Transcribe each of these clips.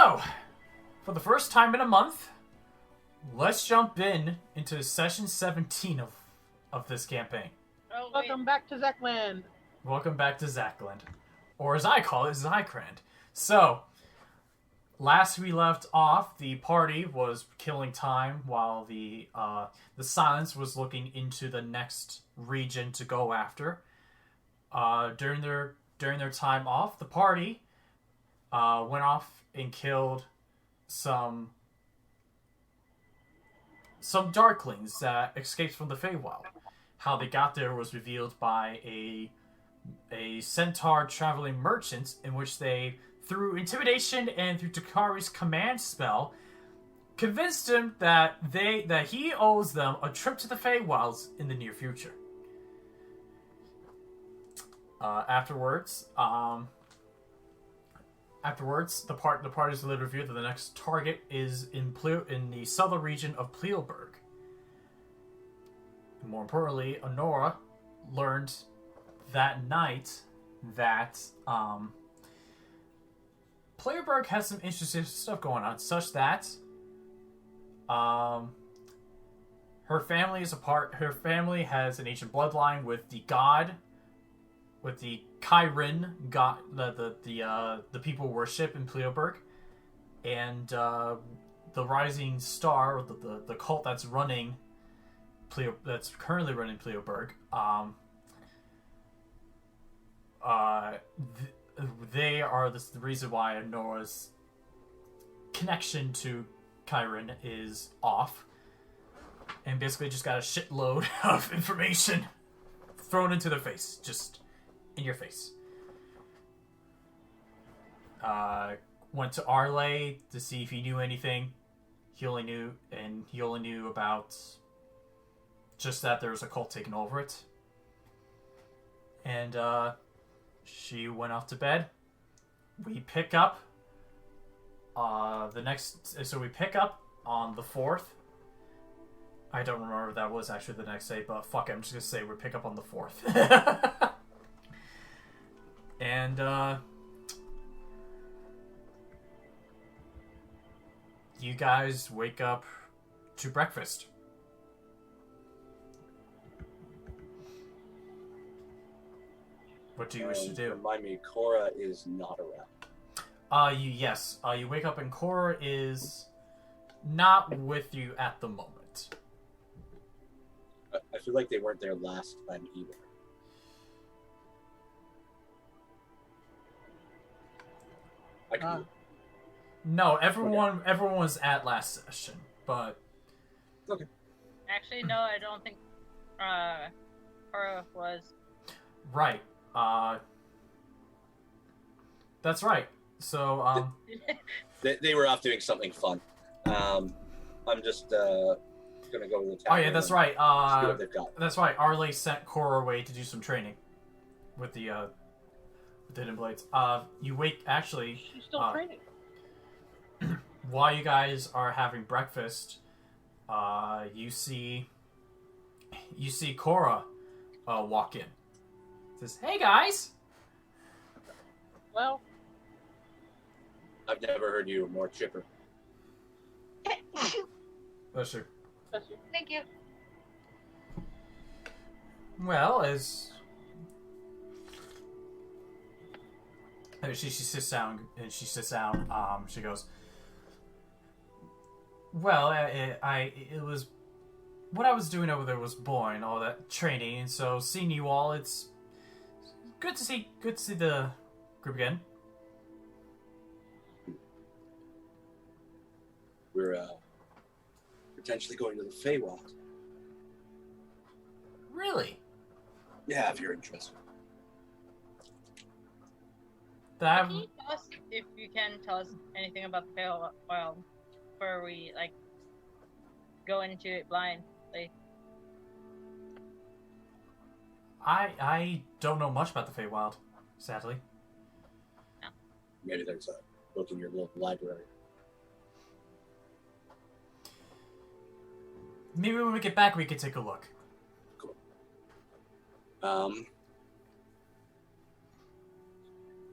So, for the first time in a month, let's jump into session 17 of this campaign. Oh, Welcome back to Zekland. Welcome back to Zekland. Or as I call it, Zykrand. So, last we left off, the party was killing time while the Silence was looking into the next region to go after. During their time off, the party went off and killed some Darklings that escaped from the Feywild. How they got there was revealed by a centaur traveling merchant, in which they, through intimidation and through Takari's command spell, convinced him that he owes them a trip to the Feywilds in the near future. Afterwards, the parties later revealed that the next target is in the southern region of Pleoburg. More importantly, Onora learned that night that Pleoburg has some interesting stuff going on, such that her family has an ancient bloodline with the Iliren god, the people worship in Pleoburg, and the rising star, or the cult that's currently running Pleoburg. They are the reason why Nora's connection to Iliren is off, and basically just got a shitload of information thrown into their face, just in your face. Went to Arle to see if he knew anything. He only knew about just that there was a cult taking over it. And she went off to bed. We pick up we pick up on the 4th. I don't remember if that was actually the next day, but fuck it, I'm just gonna say we pick up on the 4th. And you guys wake up to breakfast. What do you wish to do? Remind me, Corra is not around. You wake up and Corra is not with you at the moment. I feel like they weren't there last time either. I can No, everyone was at last session, but okay. Actually, no, I don't think Corra was. Right. That's right. So, they were off doing something fun. I'm just gonna go to the town. Oh yeah, that's right. See what they've got. That's right. Arle sent Corra away to do some training with the Hidden Blades. You wake actually. She's still training. While you guys are having breakfast, you see Corra walk in. Says, "Hey guys." Well, I've never heard you more chipper. Bless you. Thank you. Well, as she sits down, she goes, "Well, it was what I was doing over there was boring, all that training, and so seeing you all, it's good to see the group again." We're potentially going to the Feywild. Really? Yeah, if you're interested. That Can you tell us, if you can tell us anything about the Feywild before we go into it blindly? I don't know much about the Feywild, sadly. No. Maybe there's a book in your local library. Maybe when we get back, we could take a look. Cool.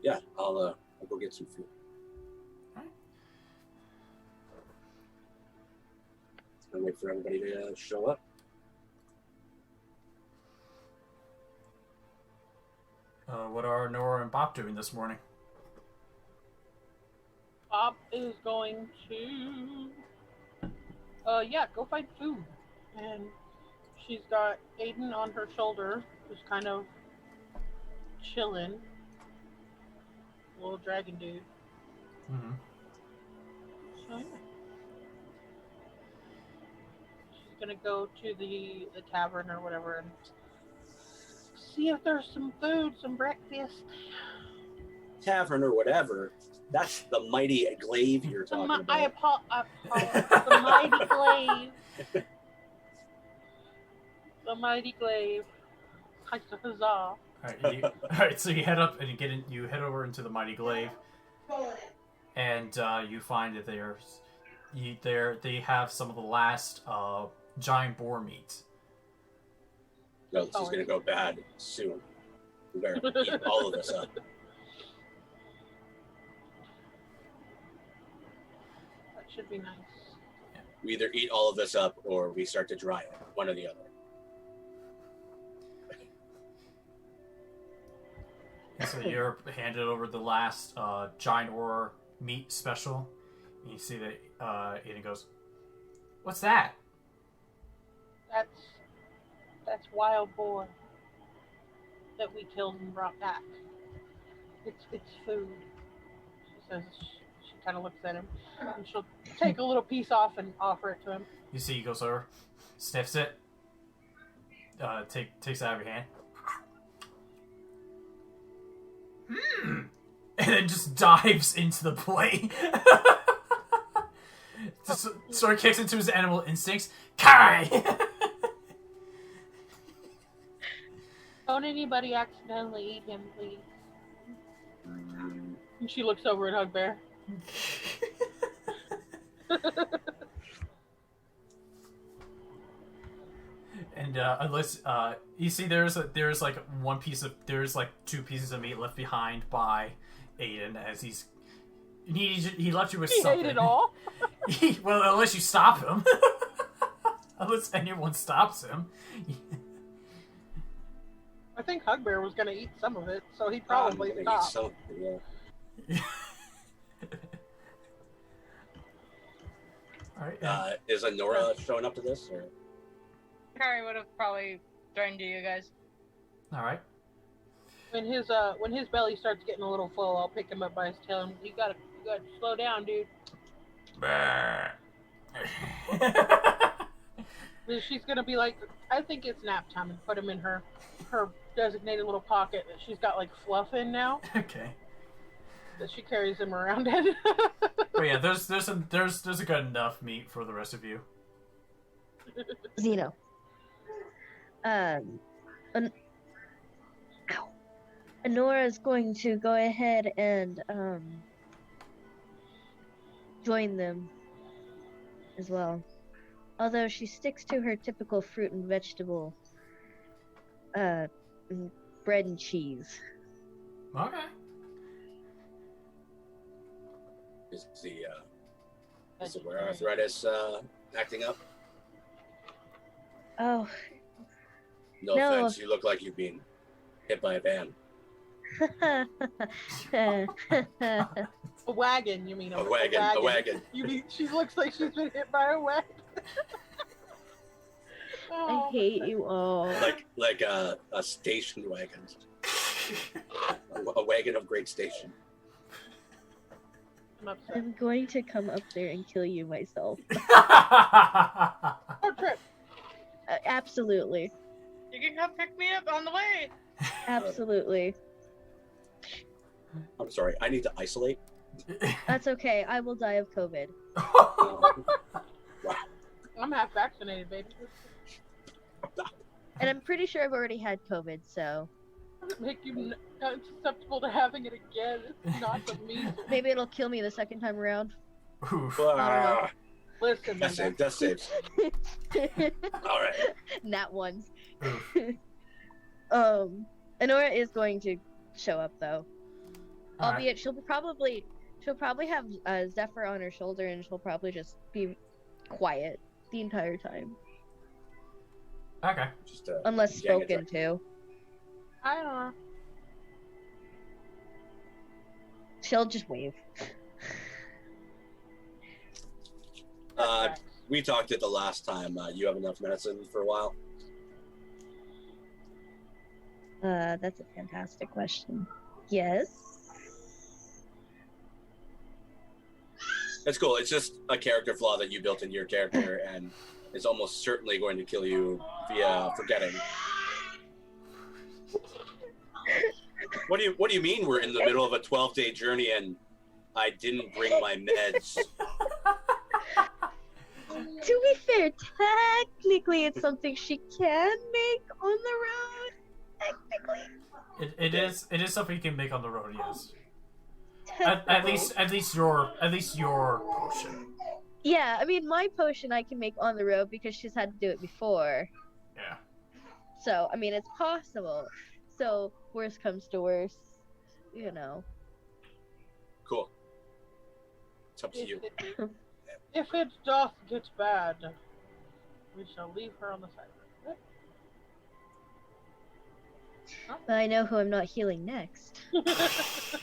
Yeah, I'll go get some food. Alright. and wait for everybody to show up. What are Nora and Bob doing this morning? Bob is going to, go find food. And she's got Aiden on her shoulder, who's kind of chilling. Little dragon dude. Mm-hmm. So, yeah. She's gonna go to the tavern or whatever and see if there's some food, some breakfast. Tavern or whatever. That's the mighty glaive you're talking about. I apologize. The mighty glaive. The mighty glaive. Huzzah. Alright, so you head up and you head over into the mighty glaive, and you find that they have some of the last giant boar meat. No, this is gonna go bad soon. We better eat all of this up. That should be nice. We either eat all of this up or we start to dry it. One or the other. And so you're handed over the last giant boar meat special. And you see that Aiden goes, "What's that?" That's wild boar that we killed and brought back. It's food. She says. She kind of looks at him, and she'll take a little piece off and offer it to him. You see he goes over, sniffs it, takes it out of your hand. And then just dives into the plate. Just sort of kicks into his animal instincts. Kai! Don't anybody accidentally eat him, please. And she looks over at Hugbear. And unless you see, there's like two pieces of meat left behind by Aiden as he left you with something. He ate it all. Well, unless you stop him, unless anyone stops him. I think Hugbear was going to eat some of it, so he probably stopped. Yeah. All right. Is Onora showing up to this? Or? Takari would have probably joined you guys. All right. When his belly starts getting a little full, I'll pick him up by his tail and you gotta slow down, dude. She's gonna be like, I think it's nap time, and put him in her designated little pocket that she's got like fluff in now. Okay. That she carries him around in. But yeah, there's a good enough meat for the rest of you. Zeno. Onora is going to go ahead and join them as well. Although she sticks to her typical fruit and vegetable bread and cheese. Okay. Is the wear arthritis acting up? Oh. No offense, you look like you've been hit by a van. A wagon, you mean? A wagon. You mean she looks like she's been hit by a wagon? I hate you all. Like a station wagon. A wagon of great station. I'm going to come up there and kill you myself. Road trip. Absolutely. You can come pick me up on the way. Absolutely. I'm sorry, I need to isolate. That's okay. I will die of COVID. Wow. I'm half vaccinated, baby. And I'm pretty sure I've already had COVID, so... Does it make you susceptible to having it again? It's not the measles. Maybe it'll kill me the second time around. Oof. Listen, Death saves. All right. Not one. Oof. Onora is going to show up though. All Albeit she'll probably have Zephyr on her shoulder and she'll probably just be quiet. the entire time. Okay. Just Unless gang spoken attack. to. I don't know. She'll just wave. We talked it the last time. You have enough medicine for a while? That's a fantastic question. Yes. That's cool. It's just a character flaw that you built into your character and is almost certainly going to kill you via forgetting. What do you mean we're in the middle of a 12-day journey and I didn't bring my meds? To be fair, technically it's something she can make on the road. Technically. It is something you can make on the road, yes. At Technically. least your potion. Yeah, I mean my potion I can make on the road because she's had to do it before. Yeah. So I mean it's possible. So worst comes to worst, you know. Cool. It's up to you. If it doth get bad, we shall leave her on the side. But I know who I'm not healing next. That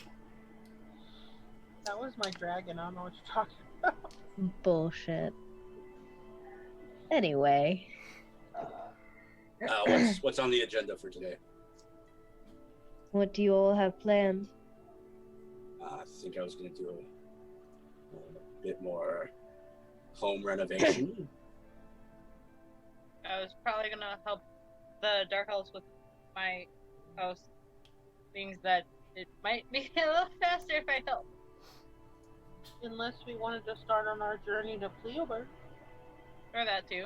was my dragon. I don't know what you're talking about. Bullshit. Anyway. What's on the agenda for today? What do you all have planned? I think I was going to do a bit more home renovation. I was probably gonna help the Dark Elves with my house. Things that it might be a little faster if I help. Unless we wanted to start on our journey to Pleoburg. Or that too.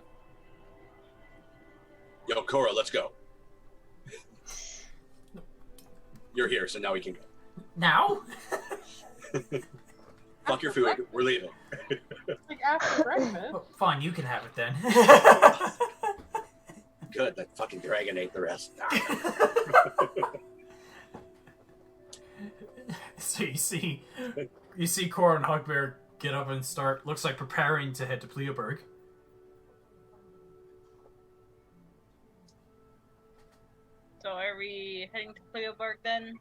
Yo, Corra, let's go. You're here, so now we can go. Now? Fuck your food. We're leaving. Like after breakfast. Oh, fine, you can have it then. Good, that fucking dragon ate the rest. So you see Corra and Hugbear get up and start, looks like preparing to head to Pleoburg. So are we heading to Pleoburg then?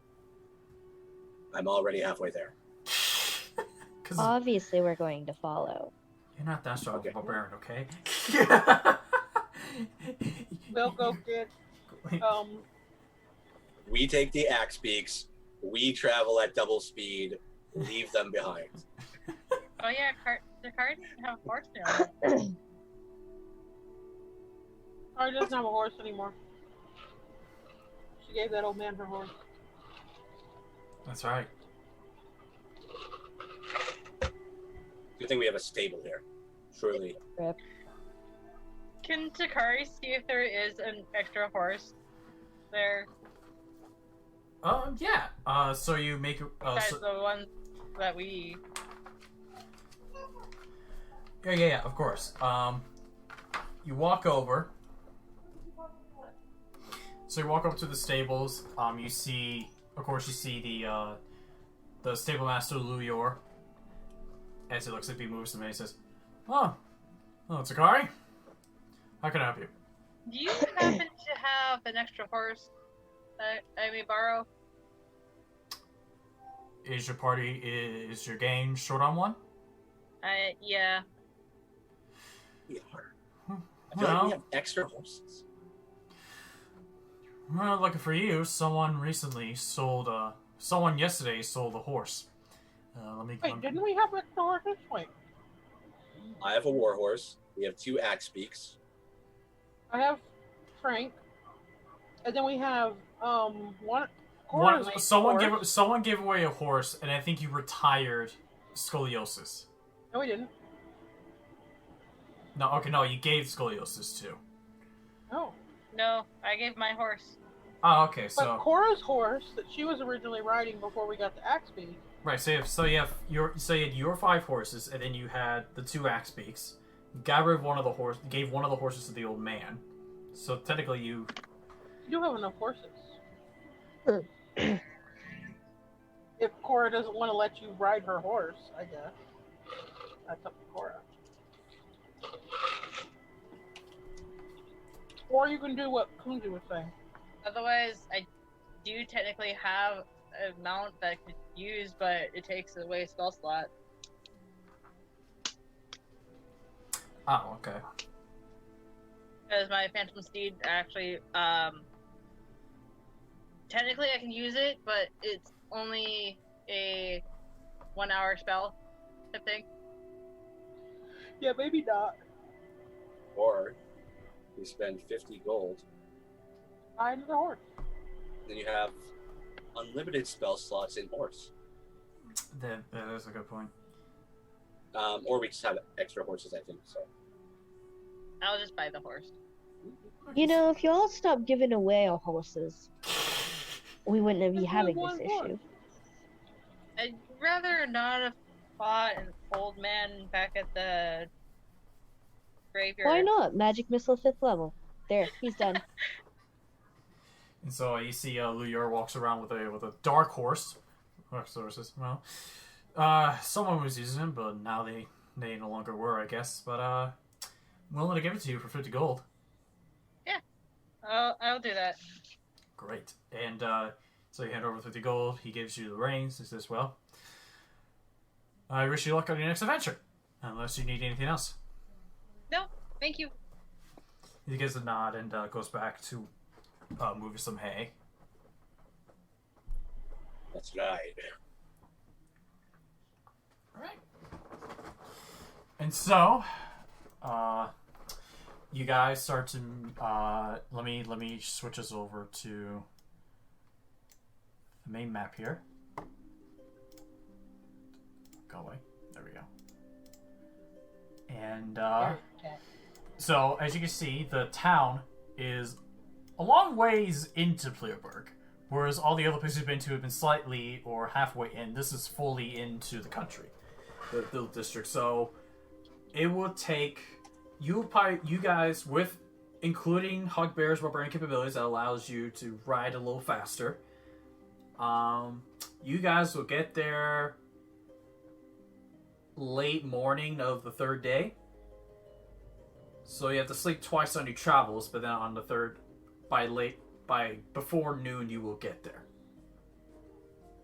I'm already halfway there. Obviously, we're going to follow. You're not that strong Okay. of a barbarian, okay? We'll go get We take the axe peaks. We travel at double speed. Leave them behind. Oh yeah, Takari doesn't have a horse now. Ari doesn't have a horse anymore. She gave that old man her horse. That's right. Good thing we have a stable here. Surely. Can Takari see if there is an extra horse there Yeah. So you make besides the ones that we? Yeah, of course. You walk over. So you walk up to the stables. You see the stable master Luyor. As he looks up, he moves to me and he says, "Oh, Takari, how can I help you?" Do you happen to have an extra horse that I may borrow? Is your gang short on one? Yeah. We are. I feel like we have extra horses. Well, lucky for you, someone yesterday sold a horse. Wait, didn't we have extra horses? Wait, I have a war horse. We have 2 axe peaks. I have Frank, and then we have Someone gave away a horse, and I think you retired Scoliosis. No, we didn't. No, you gave Scoliosis too. No. No, I gave my horse. Oh, okay, But so Cora's horse that she was originally riding before we got the axe beak. right, so you had your 5 horses, and then you had the 2 axe beaks. You got rid of gave one of the horses to the old man. So technically, you You do have enough horses. If Cora doesn't want to let you ride her horse, I guess that's up to Cora. Or you can do what Kunji was saying. Otherwise, I do technically have a mount that I could use, but it takes away a spell slot. Oh, okay. Because my Phantom Steed actually, technically I can use it, but it's only a 1 hour spell type thing. Yeah, maybe not. Or you spend 50 gold, Buy another horse. then you have unlimited spell slots in horse. That is a good point. Or we just have extra horses, I think. So I'll just buy the horse. You know, if you all stopped giving away our horses, we wouldn't be having this issue. I'd rather not have fought an old man back at the graveyard. Why not? Magic missile 5th level. There, he's done. And so you see Luyur walks around with a dark horse. Horses, well, someone was using him, but now they no longer were, I guess. But I'm willing to give it to you for 50 gold. I'll do that. Great. And so you hand over 50 gold. He gives you the reins. He says, "Well, I wish you luck on your next adventure, unless you need anything else." No, thank you. He gives a nod and goes back to move some hay. that's right. Alright. And so, you guys start to, let me switch us over to the main map here. Go away. There we go. And, so, as you can see, the town is a long ways into Pleoburg, whereas all the other places you've been to have been slightly or halfway in. This is fully into the country, the district. So it will take you guys, with including Hugbear's barbarian capabilities that allows you to ride a little faster. You guys will get there late morning of the 3rd day. So you have to sleep twice on your travels, but then on the 3rd, by before noon, you will get there.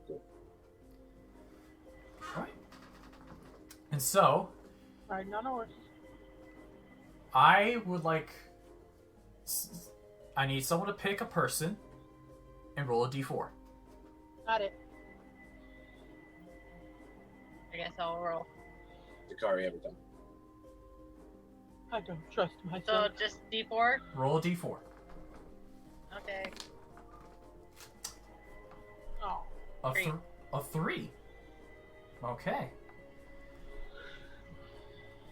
Cool. Alright. And so, Riding on a horse. I would like... I need someone to pick a person and roll a d4. Got it. I guess I'll roll. Takari every time. I don't trust So myself. just D4? Roll a d4. Okay. Oh. A 3. Okay.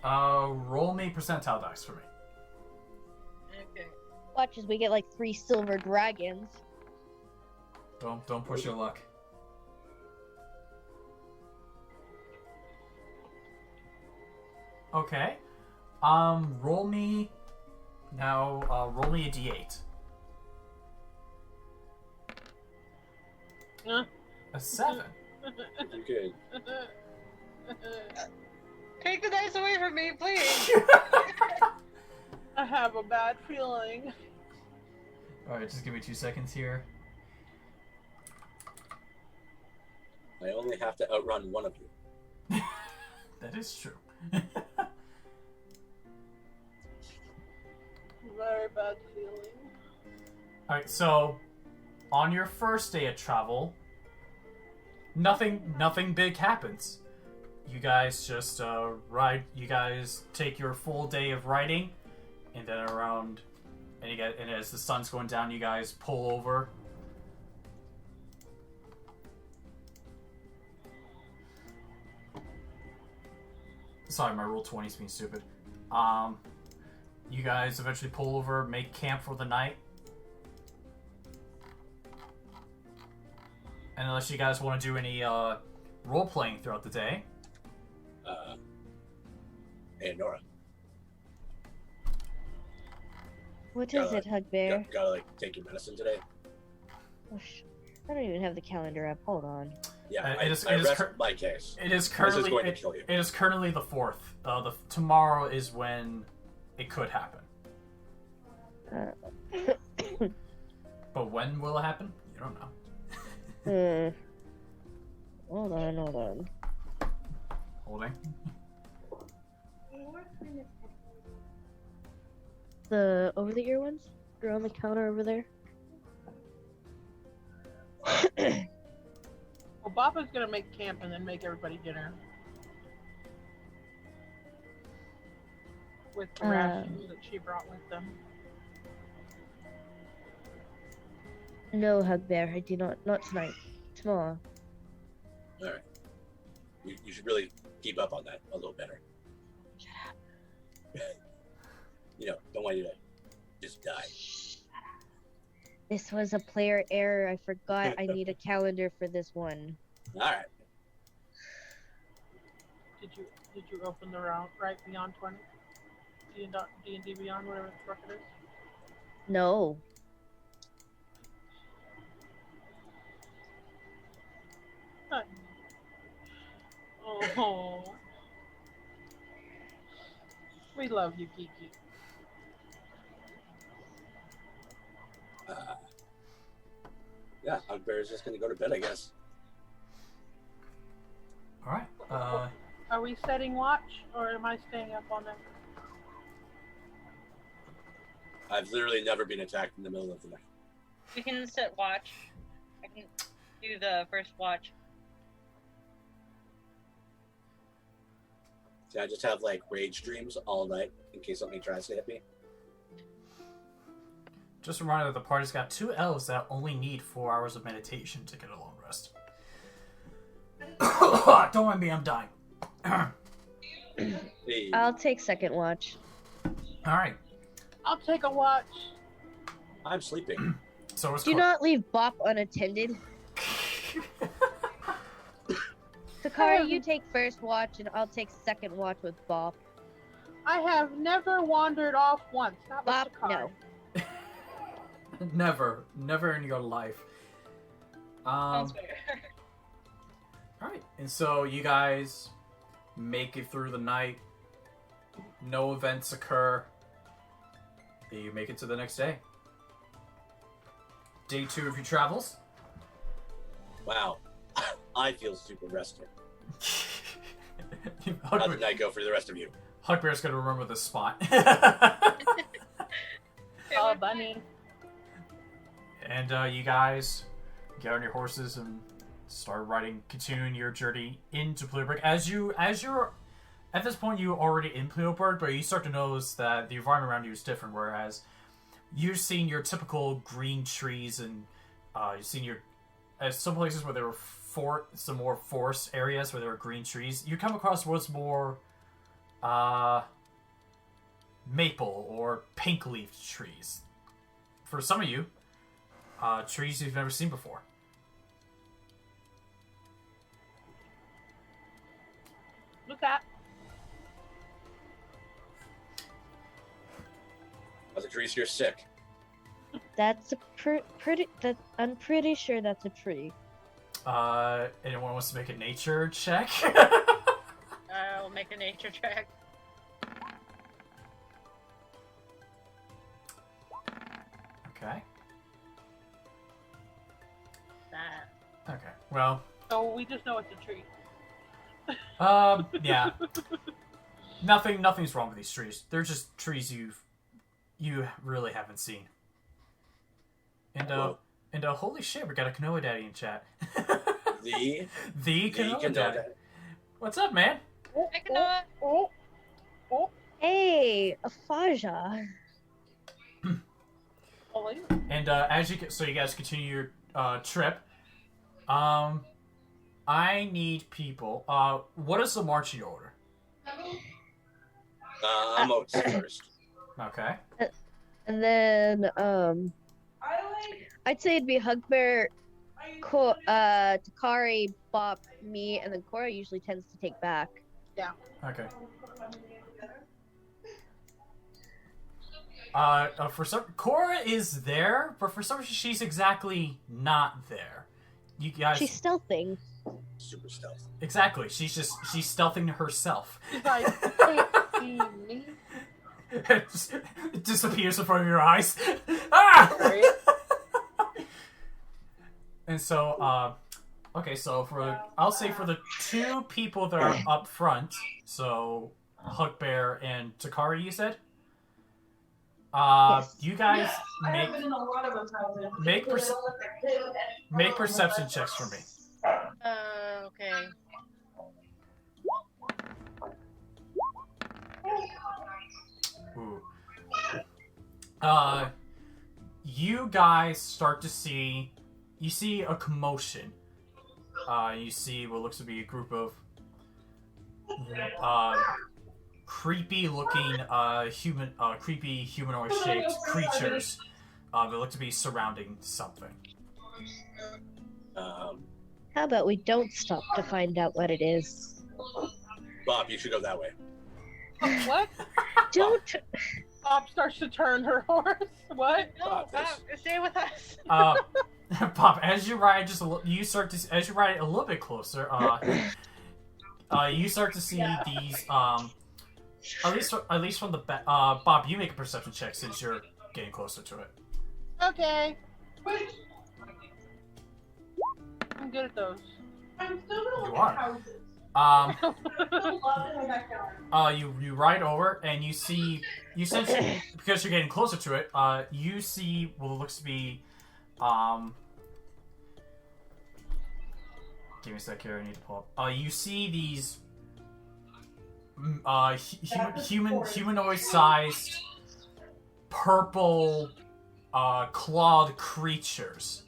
Roll me percentile dice for me. Okay. Watch as we get like 3 silver dragons. Don't push your luck. Okay. Roll me a d8. A 7. You could. Take the dice away from me, please! I have a bad feeling. Alright, just give me 2 seconds here. I only have to outrun one of you. That is true. Very bad feeling. Alright, so on your first day of travel, nothing big happens. You guys just ride. You guys take your full day of riding, and then and as the sun's going down, you guys pull over. Sorry, my roll 20's being stupid. You guys eventually pull over, make camp for the night. And unless you guys want to do any role-playing throughout the day. Hey, Nora. What is it, Hugbear? Gotta like take your medicine today. Oh, I don't even have the calendar up. Hold on. Yeah, It is I rest cur- my case. It is This is currently going to kill you. it is currently the 4th. Tomorrow is when it could happen. But when will it happen? You don't know. Hold on. Holding. The over-the-ear ones? They're on the counter over there. Well, Baba's gonna make camp and then make everybody dinner. With the rations that she brought with them. No, Hugbear, I do not. Not tonight. Tomorrow. All right. You should really keep up on that a little better. Shut up. Don't want you to just die. This was a player error. I forgot I need a calendar for this one. All right. Did you open the round right beyond 20? D&D Beyond, whatever the fuck it is? No. Oh. We love you, Kiki. Yeah, Hugbear is just going to go to bed, I guess. All right. Are we setting watch, or am I staying up all night? I've literally never been attacked in the middle of the night. We can set watch. I can do the first watch. See, I just have like rage dreams all night in case something tries to hit me. Just a reminder that the party's got 2 elves that only need 4 hours of meditation to get a long rest. Don't mind me, I'm dying. Hey. I'll take second watch. All right. I'll take a watch. I'm sleeping. So it's Do not leave Bop unattended. Takari, you take first watch, and I'll take second watch with Bop. I have never wandered off once. Not with Bop, Takari. no. Never in your life. Sounds fair. Alright, and so you guys make it through the night. No events occur. You make it to the next day. Day 2 of your travels. Wow. I feel super rested. How did night go for the rest of you? Hugbear's gonna remember this spot. Oh, bunny. And you guys get on your horses and start continuing your journey into Pleoburg. As you're at this point, you're already in Pleoburg, but you start to notice that the environment around you is different. Whereas you've seen your typical green trees, and you've seen some places where there were some more forest areas where there were green trees. You come across what's more maple or pink leaf trees. For some of you, trees you've never seen before. Look at. Are the trees here sick? That's a pretty. I'm pretty sure that's a tree. Anyone wants to make a nature check? I'll make a nature check. Okay. That. Okay. Well. So we just know it's a tree. Yeah. Nothing's wrong with these trees. They're just trees you really haven't seen. And holy shit, we got a Canoa Daddy in chat. The Canoa Daddy. What's up, man? I can know it. Hey, a Faja. And you guys continue your trip. I need people. What is the marching order? I'm out first. Okay. And then I'd say it'd be Hugbear, Takari, Bop, me, and then Corra usually tends to take back. Yeah. Okay. For some, Corra is there, but for some reason she's exactly not there. You guys. She's stealthing. Super stealth. Exactly. She's stealthing herself. She's like, can't see me. It disappears in front of your eyes. Ah! Right? And so, okay, so I'll say for the two people that are up front, so Hugbear and Takari, you said? Yes. You guys I have been in a lot of those houses. make perception checks for me. Okay. Ooh. You guys start to see, you see a commotion. You see what looks to be a group of creepy-looking creepy humanoid-shaped creatures that look to be surrounding something. How about we don't stop to find out what it is? Bob, you should go that way. What? Don't. Bob starts to turn her horse. What? No, stay with us. Bob, as you ride as you ride a little bit closer, you start to see these at least from the back. Bob, you make a perception check since you're getting closer to it. Okay. I'm good at those. I'm still gonna You look are. at houses. Um, Still love in my backyard. you ride over and you see, you essentially, because you're getting closer to it, you see what looks to be, give me a sec here, I need to pull up. You see these, humanoid-sized, purple, clawed creatures.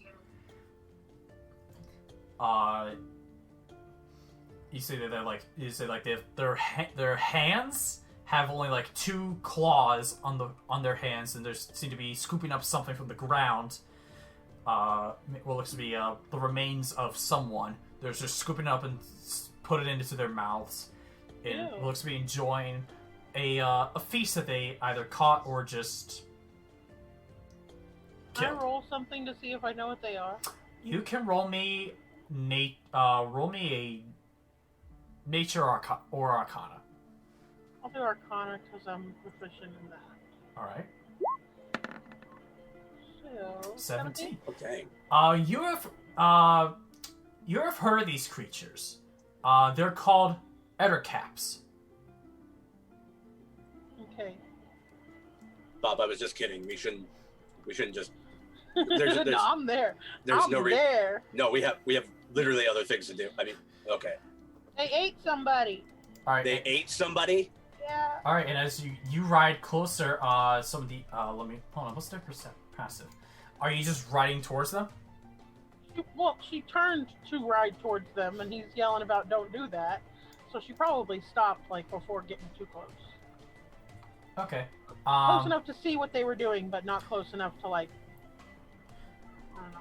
You say that their hands have only like two claws on their hands, and they seem to be scooping up something from the ground. What looks to be the remains of someone. They're just scooping up and put it into their mouths, and Ew. looks to be enjoying a feast that they either caught or just Can I killed. roll something to see if I know what they are? You can roll me a nature or arcana. I'll do Arcana because I'm proficient in that. All right. So 17. Oh, dang. You have heard of these creatures. They're called ettercaps. Okay. Bob, I was just kidding. We shouldn't just. There's No, I'm there. there's I'm no reason. there. No, we have literally other things to do. I mean, okay. They ate somebody. All right. They ate somebody. Yeah. All right, and as you ride closer, some of the let me hold on. What's their passive? Are you just riding towards them? She turned to ride towards them, and he's yelling about "Don't do that." So she probably stopped like before getting too close. Okay. Close enough to see what they were doing, but not close enough to like. I don't know.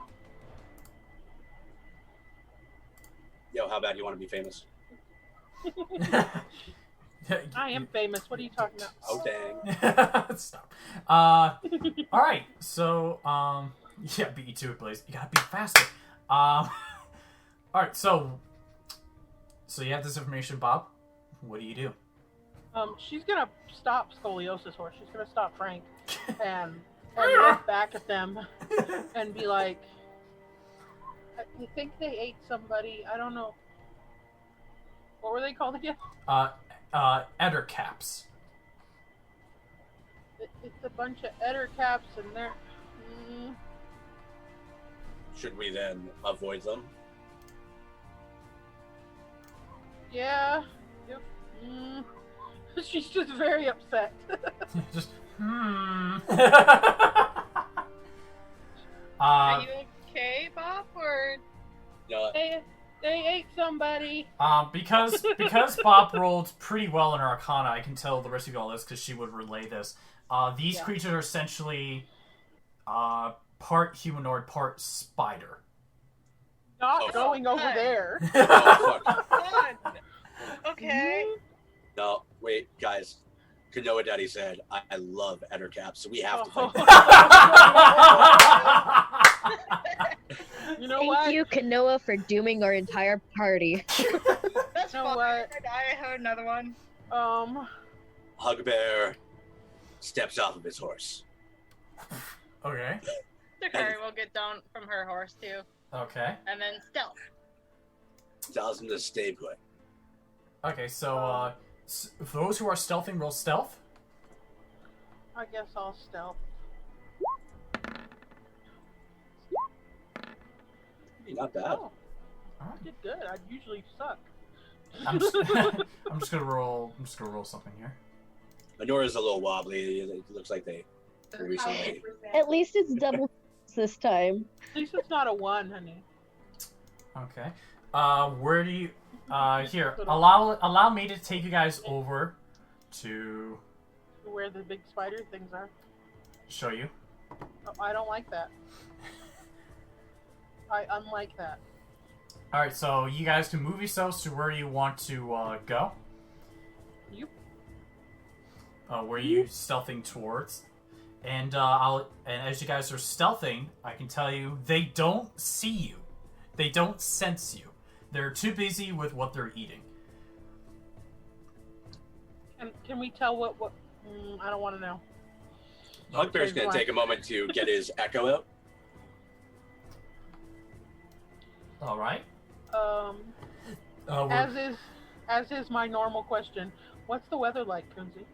Yo, how bad you want to be famous? I am famous. What are you talking about? Oh, dang. Stop. All right. So, yeah, beat you to it, Blaze. You gotta be faster. All right. So you have this information, Bob. What do you do? She's gonna stop Scoliosis Horse. She's gonna stop Frank and look back at them and be like, I think they ate somebody. I don't know. What were they called again? Ettercaps. It's a bunch of ettercaps and they're... Should we then avoid them? Yeah. Yep. She's just very upset. Just Are you okay, Bob? Or No. They ate somebody. because Bob rolled pretty well in her Arcana, I can tell the rest of you all this because she would relay this. These creatures are essentially part humanoid, part spider. Not going over there. Oh, fuck. fun? Okay. No, wait, guys. Kanoa Daddy said, I love ettercaps, so we have to Oh. fight. You know Thank what? you, Kanoa, for dooming our entire party. That's You know fine. what? I have another one. Hugbear, steps off of his horse. Okay. Takari will get down from her horse too, Okay. and then stealth. Tells him to stay put. Okay, so, for those who are stealthing, roll stealth. I guess I'll stealth. Not bad. Oh, I did good. I usually suck. I'm just, I'm just gonna roll something here. Onora's a little wobbly. It looks like they were recently. At least it's double this time. At least it's not a 1, honey. Okay. Where do you... here, allow me to take you guys over to Where the big spider things are. show you. Oh, I don't like that. I unlike that. Alright, so you guys can move yourselves to where you want to go. Yep. Where you stealthing towards. And as you guys are stealthing, I can tell you, they don't see you. They don't sense you. They're too busy with what they're eating. And can we tell what I don't want to know. Hugbear's going to take a moment to get his echo out. Alright. As is my normal question. What's the weather like, Kunzi?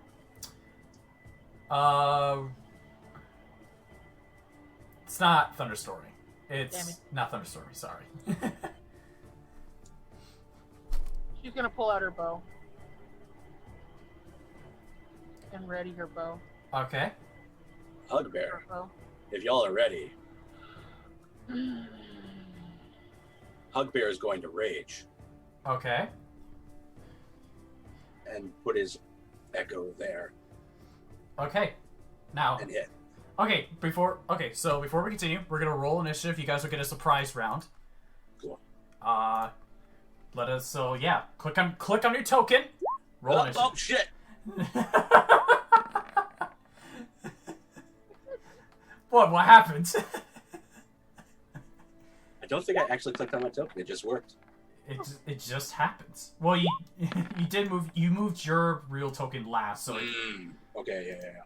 It's not thunderstorming. Damn It's it. not thunderstorming, sorry. She's gonna pull out her bow. And ready her bow. Okay. Hugbear, Her bow. if y'all are ready, Hugbear is going to rage Okay. and put his echo there Okay. Now, and hit. so before we continue, we're gonna roll initiative. You guys will get a surprise round. Cool. Click on your token. Roll initiative. Oh shit! What happened? I don't think I actually clicked on my token. It just worked. It just happens. Well, you did move. You moved your real token last, so Okay, yeah.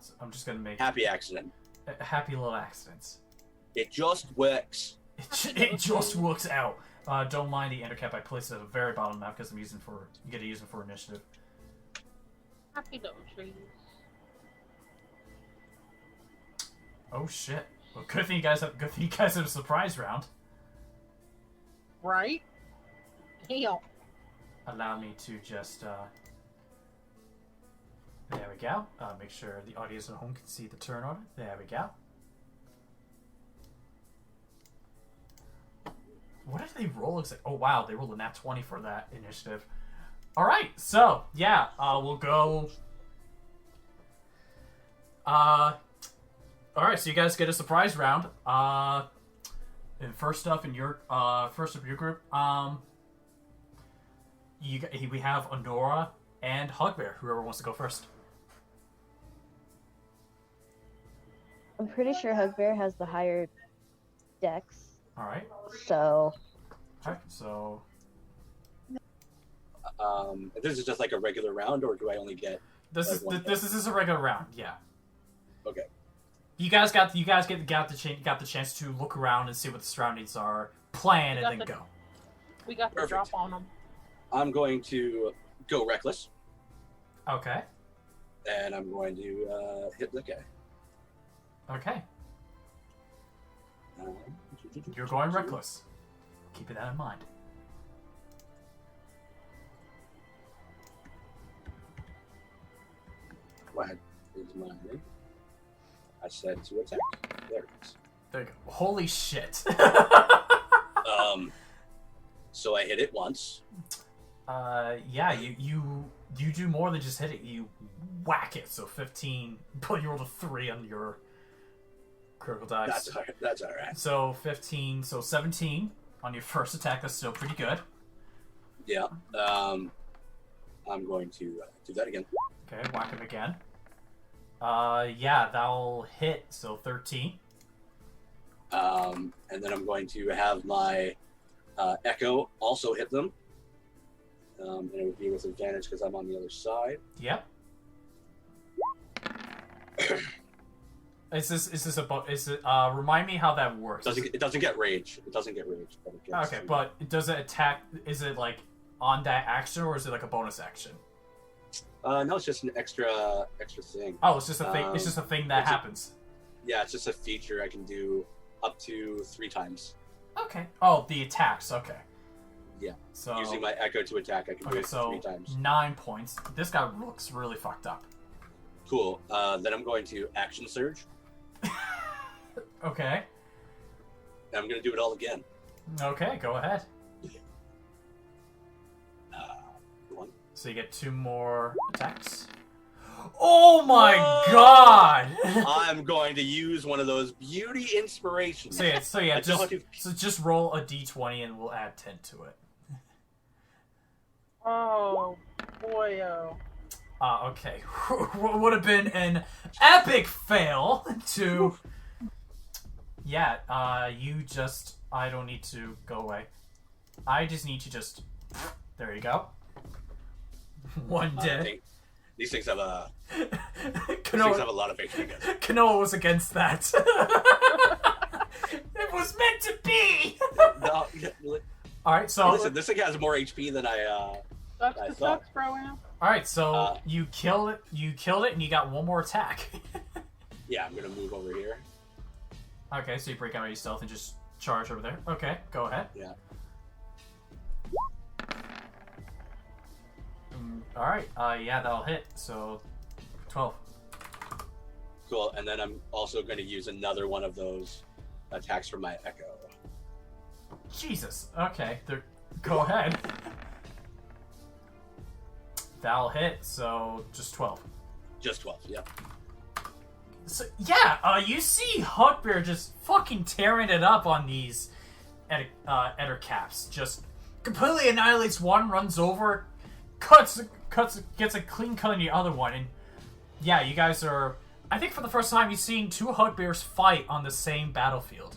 so I'm just gonna make Happy accident. happy little accidents. It just works. It just works out. Don't mind the ender cap I placed at the very bottom now because you get to use it for initiative. Happy little trees. Oh shit! Well, good thing you guys have a surprise round. Right? Damn. Allow me to just there we go. Make sure the audience at home can see the turn order. There we go. What did they roll? Oh wow, they rolled a nat 20 for that initiative. All right, so yeah, we'll go. All right, so you guys get a surprise round. And first up in your group, we have Onora and Hugbear. Whoever wants to go first. I'm pretty sure Hugbear has the higher dex. All right. So. Okay, so This is just like a regular round, or do I only get? this is a regular round. Yeah. Okay. You guys got the chance to look around and see what the surroundings are, plan, and then go. We got the Perfect. drop on them. I'm going to go reckless, Okay. and I'm going to hit the guy. Okay. You're going reckless. Keeping that in mind. Go ahead. Here's my name. I said to attack. There it is. There you go. Holy shit. So I hit it once. Yeah, you do more than just hit it. You whack it. So 15. But you rolled a 3 on your critical dice. That's all right. So 15. So 17 on your first attack. That's still pretty good. Yeah. I'm going to do that again. Okay, whack him again. Yeah, that'll hit. So 13. And then I'm going to have my echo also hit them. And it would be with advantage because I'm on the other side. Yep. Remind me how that works. It doesn't get rage. It doesn't get rage. But it gets, okay, but does it attack? Is it like on that action, or is it like a bonus action? No, it's just an extra thing. Oh, it's just a thing. It's just a thing that happens. Yeah, it's just a feature I can do up to 3 times. Okay. Oh, the attacks. Okay. Yeah. So using my echo to attack, I can do it 3 times. 9 points. This guy looks really fucked up. Cool. Then I'm going to action surge. Okay. And I'm going to do it all again. Okay, go ahead. 1. So you get 2 more attacks. Oh my god! I'm going to use one of those beauty inspirations. So just roll a d20 and we'll add 10 to it. Oh, boy, oh. Okay. Would have been an epic fail to... Yeah, I don't need to go away. I just need to just... There you go. 1 dead. These things have a... Kanoa, things have a lot of HP, guys. Kanoa was against that. It was meant to be! No, Alright, so... Listen, this thing has more HP than I thought. Bro, Am. Alright, so you killed it, and you got 1 more attack. Yeah, I'm gonna move over here. Okay, so you break out of your stealth and just charge over there. Okay, go ahead. Yeah. Alright, yeah, that'll hit. So, 12. Cool, and then I'm also going to use another one of those attacks from my echo. Jesus. Okay, go ahead. That'll hit, so just 12. Just 12, yeah. So, yeah, you see Hugbear just fucking tearing it up on these Eder caps. Just completely annihilates one, runs over, cuts, gets a clean cut on the other one, and yeah, you guys are... I think for the first time you've seen 2 Hugbears fight on the same battlefield,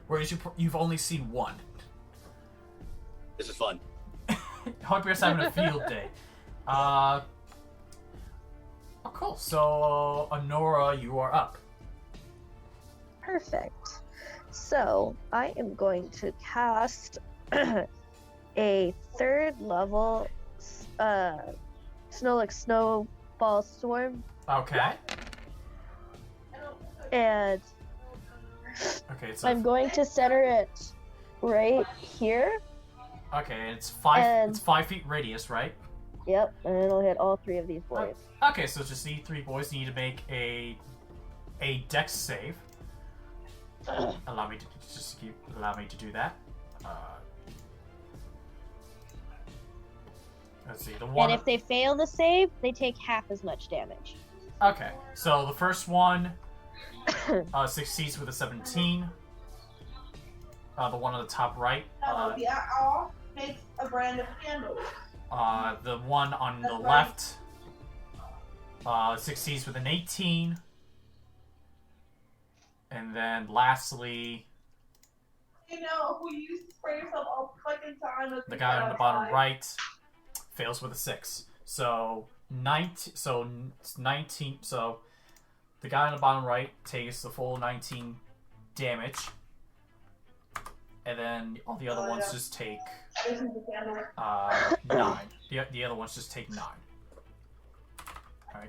whereas you've only seen 1. This is fun. Hugbear's having a field day. Oh, cool. So, Onora, you are up. Perfect. So, I am going to cast a 3rd level snowball storm. Okay. And okay, so I'm going to center it right here. Okay, it's 5 feet radius, right? Yep, and it'll hit all 3 of these boys. Okay, so just these 3 boys need to make a dex save. Allow me to do that. Let's see, the one. And if they fail the save, they take half as much damage. Okay, so the first one succeeds with a 17. The one on the top right. Makes a brand of candles. The one on the left succeeds with an 18. And then lastly, You know, who you spray yourself all fucking time. the guy on the bottom right fails with a 6. So 19. So 19. So the guy on the bottom right takes the full 19 damage, and then all the other ones just take 9. The other ones just take 9. All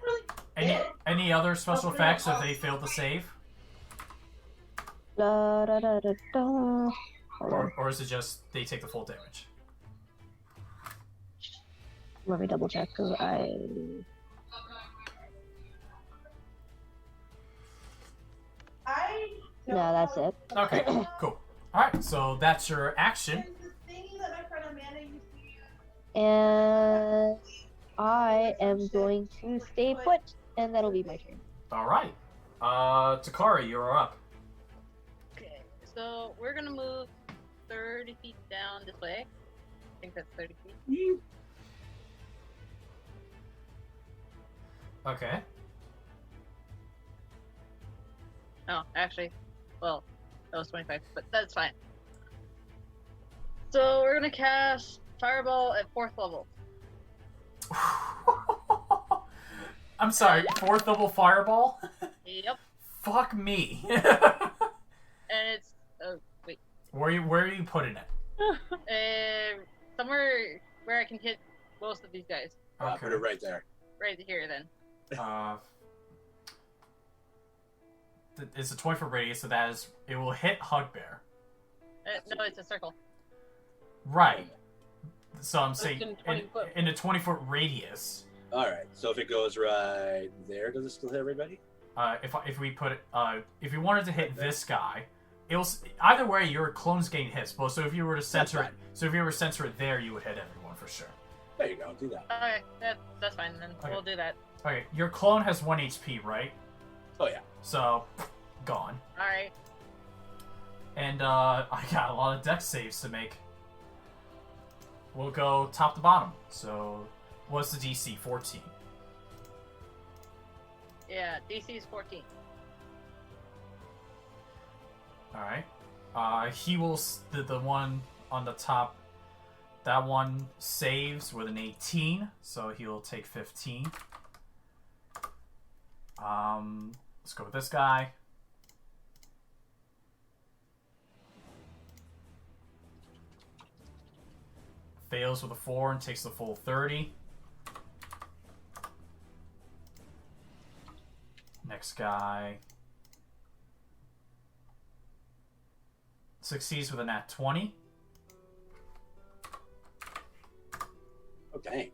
right. Any other special effects if they fail to save? Da, da, da, da, da. Or is it just they take the full damage? Let me double check because No, that's it. Okay, cool. Alright, so that's your action. And I am going to stay put, and that'll be my turn. Alright. Takari, you're up. Okay, so we're gonna move 30 feet down this way. I think that's 30 feet. Okay. Oh, actually, well, that was 25, but that's fine. So we're gonna cast Fireball at 4th level. I'm sorry, 4th level fireball? Yep. Fuck me. And it's wait. Where are you putting it? Somewhere where I can hit most of these guys. Put it right there. Right here, then. It's a 20-foot radius, so it will hit Hugbear. No, it's a circle. Right. So I'm It's saying in 20 foot. in a 20-foot radius. All right. So if it goes right there, does it still hit everybody? If we put it, if you wanted to hit this guy, either way your clone's getting hits. But so if you were to center it, there, you would hit everyone for sure. There you go. Do that. Okay, that's fine then. Okay. We'll do that. Okay, your clone has 1 HP, right? Oh yeah. So, gone. All right. And I got a lot of dex saves to make. We'll go top to bottom. So, what's the DC? 14. Yeah, DC is 14. Alright. He will... The one on the top... That one saves with an 18. So he'll take 15. Let's go with this guy. Fails with a 4 and takes the full 30. Next guy succeeds with a nat 20. Oh dang.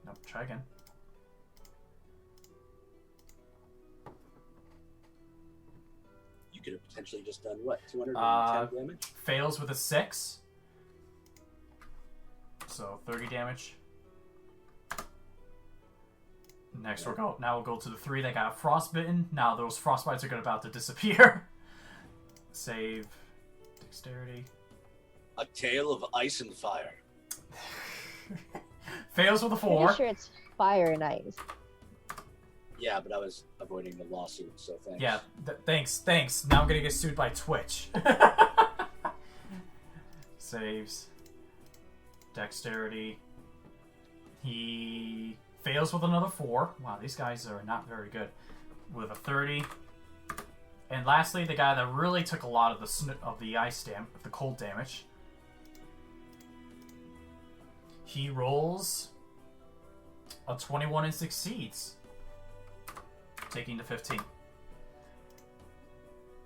Nope, try again. You could have potentially just done what? 210 damage? Fails with a 6. So 30 damage. Next we'll go to the 3 that got frostbitten. Now those frostbites are about to disappear. Save dexterity. A tale of ice and fire. Fails with a 4. Pretty sure it's fire and ice. Yeah, but I was avoiding the lawsuit, so thanks. Yeah, thanks. Now I'm gonna get sued by Twitch. Saves. Dexterity. He fails with another 4. Wow, these guys are not very good. With a 30. And lastly, the guy that really took a lot of the ice the cold damage. He rolls a 21 and succeeds, taking to 15.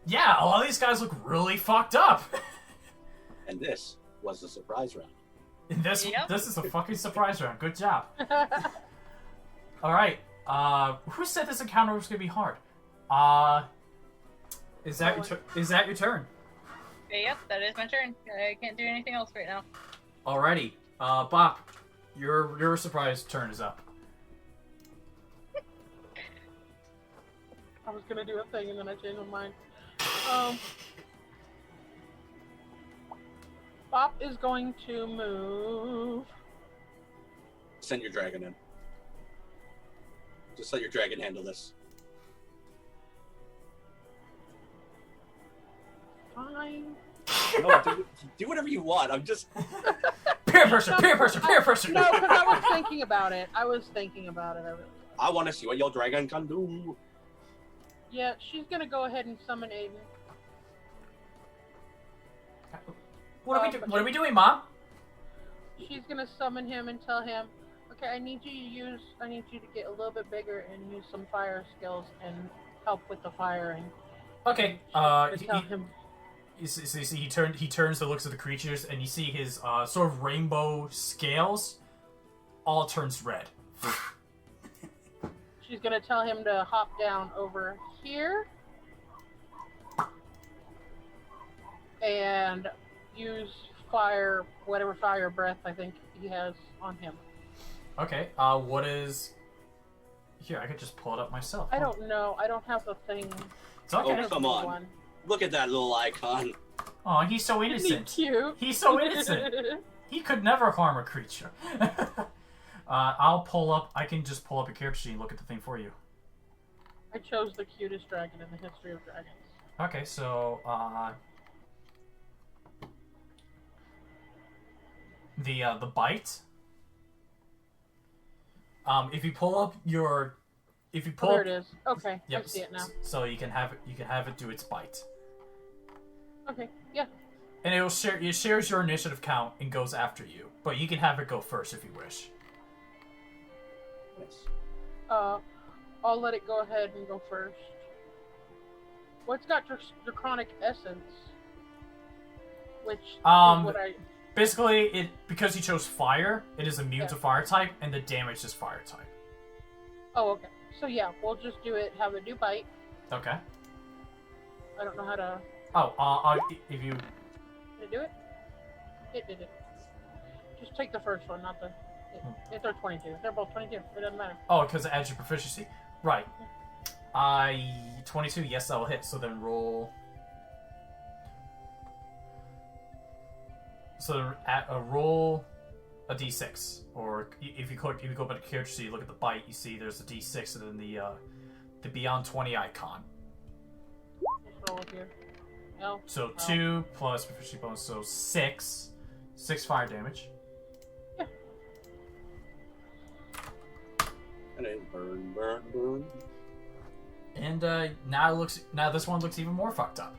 Yeah, a lot of these guys look really fucked up. And this was the surprise round. And this Yep. this is a fucking surprise round. Good job. All right. Who said this encounter was gonna be hard? Is that your turn? Yep, that is my turn. I can't do anything else right now. Alrighty. Bop, your surprise turn is up. I was gonna do a thing and then I changed my mind. Bop is going to move. Send your dragon in. Just let your dragon handle this. Fine. No, do whatever you want. I'm just... Peer pressure. No, because I was thinking about it. I really I want to see what your dragon can do. Yeah, she's gonna go ahead and summon Aiden. What are we doing, Mom? She's gonna summon him and tell him, okay, I need you to get a little bit bigger and use some fire skills and help with the firing. Okay. Tell him. You see, he turns and looks at the creatures, and you see his sort of rainbow scales all turns red. She's gonna tell him to hop down over here and use whatever fire breath I think he has on him. Okay. What is? Here, I could just pull it up myself. I don't know. I don't have the thing. It's okay. I don't come know on. one. Look at that little icon. Oh, he's so Isn't innocent. he cute? He's so innocent. He could never harm a creature. I can just pull up a character sheet and look at the thing for you. I chose the cutest dragon in the history of dragons. Okay, so, the bite. If you pull up your, if you pull, There it is. Okay, yep, I see it now. so you can have it do its bite, Okay, yeah. and it shares your initiative count and goes after you. But you can have it go first if you wish. Nice. I'll let it go ahead and go first. Well, it's got draconic essence, which is what I. Basically, because you chose fire, it is immune to fire type, and the damage is fire type. Oh, okay. So yeah, we'll just do it. Have it do bite. Okay. I don't know how to. Oh, if you. Did it do it? It did it. Just take the first one, not the. If they're 22, they're both 22. It doesn't matter. Oh, because it adds your proficiency. Right. 22. Yes, that will hit. So then roll. So roll a d6, or if you go by the character sheet, you look at the bite, you see there's a d6 and then the beyond 20 icon. Let's roll it here. No. So 2 plus proficiency bonus, so 6 fire damage. Yeah. And then burn. And now this one looks even more fucked up.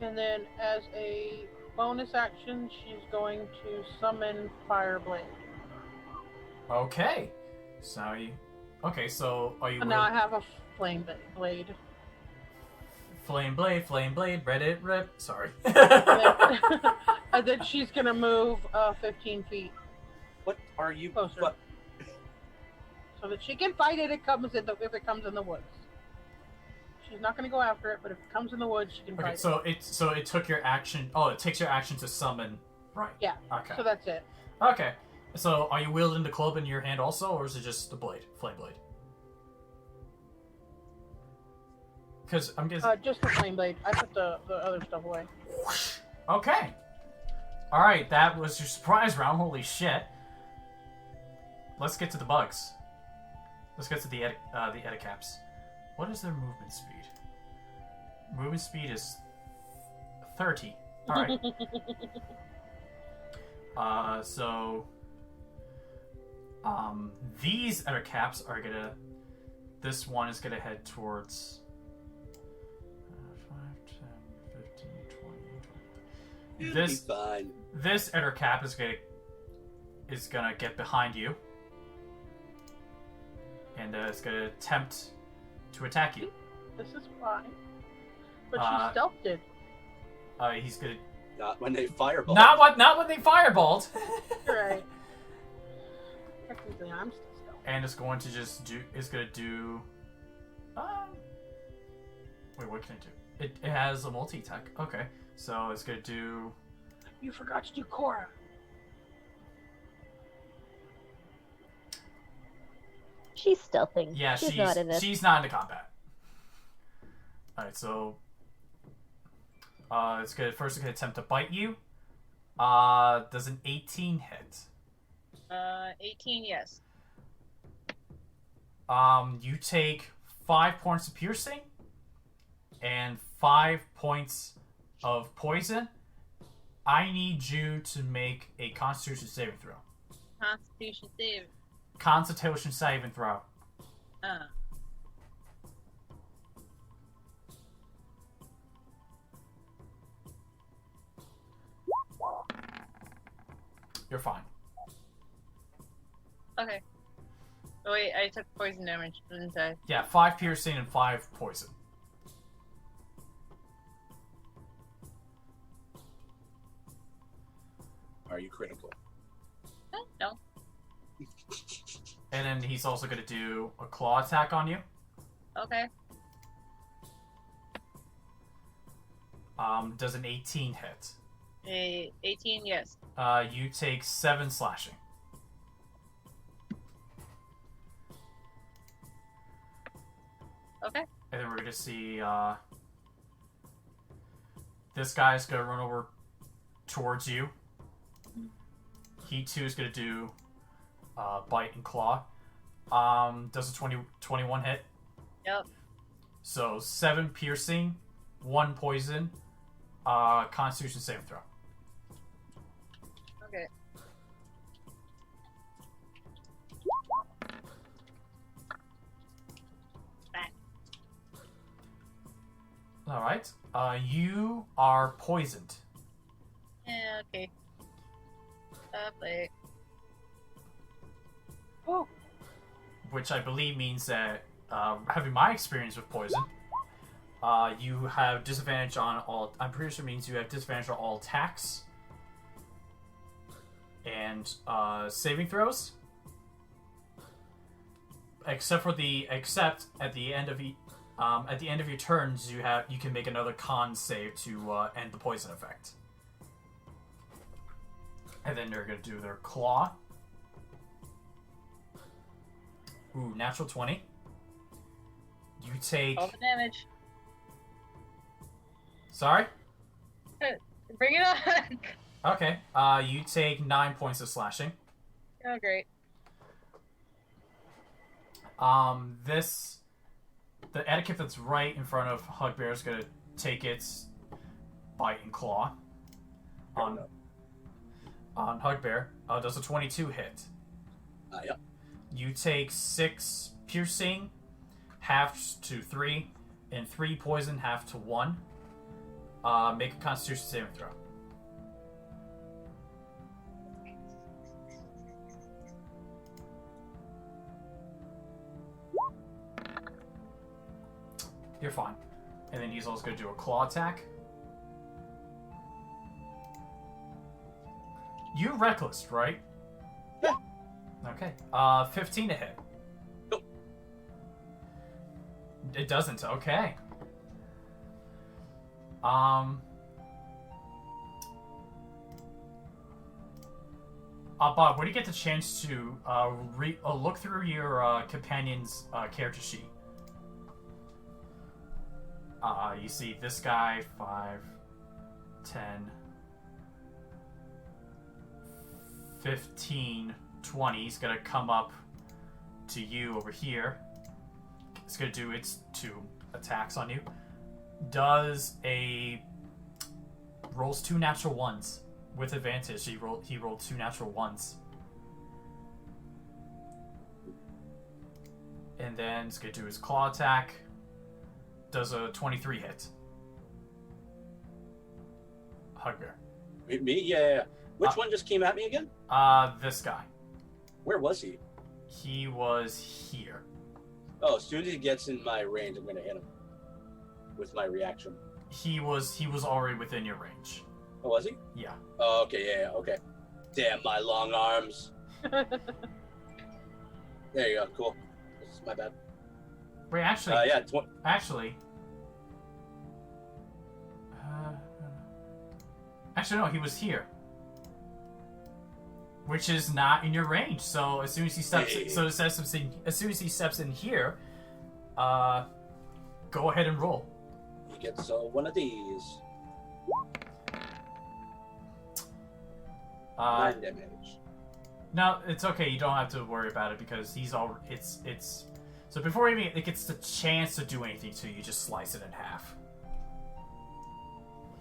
And then as a bonus action, she's going to summon Fireblade. Okay. So are you? And now I have a flame blade. Flame blade, rip. Sorry. And then she's gonna move 15 feet What are you? closer, What? so that she can fight it. If it comes in the woods. She's not gonna go after it, but if it comes in the woods, she can fight it. So it took your action. Oh, it takes your action to summon. Right. Yeah. Okay. So that's it. Okay. So are you wielding the club in your hand also, or is it just the blade, flame blade? Because I'm guessing. Just the flame blade. I put the other stuff away. Okay. All right, that was your surprise round. Holy shit. Let's get to the bugs. Let's get to the Edicaps. What is their movement speed? Movement speed is 30. All right. These Edicaps are gonna. This one is gonna head towards 5, 10, 15, 20. You'll be fine. This Ettercap is gonna get behind you, and it's gonna attempt to attack you. This is fine. But she stealthed it. He's gonna. Not when they fireball. Not when they fireballed. Right. Technically, I'm still stealth. And it's going to just do. It's gonna do. Wait, what can it do? It has a multi-attack. Okay, so it's gonna do. You forgot to do Corra. She's stealthing. Yeah, she's not in this. She's not into combat. All right, so it's gonna attempt to bite you. Does an 18 hit? 18, yes. You take 5 points of piercing and 5 points of poison. I need you to make a Constitution saving throw. Constitution save. Constitution saving throw. You're fine. Okay. Oh wait, I took poison damage, didn't I? Yeah, 5 piercing and 5 poison. Are you critical? No. And then he's also going to do a claw attack on you. Okay. Does an 18 hit? 18, yes. You take 7 slashing. Okay. And then we're going to see this guy's going to run over towards you. He too is going to do bite and claw. Does a 21 hit? Yep. So 7 piercing, 1 poison, Constitution saving throw. Okay. Alright. You are poisoned. Yeah, okay. Lovely. Oh, Which I believe means that, having my experience with poison, you have disadvantage on all... I'm pretty sure it means you have disadvantage on all attacks. And, saving throws. Except at the end of your turns, you can make another con save to end the poison effect. And then they're gonna do their claw. Ooh, natural 20. You take. All the damage. Sorry. Bring it on. Okay. You take 9 points of slashing. Oh, great. The etiquette that's right in front of Hugbear is gonna take its bite and claw on Hugbear. Does a 22 hit? Yep. You take 6 piercing, half to 3, and 3 poison, half to 1. Make a Constitution saving throw. You're fine. And then he's also going to do a claw attack. You reckless, right? Yeah. Okay. 15 to hit. Nope. It doesn't. Okay. Bob, when you get the chance to look through your companion's character sheet, you see this guy, 5, 10, 15, 20. He's gonna come up to you over here. It's gonna do its 2 attacks on you. Rolls 2 natural ones with advantage. He rolled 2 natural ones. And then it's gonna do his claw attack. Does a 23 hit. Hugbear. Me? Yeah. Which one just came at me again? This guy. Where was he? He was here. Oh, as soon as he gets in my range, I'm gonna hit him with my reaction. He was already within your range. Oh, was he? Yeah. Oh, okay, yeah, okay. Damn, my long arms. There you go, cool. This is my bad. Wait, actually. Yeah, Actually. Actually, no, he was here. Which is not in your range. So as soon as he steps, as soon as he steps in here, go ahead and roll. He gets one of these. 9 damage. No, it's okay. You don't have to worry about it because he's all. It's. So before even it gets the chance to do anything to you, you just slice it in half.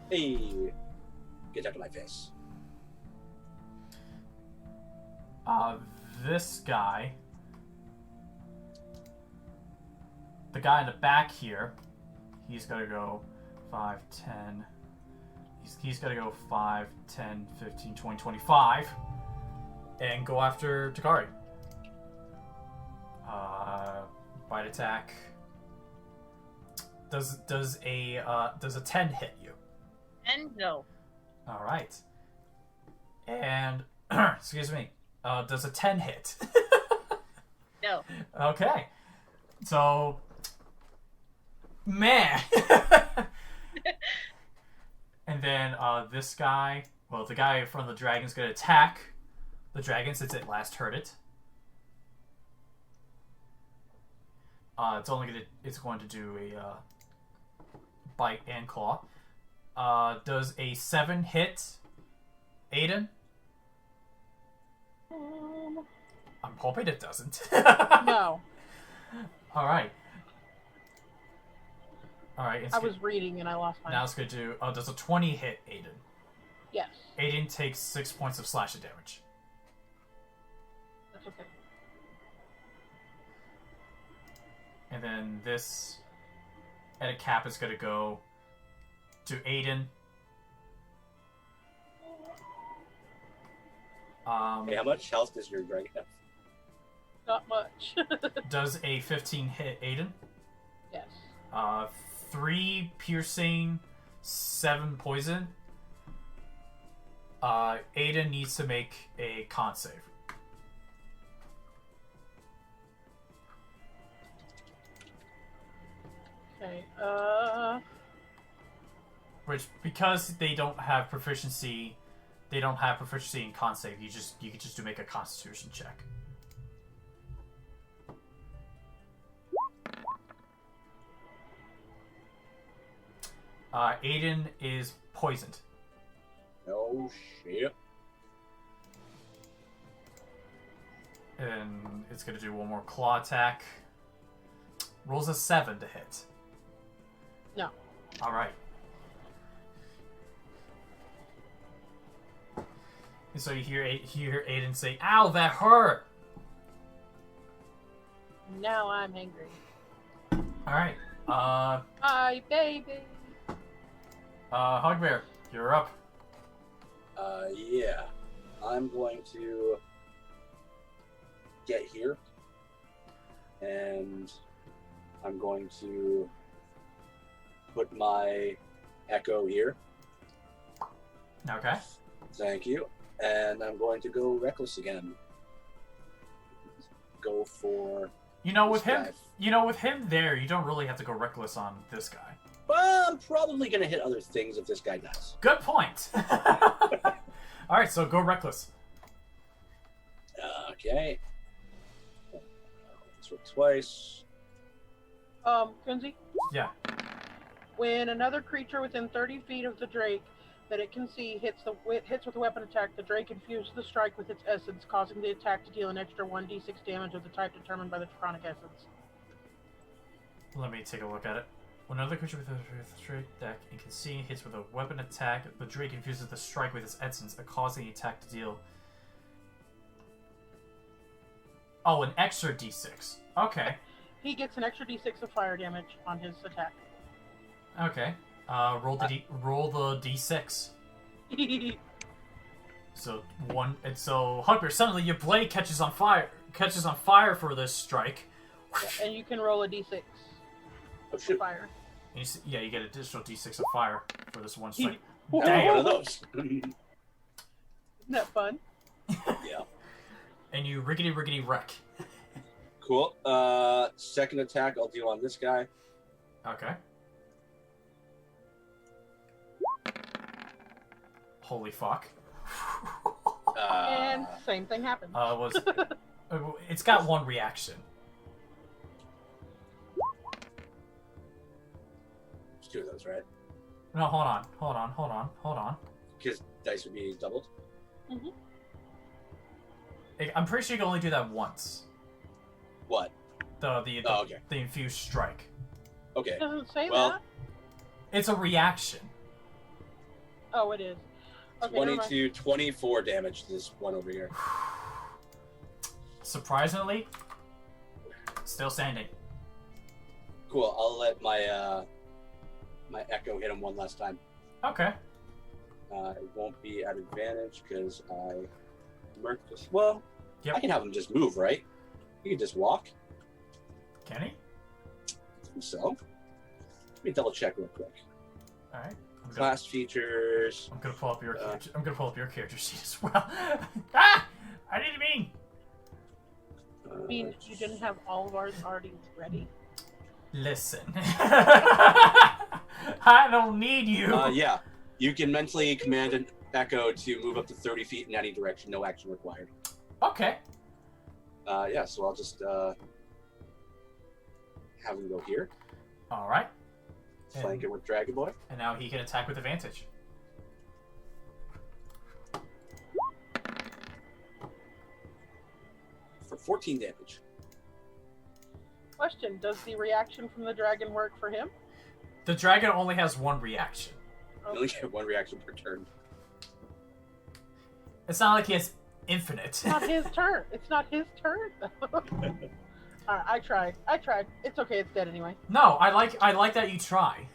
Hey, get out of my face. This guy, the guy in the back here, he's gonna go 5, 10. He's gonna go 5, 10, 15, 20, 25, and go after Takari. Bite attack. Does a 10 hit you? And no. All right. And excuse me. Does a 10 hit? No. Okay. So, man. And then this guy, well, the guy from the dragon's gonna attack the dragon since it last heard it. It's going to do a bite and claw. Does a 7 hit Aiden? I'm hoping it doesn't. No. All right. I was reading and I lost my... Now it's going to do... does a 20 hit Aiden? Yes. Aiden takes 6 points of slashing damage. That's okay. And then this... At a cap is going to go to Aiden. Hey, how much health does your dragon have? Not much. Does a 15 hit Aiden? Yes. 3 piercing, 7 poison. Aiden needs to make a con save. Okay. Which, because they don't have proficiency in con save, you can just make a Constitution check. Aiden is poisoned. Oh shit. And it's gonna do one more claw attack. Rolls a 7 to hit. No. Alright. And so you hear Aiden say, "Ow, that hurt!" Now I'm angry. Alright. Hi, baby. Hugbear, you're up. Yeah. I'm going to get here. And I'm going to put my echo here. Okay. Thank you. And I'm going to go reckless again. Go for With him, guy. with him there, you don't really have to go reckless on this guy. Well, I'm probably going to hit other things if this guy does. Good point. All right, so go reckless. Okay. This worked twice. Kunzi? Yeah. When another creature within 30 feet of the Drake that it can see hits with a weapon attack, the Drake infuses the strike with its essence, causing the attack to deal an extra 1d6 damage of the type determined by the Draconic essence. Let me take a look at it. When another creature with a strike that it can see hits with a weapon attack, the Drake infuses the strike with its essence, causing the attack to deal... Oh, an extra d6. Okay. He gets an extra d6 of fire damage on his attack. Okay. Roll the d6. So Hugbear, suddenly your blade catches on fire for this strike. Yeah, and you can roll a d6 Oh, of shoot. fire. And you get additional d6 of fire for this one strike. Have Damn. one of those. Isn't that fun? Yeah. And you riggedy wreck. Cool. Second attack I'll do on this guy. Okay. Holy fuck. And same thing happens. It's got one reaction. There's two of those, right? No, hold on. Because dice would be doubled. Mm-hmm. I'm pretty sure you can only do that once. What? The okay. The infused strike. Okay. It doesn't say Well, that. It's a reaction. Oh, it is. Okay, never mind. 22, 24 damage to this one over here. Surprisingly, still standing. Cool. I'll let my my echo hit him one last time. Okay. It won't be at advantage because I murked this. Well, Yep. I can have him just move, right? He can just walk. Can he? So, let me double check real quick. All right. Class features. I'm gonna pull up your character. I'm gonna pull up your character sheet as well. Ah! I didn't mean. I mean, you didn't have all of ours already ready. Listen. I don't need you. Yeah, you can mentally command an echo to move up to 30 feet in any direction. No action required. Okay. Yeah, so I'll just have him go here. All right. Flank it with Dragon Boy. And now he can attack with advantage. For 14 damage. Question, does the reaction from the dragon work for him? The dragon only has one reaction. You only get one reaction per turn. It's not like he has infinite. It's not his turn. It's not his turn. Alright, I tried. It's okay, it's dead anyway. No, I like that you try.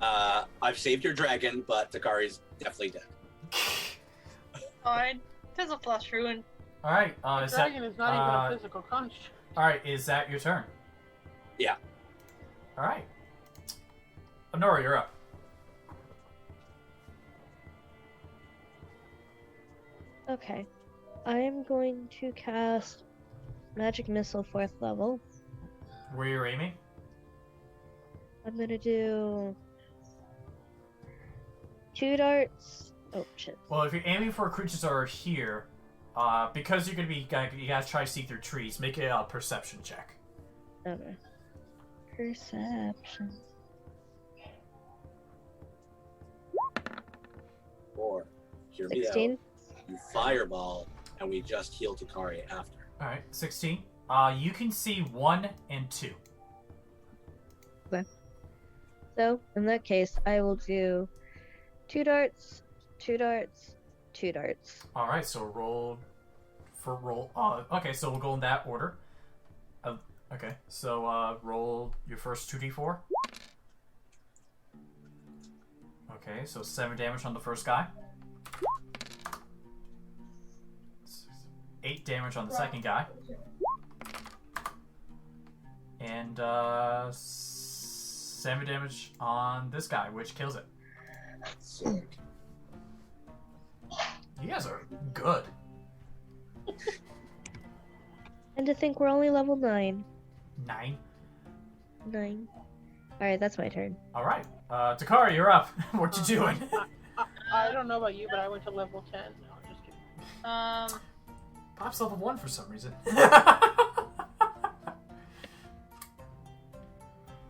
I've saved your dragon, but Takari's definitely dead. Fine. There's a flush ruin. All right. Is that Dragon is not even a physical construct. all right? Is that your turn? Yeah. All right. Onora, you're up. Okay. I am going to cast Magic Missile 4th level. Where you're aiming? I'm gonna do 2 darts. Oh shit. Well, if you're aiming for creatures that are here, because you're gonna be, you guys try to see through trees. Make a perception check. Okay. Perception. 4. Hear me out. 16. You fireball, and we just heal Takari after. All right, 16. You can see 1 and 2. So, in that case, I will do 2 darts, 2 darts, 2 darts. All right, so roll. Okay, so we'll go in that order. Okay, so roll your first 2d4. Okay, so 7 damage on the first guy. 8 damage on the second guy. And 7 damage on this guy, which kills it. Sick. You guys are good. And to think we're only level 9. 9. 9. Alright, that's my turn. Alright. Takari, you're up. What you doing? I don't know about you, but I went to level 10. No, I'm just kidding. Pop's level 1 for some reason.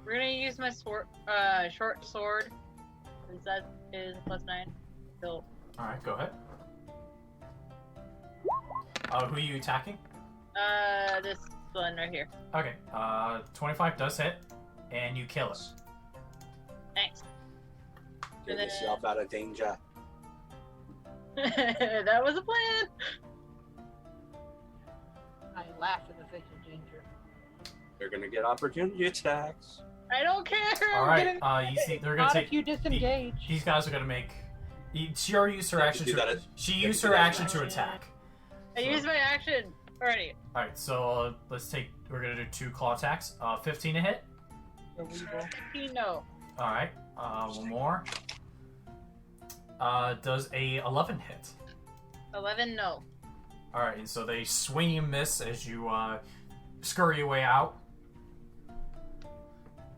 We're gonna use my sword, short sword, since that is +9. So, Alright, go ahead. Who are you attacking? this one right here. Okay, 25 does hit, and you kill it. Thanks. Get yourself out of danger. That was a plan. I laugh in the face of danger. They're gonna get opportunity attacks. I don't care. Alright, you see, they're gonna Not take. if you disengage. These guys are gonna make. She already used her They action can do to. that She can used do her that action now. to attack. I used my action already. Alright, so let's take. We're gonna do 2 claw attacks. 15 to hit. No. Alright, one more. Does a 11 hit. 11, no. Alright, and so they swing and miss as you scurry your way out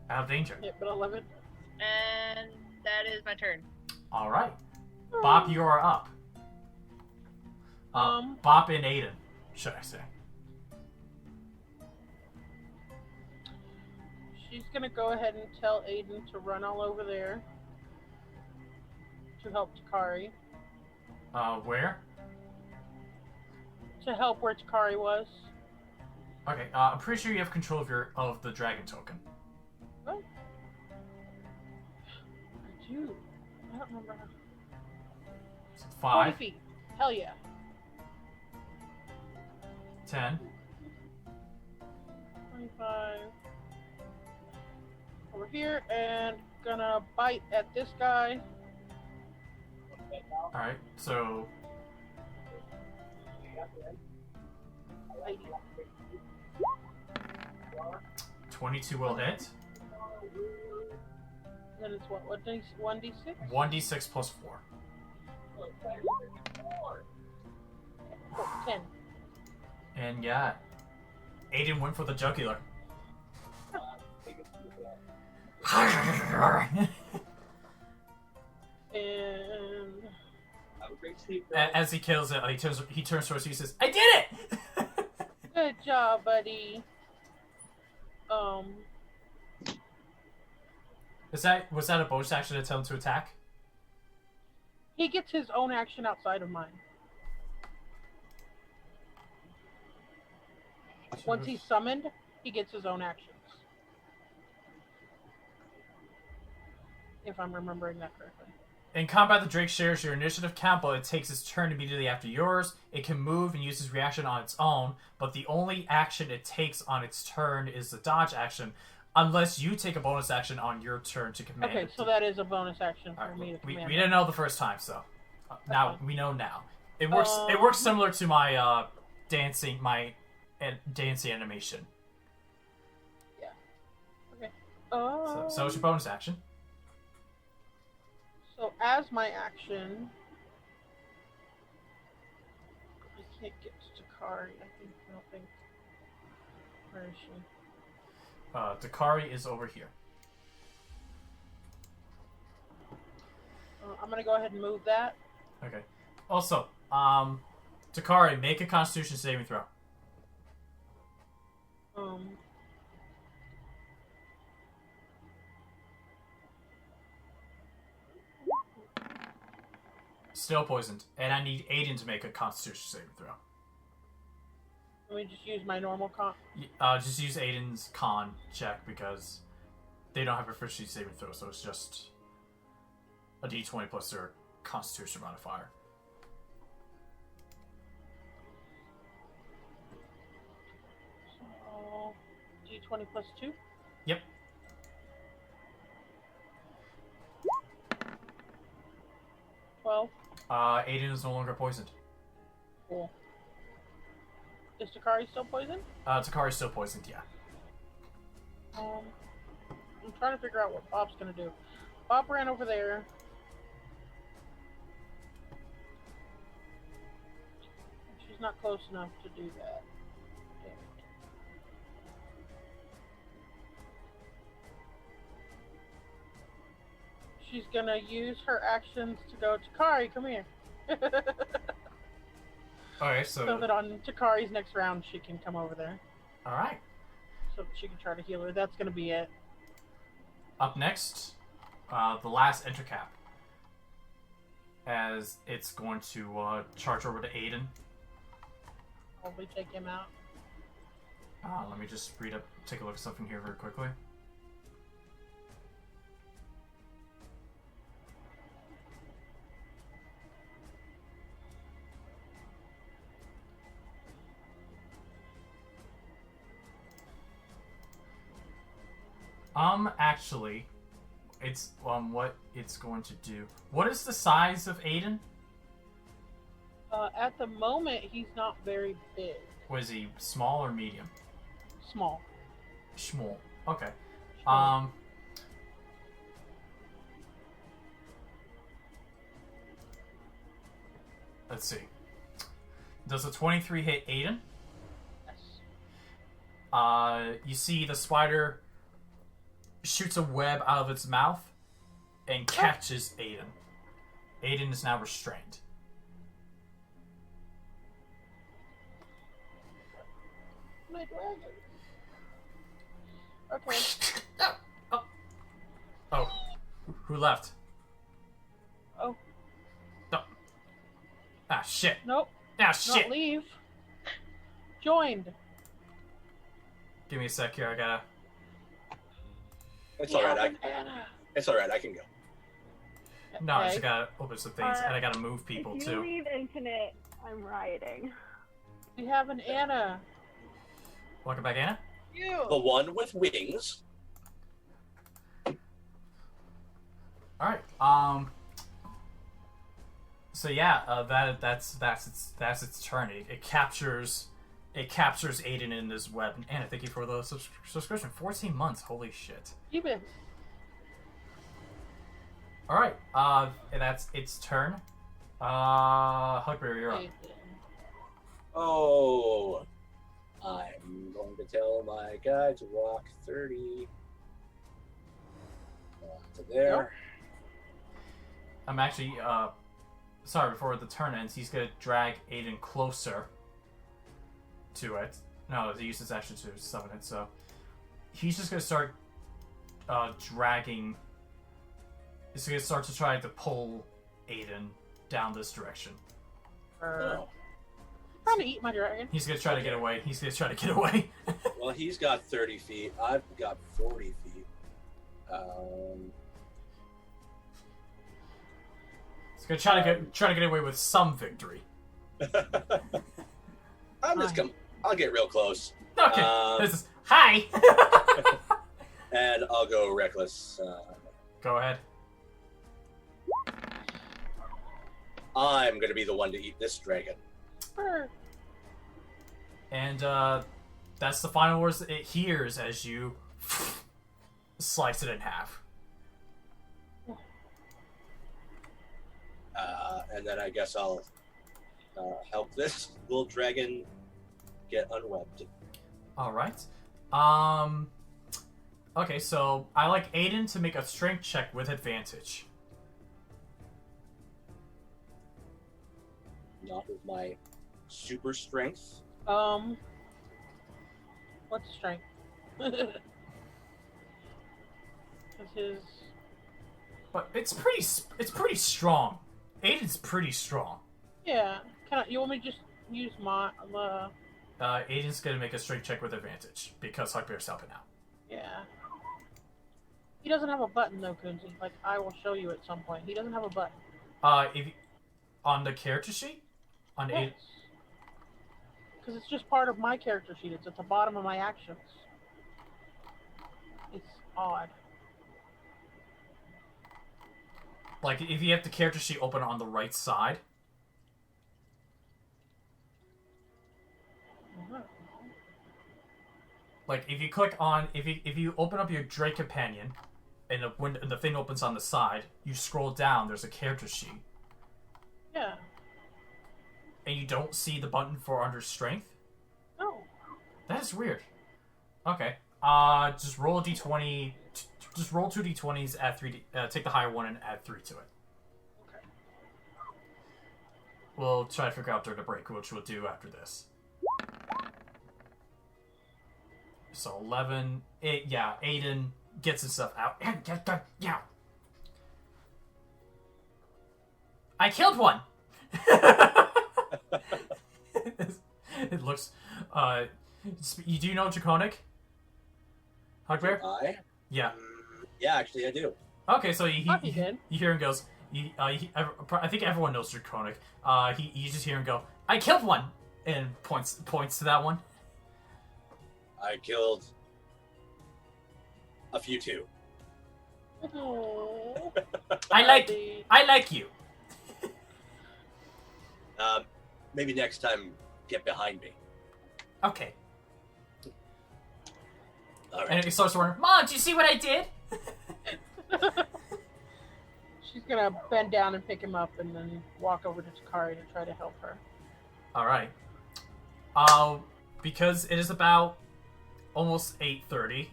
of danger. Yeah, but 11. And that is my turn. Alright. Bop, you are up. Bop and Aiden, should I say. She's gonna go ahead and tell Aiden to run all over there to help Takari. Where? To help where Takari was. Okay, I'm pretty sure you have control of the dragon token. Oh. I do. I don't remember how. So 40 5, feet. Hell yeah. 10, 25. Over here, and gonna bite at this guy. alright, so 80. 22 will hit. Then it's what? 1d6? 1d6 plus 4. Oh, 10. And yeah, Aiden went for the jugular. And As he kills it, he turns towards you and says, "I did it!" good job, buddy. Was that a bonus action to tell him to attack? He gets his own action outside of mine. Once he's summoned, he gets his own actions. If I'm remembering that correctly. In combat, the Drake shares your initiative count, but it takes its turn immediately after yours. It can move and use its reaction on its own, but the only action it takes on its turn is the dodge action. unless you take a bonus action on your turn to command. Okay, so that is a bonus action for Alright, me to we command. didn't know the first time, so now fine. we know now. It works. It works similar to my dancing animation. So it's your bonus action. So as my action, I can't get to Takari. I don't think. Where is she? Takari is over here. I'm gonna go ahead and move that. Okay. Also, Takari, make a Constitution saving throw. Still poisoned, and I need Aiden to make a Constitution saving throw. Let me just use my normal con. Just use Aiden's con check because they don't have a proficiency saving throw, so it's just a d20 plus their Constitution modifier. So, D20 plus 2? Yep. Aiden is no longer poisoned. Cool. Is Takari still poisoned? Takari's still poisoned, yeah. I'm trying to figure out what Bob's gonna do. Bob ran over there. She's not close enough to do that. Damn it. She's gonna use her actions to go, Takari, come here. Okay, so that on Takari's next round, she can come over there. Alright. So she can try to heal her. That's gonna be it. Up next, the last enter cap. As it's going to charge over to Aiden. Probably take him out. Let me just take a look at something here very quickly. Actually, it's what it's going to do. What is the size of Aiden? At the moment, he's not very big. Was he small or medium? Small. Small. Okay. Small. Let's see. Does a 23 hit Aiden? Yes. You see the spider shoots a web out of its mouth and catches Aiden. Aiden is now restrained. My dragon. Okay. Oh. Who left? Oh. No. Ah, shit. Nope. Ah, shit. Not leave. Joined. Give me a sec here. I gotta... It's alright. It's alright. I can go. No, I just gotta open some things, and I gotta move people, if you too. leave Infinite, I'm rioting. We have an Anna. Welcome back, Anna. The one with wings. Alright, so yeah, that's its turn. It captures Aiden in this web. And Anna, thank you for the subscription. 14 months, holy shit. You been. Alright, that's its turn. Hugbear, you're up. Oh, I'm going to tell my guy to walk 30 to there. Yep. I'm actually, sorry, before the turn ends, he's gonna drag Aiden closer to it. No, he used his action to summon it, so he's just gonna start dragging. He's gonna start to try to pull Aiden down this direction. Oh. Trying to eat my dragon. He's gonna try to get away. Well, he's got 30 feet. I've got 40 feet. He's gonna try to get away with some victory. I'll get real close. Okay. This is hi. And I'll go reckless. Go ahead. I'm gonna be the one to eat this dragon. And that's the final words it hears as you slice it in half. And then I guess I'll help this little dragon get unwebbed. All right. Okay, so I like Aiden to make a strength check with advantage. Not with my super strength. What's strength? Because his. But it's pretty strong. Aiden's pretty strong. Yeah. You want me to just use my Aiden's gonna make a strength check with advantage because Hugbear's helping out. Yeah. He doesn't have a button though, Kunzi. Like I will show you at some point. He doesn't have a button. On the character sheet, on Yes. Aiden. Because it's just part of my character sheet. It's at the bottom of my actions. It's odd. Like if you have the character sheet open on the right side. Like if you click on if you open up your Drake companion, and the thing opens on the side, you scroll down. There's a character sheet. Yeah. And you don't see the button for under strength. No. That is weird. Okay. Just roll a d20. Just roll 2 d20s. Add 3. Take the higher one and add 3 to it. Okay. We'll try to figure out during the break, which we'll do after this. So 11. Yeah, Aiden gets his stuff out. Yeah. I killed one. It looks. You do know Draconic? Hugbear? I? Yeah. Yeah, actually, I do. Okay, so He did. you hear him goes. I think everyone knows Draconic. You just hear him go. I killed one, and points to that one. I killed a few too. Oh. I like you. Maybe next time, get behind me. Okay. All right. And he starts wondering, Mom, do you see what I did? She's gonna bend down and pick him up, and then walk over to Takari to try to help her. All right. Because it is about almost 8:30.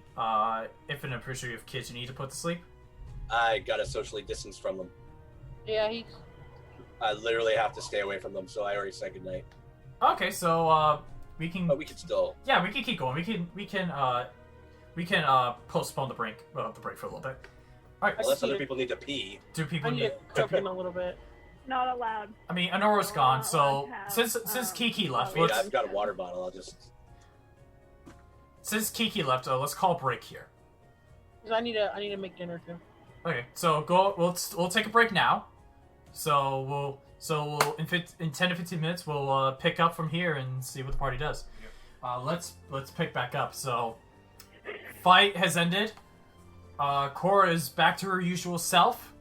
If I'm pretty sure you have kids you need to put to sleep. I gotta socially distance from them. Yeah, he's. I literally have to stay away from them, so I already said goodnight. Okay, so we can. But we can still. Yeah, we can keep going. We can postpone the break for a little bit. All right. Unless other people need to pee. Do I people need need? to cook him a little bit. Not allowed. I mean, Onora's gone, so Have, since Kiki left, I mean, let's I've got a water bottle. I'll just. since Kiki left, let's call a break here. Cause I need to make dinner too. Okay, so go. We'll take a break now. So we'll in 10 to 15 minutes we'll pick up from here and see what the party does. Let's pick back up. So fight has ended. Corra is back to her usual self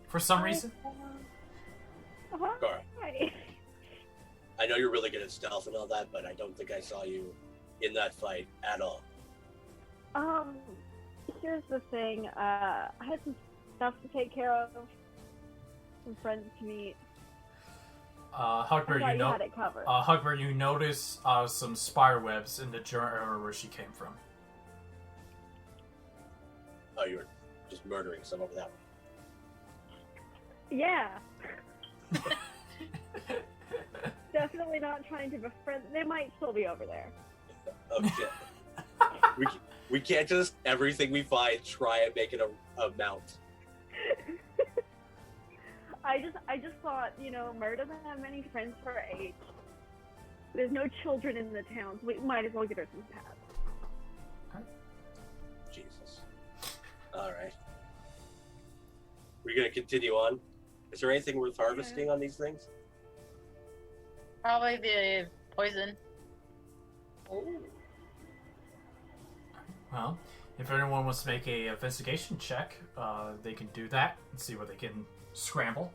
for some reason. Corra, Hi. I know you're really good at stealth and all that, but I don't think I saw you in that fight at all. Here's the thing. I had some stuff to take care of. Some friends to meet. Hugbear, you had it covered. Hugbear, you notice some spider webs in the area where she came from. Oh, you were just murdering some over that one. Yeah. Definitely not trying to befriend. They might still be over there. Oh shit. we can't just everything we find try and make it a mount. I just thought, murder them, many friends her age. There's no children in the town, so we might as well get her some pets. Jesus. Alright. We're gonna continue on. Is there anything worth harvesting on these things? Probably the poison. Oh. Well, If anyone wants to make a investigation check, they can do that and see what they can scramble.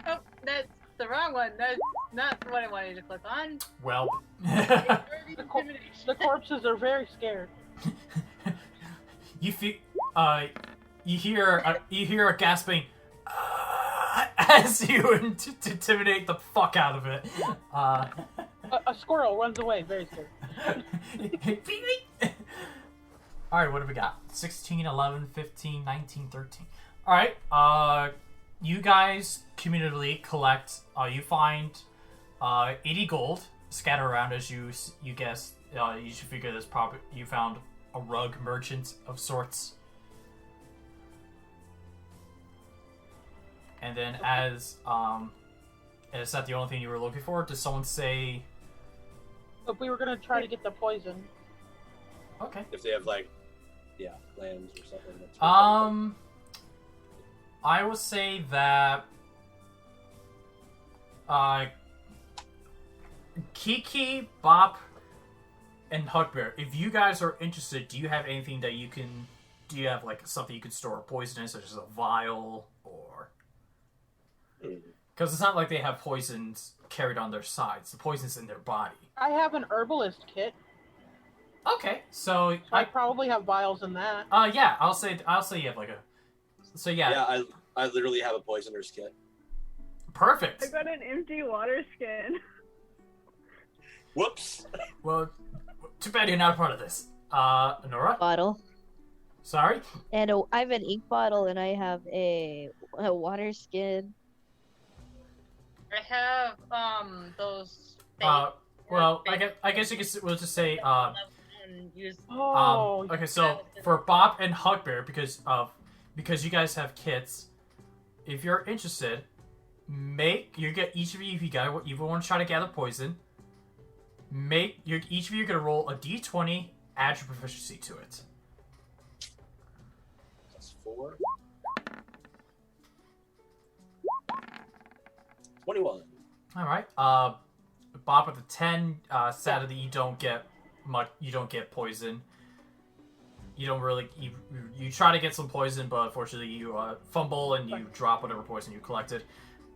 Oh, that's the wrong one. That's not what I wanted to click on. Well, The corpses are very scared. you feel, you hear a gasping as you intimidate the fuck out of it. A squirrel runs away, very scared. Alright, what do we got? 16, 11, 15, 19, 13. Alright, you guys cumulatively collect, you find 80 gold scattered around as you guess. You should figure this probably, you found a rug merchant of sorts. And then is that the only thing you were looking for? Did someone say... But we were gonna try to get the poison. Okay. If they have like, yeah, lambs or something. That's I would say that Kiki, Bop, and Hugbear, if you guys are interested, do you have anything that you can... Do you have like something you can store poison in, such as a vial, or... Because it's not like they have poisons carried on their sides. The poison's in their body. I have an herbalist kit. Okay, so I probably have vials in that. Yeah, I'll say you have like a... So yeah. Yeah, I literally have a poisoner's kit. Perfect. I got an empty water skin. Whoops. Well, too bad you're not a part of this. Onora? Bottle. Sorry? And I have an ink bottle, and I have a water skin. I have those. Well, I guess you could. We'll just say. Oh. Okay, so for Bob and Hugbear, because you guys have kits, if you're interested, each of you, if you want to try to gather poison, each of you are gonna roll a d20, add your proficiency to it. That's 4. 21. All right. Bob with a 10. Sad that you don't get much. You don't get poison. You don't really. You try to get some poison, but unfortunately you fumble and you drop whatever poison you collected.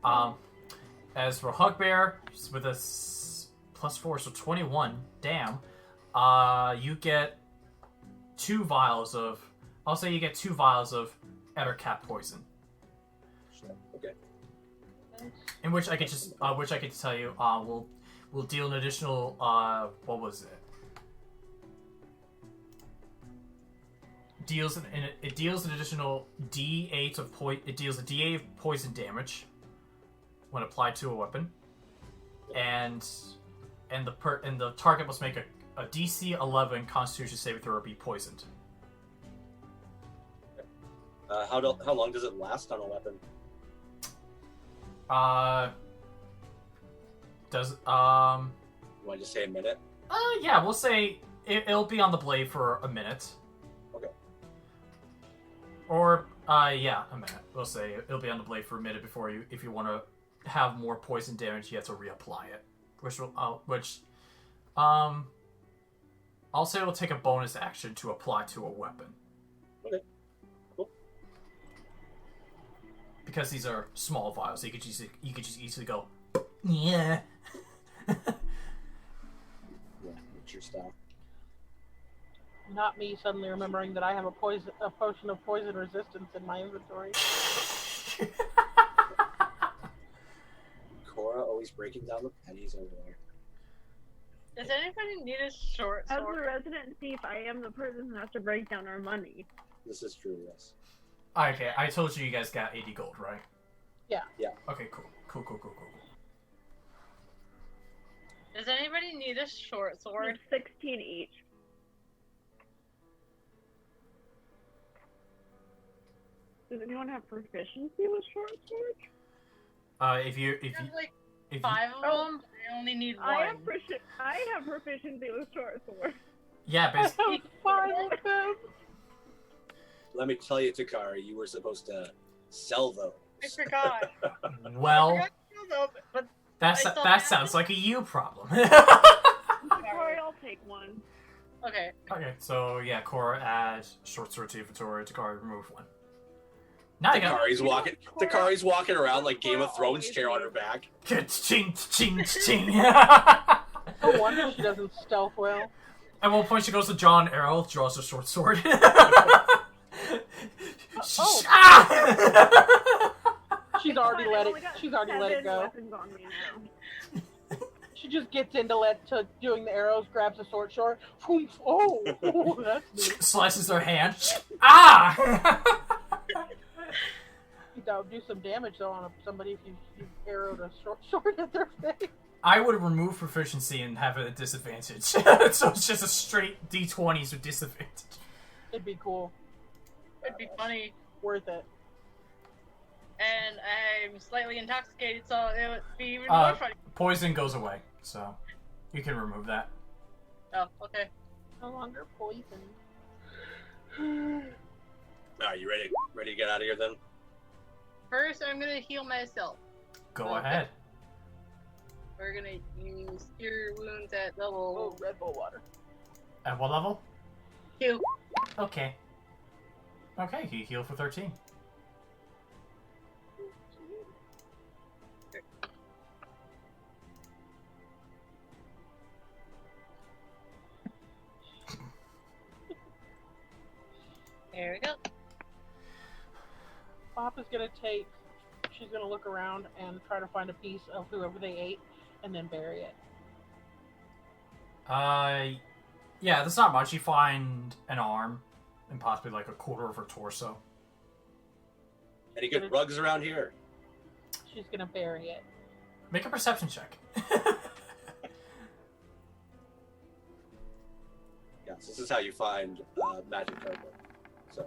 As for Hugbear, with a +4, so 21. Damn. You get 2 vials of. I'll say you get 2 vials of Ettercap poison. Okay. In which I could tell you, we'll deal an additional, what was it? It deals an additional D8 of it deals a D8 of poison damage when applied to a weapon, and the target must make a DC 11 Constitution saving throw or be poisoned. How long does it last on a weapon? You want to just say a minute? Yeah, we'll say it'll be on the blade for a minute. Okay. Or, yeah, a minute. We'll say it'll be on the blade for a minute before if you want to have more poison damage, you have to reapply it. I'll say it'll take a bonus action to apply to a weapon. Okay. Cool. Because these are small vials, so you could just easily go, yeah. Yeah, it's your style. Not me suddenly remembering that I have a potion of poison resistance in my inventory. Corra always breaking down the pennies over there. Does anybody need a short As sword? a resident thief, I am the person who has to break down our money. This is true, yes. Okay, I told you guys got 80 gold, right? Yeah. Yeah. Okay, cool. Does anybody need a short sword? 16 each. Does anyone have proficiency with short swords? If you I have like if 5 of them, but I only need 1. I have proficiency with short swords. yeah, basically. Five of them. Let me tell you, Takari, you were supposed to sell those. I forgot. Well, But that I still that have sounds it. like a you problem. Sorry, I'll take one. Okay. Okay, so yeah, Corra add short sword to inventory. Takari remove one. Now you got Takari's walking around like Game of Thrones chair on her back. ching ching ching. No wonder she doesn't stealth well. At one point, she goes to draw an arrow, draws a short sword. She's already let it. got She's already let it 7 go. weapons on me now. She just gets into doing the arrows, grabs a short sword. Oh, that's neat. Slices her hand. Ah! That would do some damage though on somebody if you arrowed a short sword at their face. I would remove proficiency and have it at disadvantage. So it's just a straight D20s with disadvantage. It'd be cool. It'd be funny. Worth it. And I'm slightly intoxicated, so it would be even more funny. Poison goes away, so you can remove that. Oh, okay. No longer poison. Alright, you ready? Ready to get out of here then? First, I'm gonna heal myself. Go Okay. ahead. We're gonna use Cure Wounds at level Oh, Red Bull water. At what level? 2. Okay. Okay, he healed for 13. There we go. Pop is gonna she's gonna look around and try to find a piece of whoever they ate and then bury it. Yeah, that's not much. You find an arm and possibly like a quarter of her torso. Any good rugs around here? She's gonna bury it. Make a perception check. Yes, this is how you find magic carpet. So.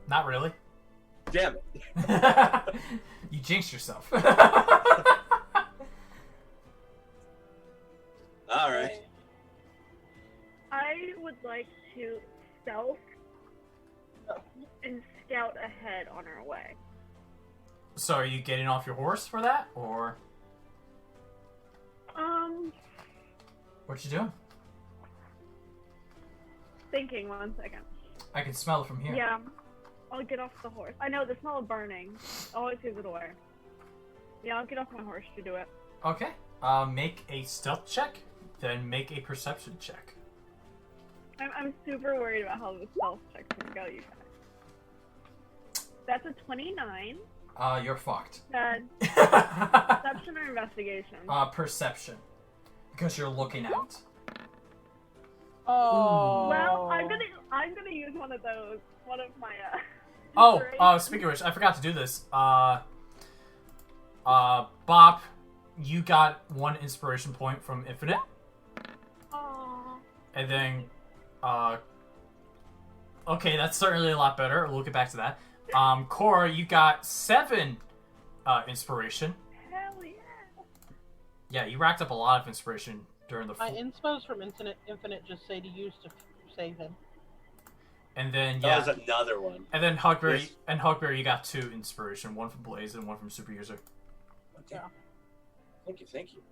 Not really. Damn it. You jinxed yourself. Alright. I would like to stealth and scout ahead on our way. So are you getting off your horse for that, or what you doing? Thinking 1 second. I can smell it from here. Yeah, I'll get off the horse. I know the smell of burning always gives it away. Yeah, I'll get off my horse to do it. Okay. Make a stealth check, then make a perception check. I'm super worried about how the stealth check's gonna go, you guys. That's a 29. You're fucked. Perception or investigation? Perception. Because you're looking out. Oh. Well, I'm gonna use one of those. One of my Speaking of which, I forgot to do this. Bop, you got 1 inspiration point from Infinite. Aww. And then, okay, that's certainly a lot better. We'll get back to that. Corra, you got 7 inspiration. Hell yeah. Yeah, you racked up a lot of inspiration during the. My inspos from Infinite just say to use to save him. And then That was another one. And then Hugbear, you got 2 inspiration, 1 from Blaze and 1 from Super User. Okay. Thank you.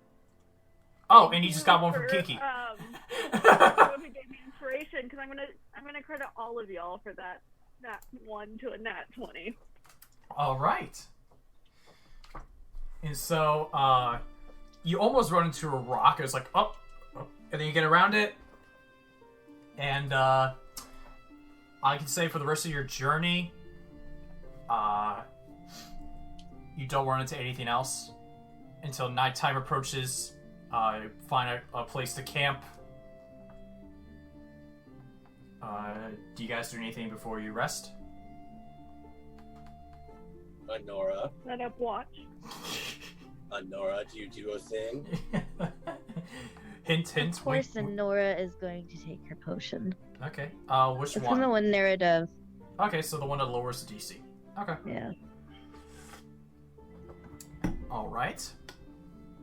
Oh, and you just got 1 from Kiki. Whoever gave me inspiration, because I'm gonna credit all of y'all for that 1 to a nat 20. All right. And so, you almost run into a rock. It's like, oh, and then you get around it, and I can say for the rest of your journey, you don't run into anything else until nighttime approaches. Find a place to camp. Do you guys do anything before you rest? Onora. Set up watch. Onora, do you do a thing? Hint, hint. Of course, Onora is going to take her potion. Okay. Which It's one? from the one narrative. Okay, so the one that lowers the DC. Okay. Yeah. All right.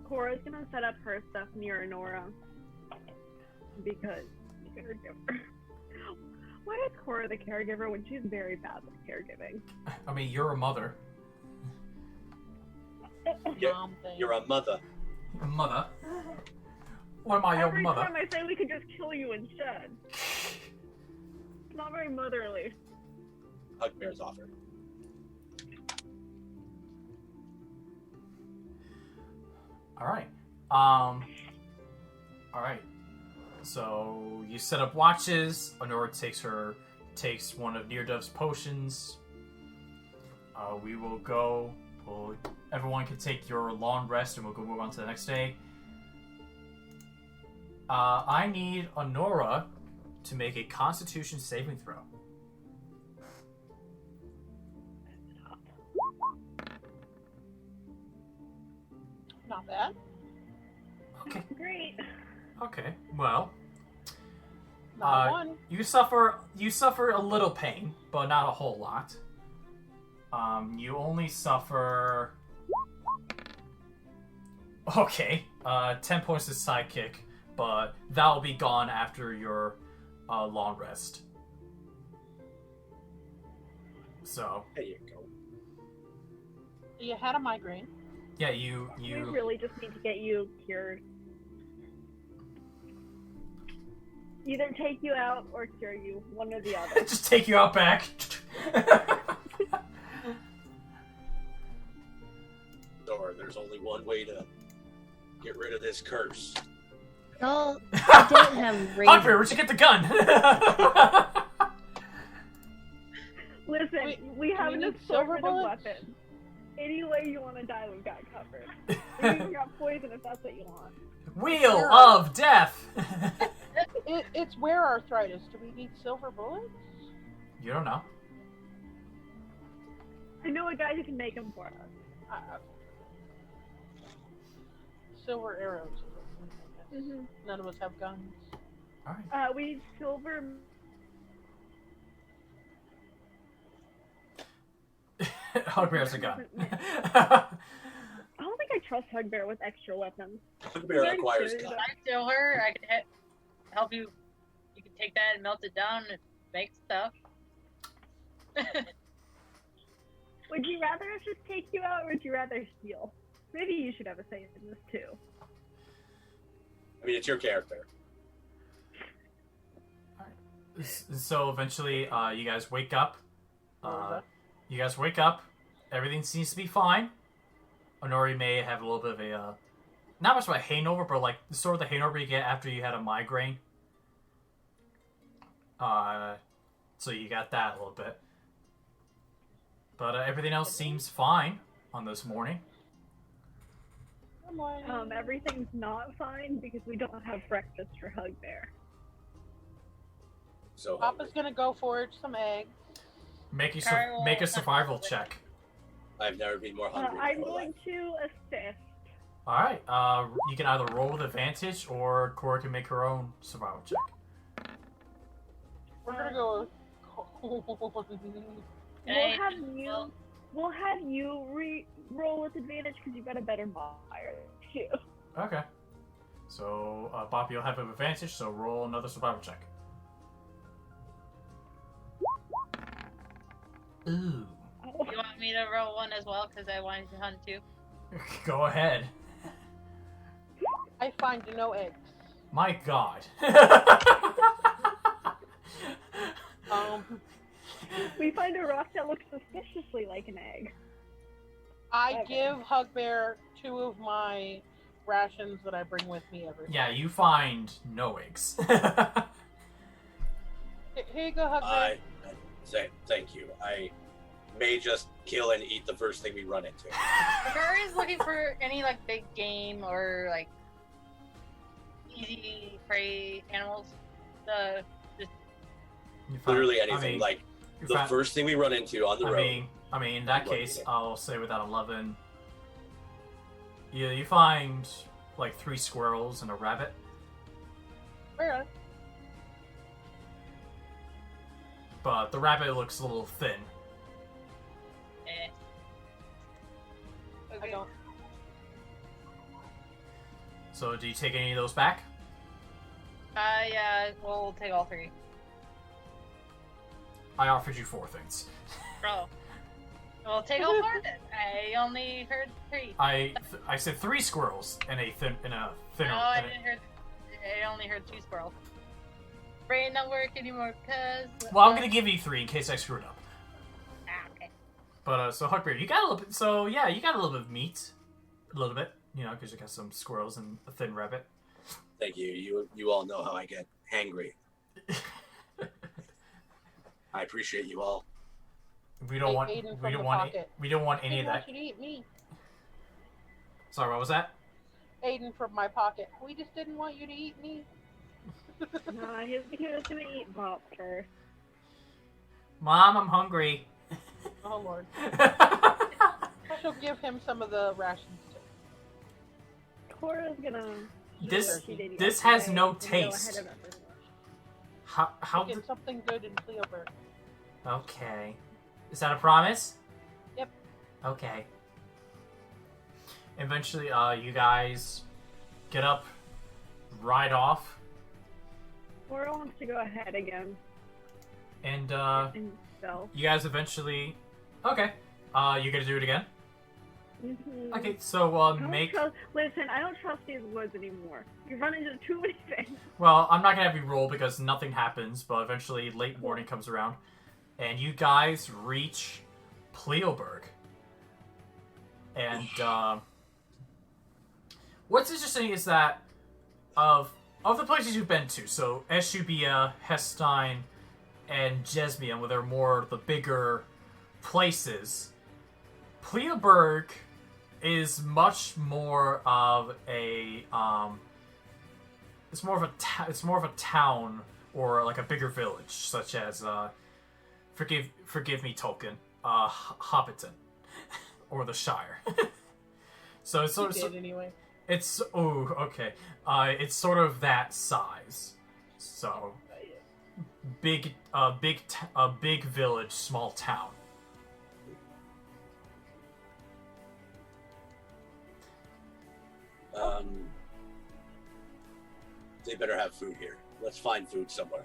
Cora's gonna set up her stuff near Onora because caregiver. Why is Corra the caregiver when she's very bad with caregiving? I mean, you're a mother. Mom thing. You're a mother. A mother. Or am I your Every mother? time I say we could just kill you instead. It's not very motherly. Hugbear's offer. Alright. Alright. So you set up watches. Onora takes one of Neardove's potions. We will go. Everyone can take your long rest and we'll go move on to the next day. I need Onora to make a Constitution saving throw. Not bad. Okay. Great. Okay. Well, Not one. you suffer a little pain, but not a whole lot. You only suffer. Okay. 10 points of sidekick, but that'll be gone after your long rest. So. There you go. You had a migraine. Yeah, you. We really just need to get you cured. Either take you out or cure you, one or the other. Just take you out back. Or there's only one way to get rid of this curse. No, I don't have rage. Hugbear, where'd you get the gun? Listen, Wait, we have we an need silver assortment of bullets? weapons. Any way you want to die, we've got covered. We even got poison if that's what you want. Wheel of Death! It's where arthritis. Do we need silver bullets? You don't know. I know a guy who can make them for us. Silver arrows. Mm-hmm. None of us have guns. Alright. We need silver. Hugbear's a gun. I don't think I trust Hugbear with extra weapons. Hugbear requires Very gun. good. I steal her. I can help you. You can take that and melt it down and make stuff. Would you rather us just take you out, or would you rather steal? Maybe you should have a say in this too. I mean, it's your character. So eventually, you guys wake up. Everything seems to be fine. Onori may have a little bit of a, not much of a hangover, but like sort of the hangover you get after you had a migraine. So you got that a little bit. But everything else seems fine on this morning. Everything's not fine because we don't have breakfast for Hugbear. So Papa's gonna go forage some eggs. Make a survival check. I've never been more hungry. I'm in my going life. to assist. All right. You can either roll with advantage, or Corra can make her own survival check. We're gonna go. We'll have you roll with advantage because you've got a better modifier too. Okay. So Bob, you'll have an advantage. So roll another survival check. Ooh. You want me to roll one as well because I wanted to hunt too? Go ahead. I find no eggs. My God. We find a rock that looks suspiciously like an egg. I Okay. give Hugbear 2 of my rations that I bring with me every Yeah, you find no eggs. Here you go, Hugbear. Thank you. I may just kill and eat the first thing we run into. Takari is looking for any like big game or like easy prey animals. You find- Literally anything. I mean, Like you the find- first thing we run into on the road. I mean, in that What case, is it? I'll say with that 11. Yeah, you find like 3 squirrels and a rabbit. Where? But the rabbit looks a little thin. Eh. I Okay. don't. So do you take any of those back? Yeah, we'll take all 3. I offered you 4 things. Bro. We'll take all 4 then. I only heard 3. I said 3 squirrels and a thinner. No, I and didn't hear. only heard 2 squirrels. Brain not work anymore, cuz. Well, I'm gonna give you 3 in case I screwed up. Okay. But so Hugbear, you got a little bit. So yeah, you got a little bit of meat, a little bit. You know, because you got some squirrels and a thin rabbit. Thank you. You all know how I get hangry. I appreciate you all. We don't want. Aiden We from don't the want. pocket. We don't want any Aiden of that. wants you to eat me. Sorry, what was that? Aiden from my pocket. We just didn't want you to eat me. No, he was gonna eat Bob first. Mom, I'm hungry. Oh Lord. She'll give him some of the rations too. Corra's gonna. This she did this has yesterday no and go taste. ahead of everyone. How? Get something good in Pleoburg. Okay. Is that a promise? Yep. Okay. Eventually, you guys get up, ride off, Cora wants to go ahead again. and And so. you guys eventually. Okay. You gonna do it again? Mhm. Okay. So I don't make. listen, I don't trust these woods anymore. You run into too many things. Well, I'm not gonna have you roll because nothing happens. But eventually, late morning comes around, and you guys reach Pleoburg. And what's interesting is that of the places you've been to, so Eschubia, Hestein, and Jesmian, where they're more the bigger places, Pleoburg is much more of a it's more of a town or like a bigger village, such as forgive me, Tolkien, Hobbiton, or the Shire. So it's sort of Anyway. it's okay. It's sort of that size. So big village, small town. They better have food here. Let's find food somewhere.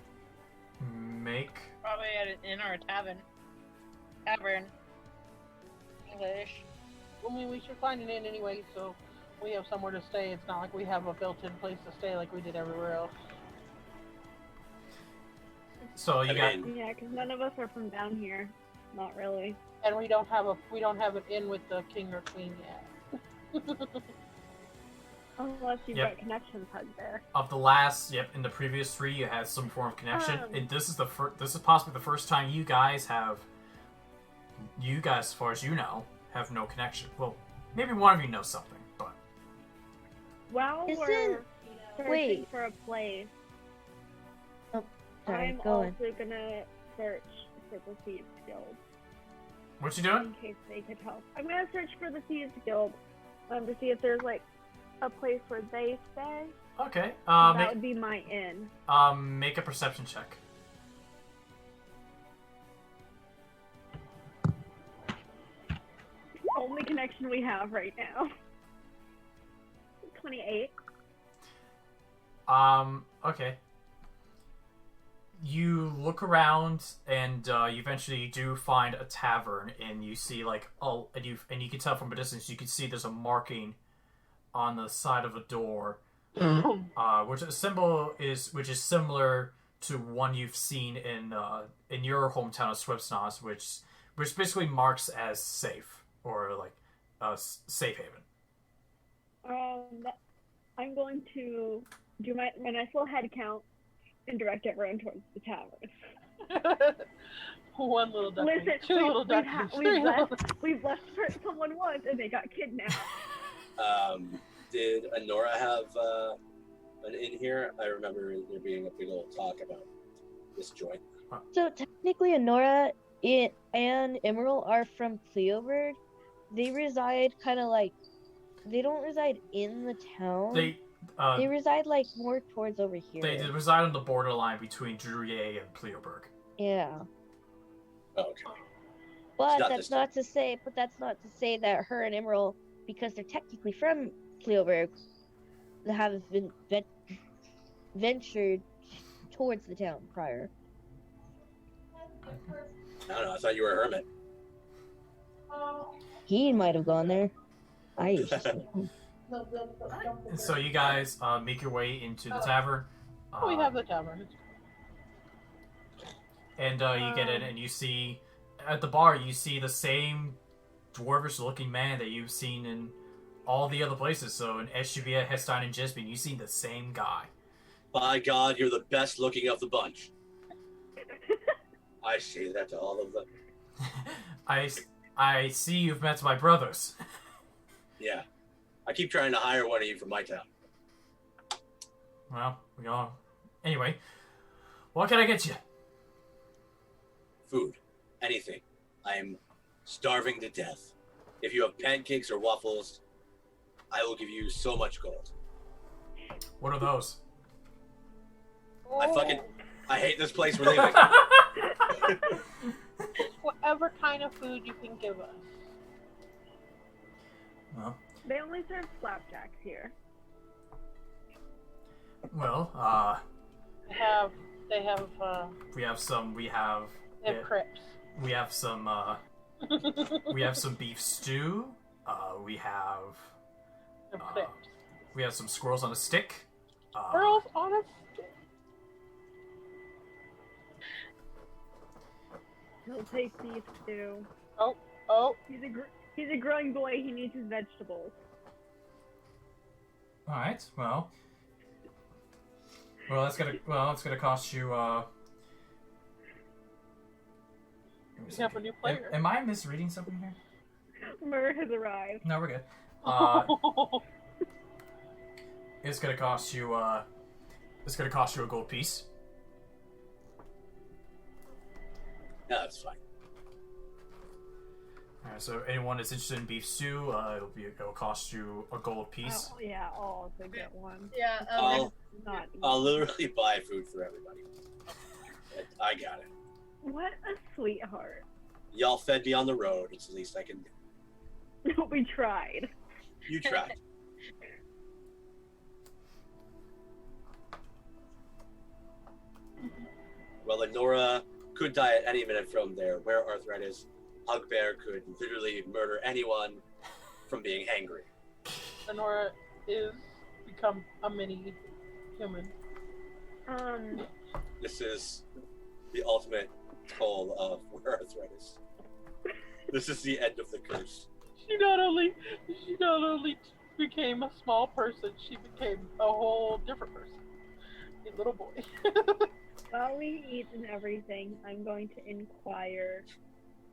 Make Probably at an inn or a tavern. Tavern. English. I mean, we should find an inn anyway, so we have somewhere to stay. It's not like we have a built-in place to stay like we did everywhere else. so you I got mean, Yeah, because none of us are from down here. Not really. And we don't have an inn with the king or queen yet. Unless you've Yep. got connections, Hugbear. of the last. Yep, in the previous 3, you had some form of connection. And this is this is possibly the first time you guys, as far as you know, have no connection. Well, maybe one of you knows something, but While Isn't- we're searching wait. for a place, Sorry, I'm go on. also gonna search for the Thieves Guild what you doing? in case they could help. I'm gonna search for the Thieves Guild to see if there's like a place where they stay. Okay. That would be my inn. Make a perception check. Only connection we have right now. 28. Okay. You look around, and you eventually do find a tavern, and you see and you can tell from a distance. You can see there's a marking on the side of a door, which is similar to one you've seen in your hometown of Swipsnos, which basically marks as safe or like a safe haven. I'm going to do my nice little head count and direct everyone towards the towers. One little duckling, Listen, two little ducklings, three little... we've left for someone once and they got kidnapped. Did Onora have an inn here? I remember there being a big old talk about this joint. So technically, Onora and Emerald are from Pleoburg. They reside kind of like they don't reside in the town. They reside like more towards over here. They reside on the borderline between Druye and Pleoburg. Yeah. Oh, okay. But not that's not to say that her and Emerald, because they're technically from Pleoburg, have been ventured towards the town prior. I don't know. I thought you were a hermit. He might have gone there. I used to say, And so you guys make your way into the tavern. We have the tavern. And you get in, and you see at the bar, you see the same dwarvish-looking man that you've seen in all the other places. So in Eschubia, Hestein, and Gisbin, you see the same guy. By God, you're the best looking of the bunch. I say that to all of them. I see you've met my brothers. Yeah. I keep trying to hire one of you from my town. Well, we all... Anyway, what can I get you? Food. Anything. I'm starving to death. If you have pancakes or waffles, I will give you so much gold. What are those? I hate this place we're leaving. Whatever kind of food you can give us. Well, They only serve flapjacks here. well, They have we have crepes. we have some we have some beef stew. We have Crepes. we have some squirrels on a stick. Girls on a stick. He'll take beef too. Oh. He's a growing boy. He needs his vegetables. All right. Well, it's gonna cost you. We have a new player. Am I misreading something here? Mur has arrived. No, we're good. It's gonna cost you. It's gonna cost you a gold piece. No, that's fine. Alright, so anyone that's interested in beef stew, it'll cost you a gold piece. Oh, yeah, I'll also get one. Yeah, I'll literally buy food for everybody. I got it. What a sweetheart. Y'all fed me on the road. It's the least I can do. We tried. You tried. Well, Onora could die at any minute from their rare arthritis. Hugbear could literally murder anyone from being angry. Onora is become a mini human. This is the ultimate toll of rare arthritis. This is the end of the curse. She not only became a small person, she became a whole different person. A little boy. While we eat and everything, I'm going to inquire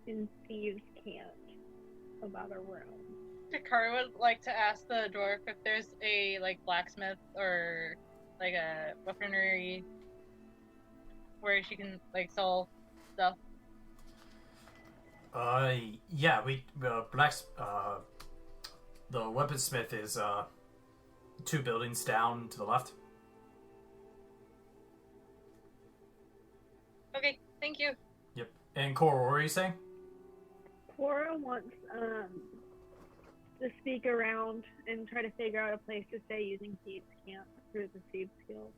in Thieves' Camp about a room. Takari would like to ask the dwarf if there's a blacksmith or a weaponry where she can sell stuff. Yeah, the weaponsmith is 2 buildings down to the left. Okay, thank you. Yep. And Corra, what were you saying? Corra wants to speak around and try to figure out a place to stay using Thieves' Camp through the Thieves Guild.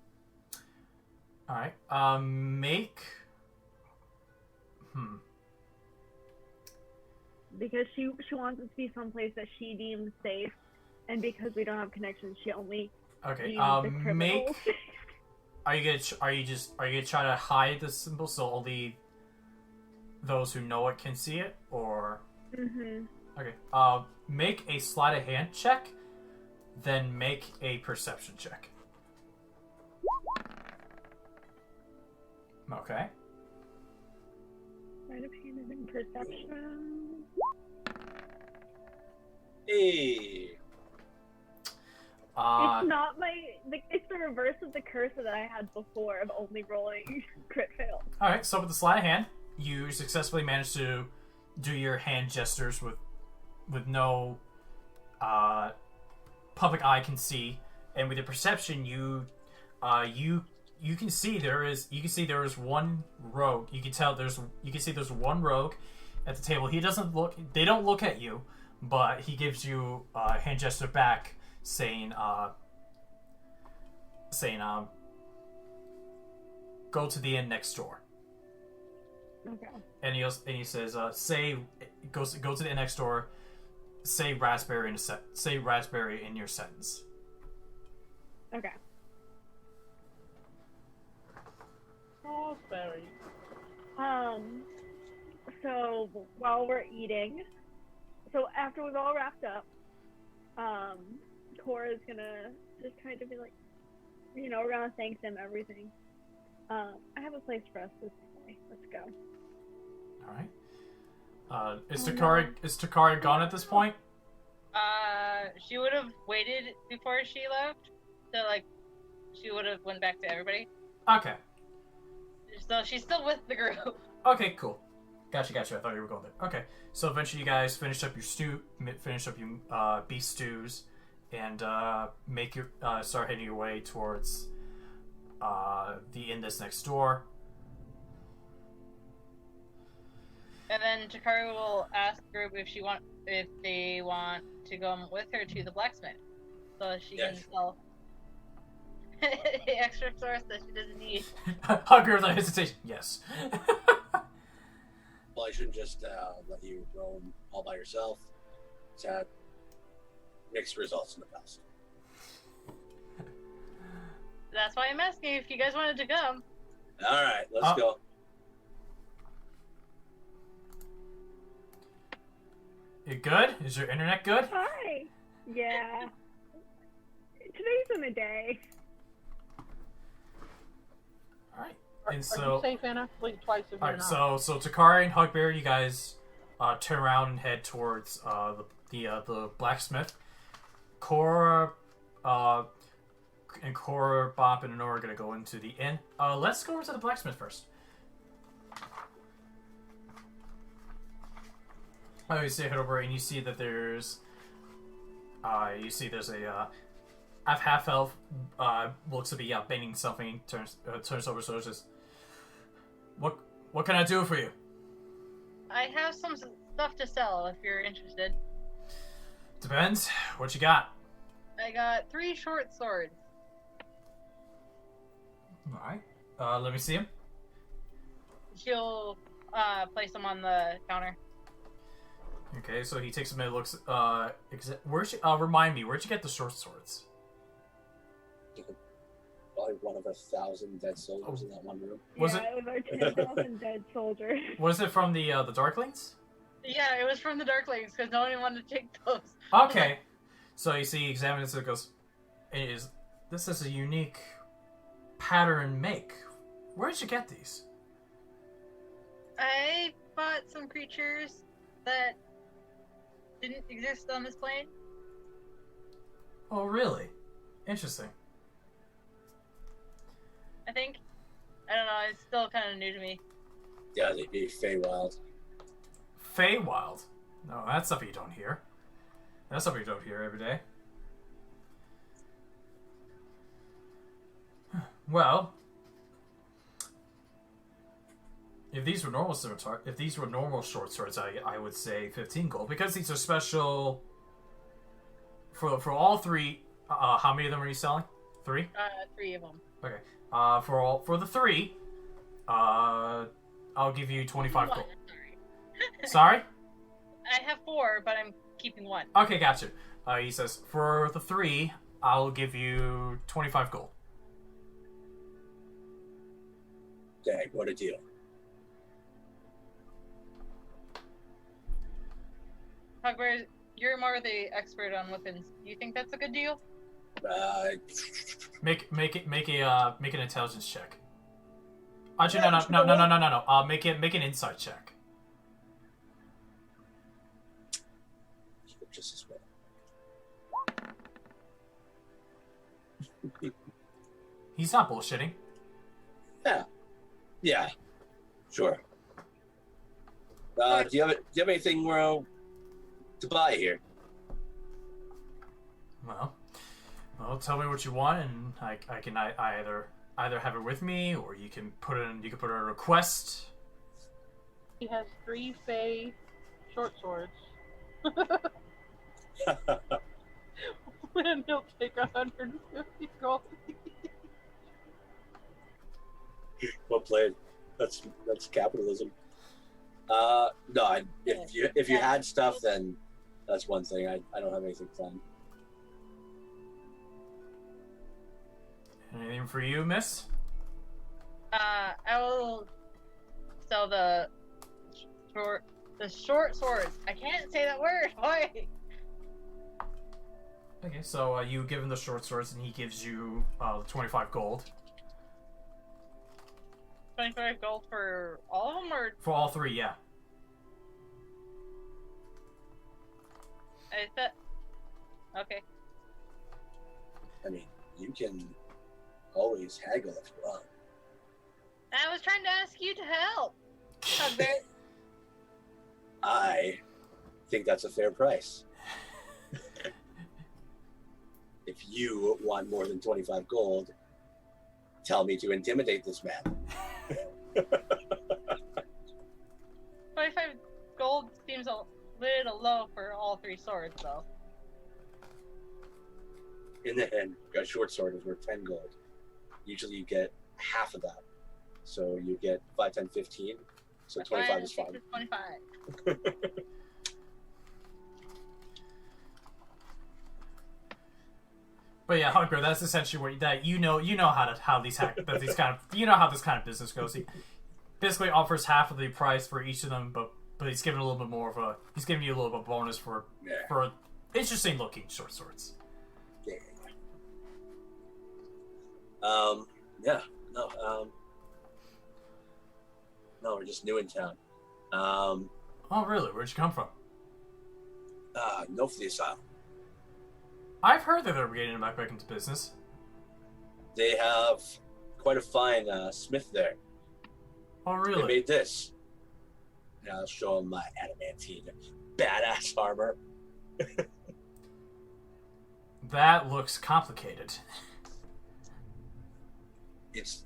Alright, make... Because she wants it to be someplace that she deems safe, and because we don't have connections, she only Okay, deems the criminals. Are you gonna try to hide the symbol so only those who know it can see it, or? Mm-hmm. Okay. Make a sleight of hand check, then make a perception check. Okay. Sleight of hand is in perception. Hey. It's not it's the reverse of the curse that I had before of only rolling crit fails. Alright, so with the sleight of hand, you successfully managed to do your hand gestures with no public eye can see, and with your perception, you can see there is one rogue. You can see there's one rogue at the table. They don't look at you, but he gives you a hand gesture back, saying go to the inn next door. Okay. And he says go to the inn next door, say raspberry in your sentence. Okay. while we're eating. So after we've all wrapped up, Corra's gonna just kind of be like, we're gonna thank them, everything. I have a place for us this day. Let's go. All right. Is Takari gone at this point? She would have waited before she left. So, she would have went back to everybody. Okay. So she's still with the group. Okay, cool. Gotcha. I thought you were going there. Okay. So eventually you guys finish up your beef stews, and start heading your way towards the inn that's next door. And then Takari will ask the group if they want to go with her to the blacksmith, so she can sell the extra source that she doesn't need. Hugbear without hesitation. Yes. Well, I shouldn't just let you roam all by yourself. It's had mixed results in the past. That's why I'm asking if you guys wanted to come. All right, let's go. You good? Is your internet good? Hi. Yeah. Today's in the day. All right. Are you safe, Anna? Blink twice if you're not. So Takari and Hugbear, you guys turn around and head towards the blacksmith. Corra, Bop, and Onora are gonna go into the inn. Let's go over to the blacksmith first. You see head over and you see that there's a half elf looks to be banging something. Turns over, so it's just what can I do for you? I have some stuff to sell if you're interested. Depends. What you got? I got 3 short swords. All right. Let me see him. She'll place them on the counter. Okay, so he takes a minute, looks. Remind me, where'd you get the short swords? Probably one of 1,000 dead soldiers in that one room. It was our 10,000 dead soldiers. Was it from the Darklings? Yeah, it was from the Darklings because no one wanted to take those. Okay, so you see, he examines it and goes, "This is a unique pattern make. Where'd you get these?" I bought some creatures that didn't exist on this plane. Oh, really? Interesting. I think. I don't know, it's still kind of new to me. Yeah, they'd be Feywild. Feywild? No, that's stuff you don't hear. That's stuff you don't hear every day. Well, if these were normal short swords, I would say 15 gold, because these are special for all 3. How many of them are you selling? 3? 3 of them. Okay. For the 3, I'll give you 25 gold. Sorry? I have 4, but I'm keeping 1. Okay, gotcha. He says, for the 3, I'll give you 25 gold. Dang, what a deal. Hugbear, you're more the expert on weapons. Do you think that's a good deal? Make an intelligence check. Actually, no. Make an insight check. Just as well. He's not bullshitting. Yeah. Sure. Do you have anything to buy here? Well, tell me what you want, and I can either have it with me, or you can put in a request. He has 3 Fey short swords. And he'll take 150 gold. Well played. That's capitalism. No, if you had stuff, then that's one thing. I don't have anything planned. Anything for you, miss? I will sell the The short swords. I can't say that word. Why? Okay, so you give him the short swords, and he gives you 25 gold. 25 gold for all of them, or For all three, yeah. I thought. Okay. I mean, you can always haggle if you want. I was trying to ask you to help. Hugbear. I think that's a fair price. If you want more than 25 gold, tell me to intimidate this man. 25 gold seems a little low for all three swords, though. In the end, a short sword is worth 10 gold. Usually you get half of that. So you get 5, 10, 15. So 25 is fine. 25. But yeah, Hugbear, that's essentially what that you know how these kind of business goes. He basically offers half of the price for each of them, but he's giving a little bit more of a giving you a little bit of bonus for interesting looking short swords. Yeah. No, we're just new in town. Oh really? Where'd you come from? Nofliasile. I've heard that they're getting back into business. They have quite a fine smith there. Oh really? They made this. And I'll show them my adamantine badass armor. That looks complicated. It's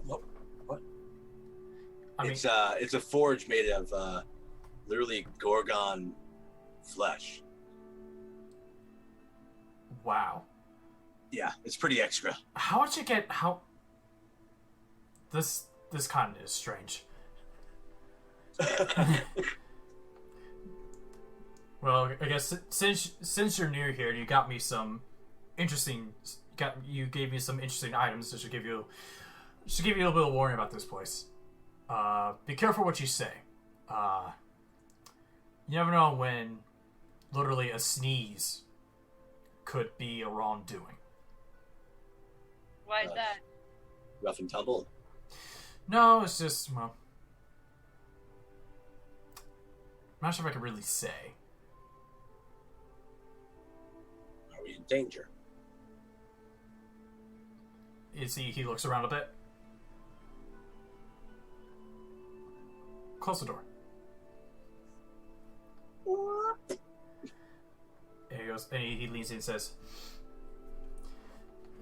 what? I mean, It's a forge made of literally gorgon flesh. wow. Yeah, it's pretty extra. How would you get how? This kind of is strange. Well, I guess since you're new here, you got me some interesting. You gave me some interesting items that should give you a little bit of warning about this place. Be careful what you say. You never know when literally a sneeze could be a wrongdoing. Why is that? Rough and tumble. No, it's just, well, I'm not sure if I can really say. Are we in danger? He looks around a bit. Close the door. What? And he goes, and he leans in and says,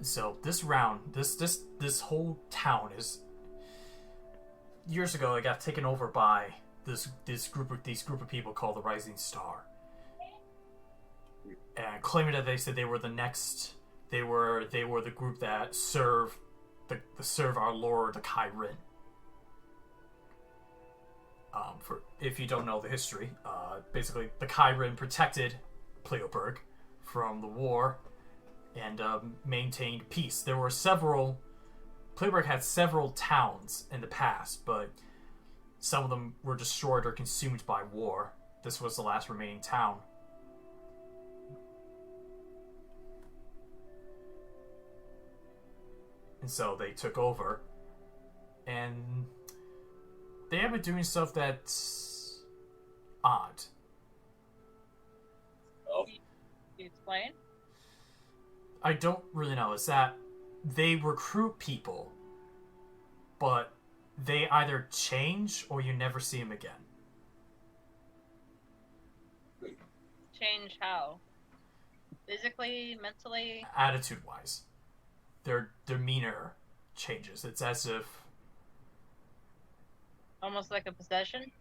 "So this whole town is years ago. It got taken over by this group of people called the Rising Star, and claiming that they said they were the next. They were the group that serve our Lord, the Kairin. For if you don't know the history, basically the Kairin protected Pleoburg from the war and maintained peace. There were Pleoburg had several towns in the past, but some of them were destroyed or consumed by war. This was the last remaining town. And so they took over, and they have been doing stuff that's odd. Oh. Can you explain? I don't really know. It's that they recruit people, but they either change or you never see them again. Change how? Physically, mentally? Attitude-wise. Their demeanor changes. It's as if Almost like a possession?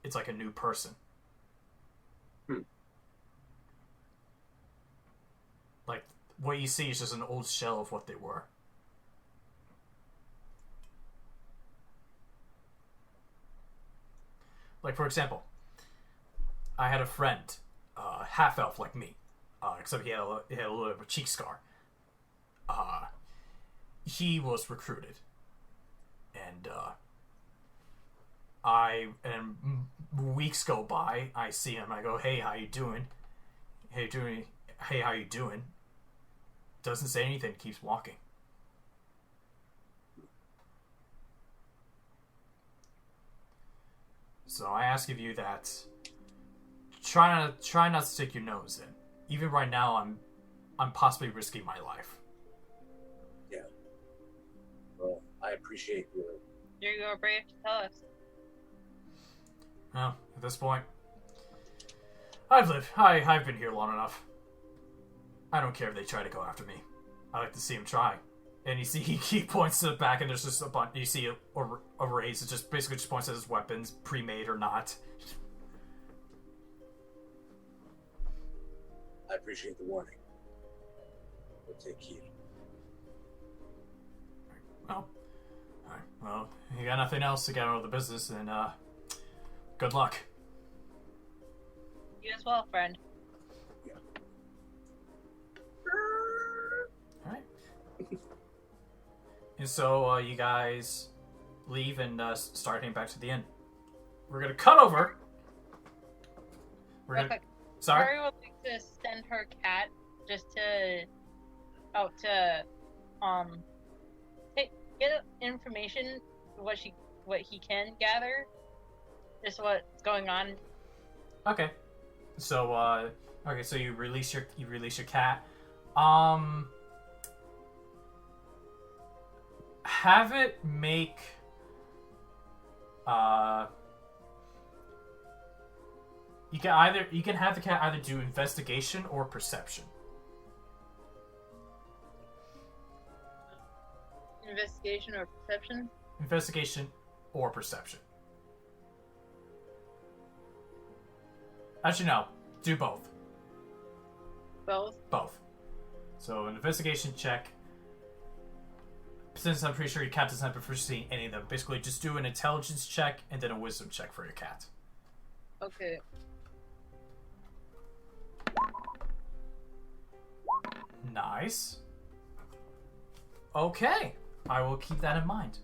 it's like a new person. Like, what you see is just an old shell of what they were. Like, for example, I had a friend, half-elf like me, except he had a little bit of a cheek scar. He was recruited, and and weeks go by. I see him. I go, "Hey, how you doing? Hey, how you doing?" Doesn't say anything. Keeps walking. So I ask of you that. Try not to stick your nose in. Even right now, I'm possibly risking my life. Yeah. Well, I appreciate your. You're brave to tell us. Well, at this point, I've been here long enough. I don't care if they try to go after me. I like to see them try. And you see, he points to the back, and there's just a bunch. You see a raise. It just basically just points at his weapons, pre-made or not. I appreciate the warning. We'll take heed. Well, alright. Well, you got nothing else to get out of the business, and good luck. You as well, friend. Yeah. Alright. And so you guys leave and start heading back to the inn. We're gonna cut over. Real quick. Sorry. Takari would like to send her cat just to get information what he can gather, just what's going on. Okay. So so you release your cat. Have it make you can have the cat either do investigation or perception. Investigation or perception? Investigation or perception. Actually, no. Do both. Both? Both. So, an investigation check. Since I'm pretty sure your cat doesn't have proficiency in any of them, basically just do an intelligence check and then a wisdom check for your cat. Okay. Nice. Okay. I will keep that in mind.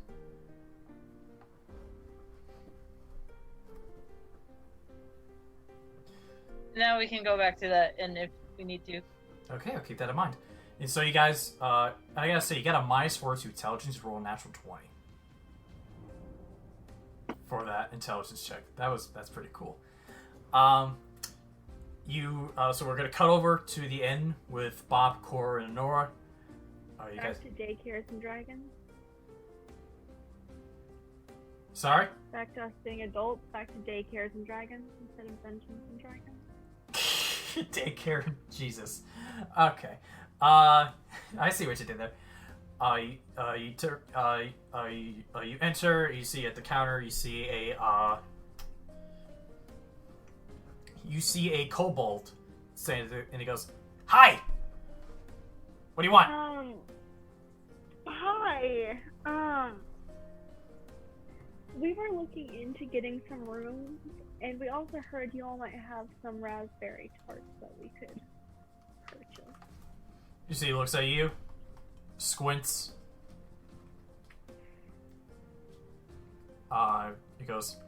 Now we can go back to that, and if we need to. Okay, I'll keep that in mind. And so you guys, I gotta say, you got a -4 to intelligence, roll a natural 20 for that intelligence check. That's pretty cool. So we're gonna cut over to the inn with Bob, Corra, and Onora. You Back guys to daycares and dragons. Sorry? Back to us being adults. Back to daycares and dragons instead of dungeons and dragons. Daycare, Jesus. Okay. I see what you did there. You enter. You see at the counter. You see a kobold saying, and he goes, "Hi. What do you want?" Hi. We were looking into getting some rooms, and we also heard you all might have some raspberry tarts that we could purchase. You see, he looks at you, squints. He goes,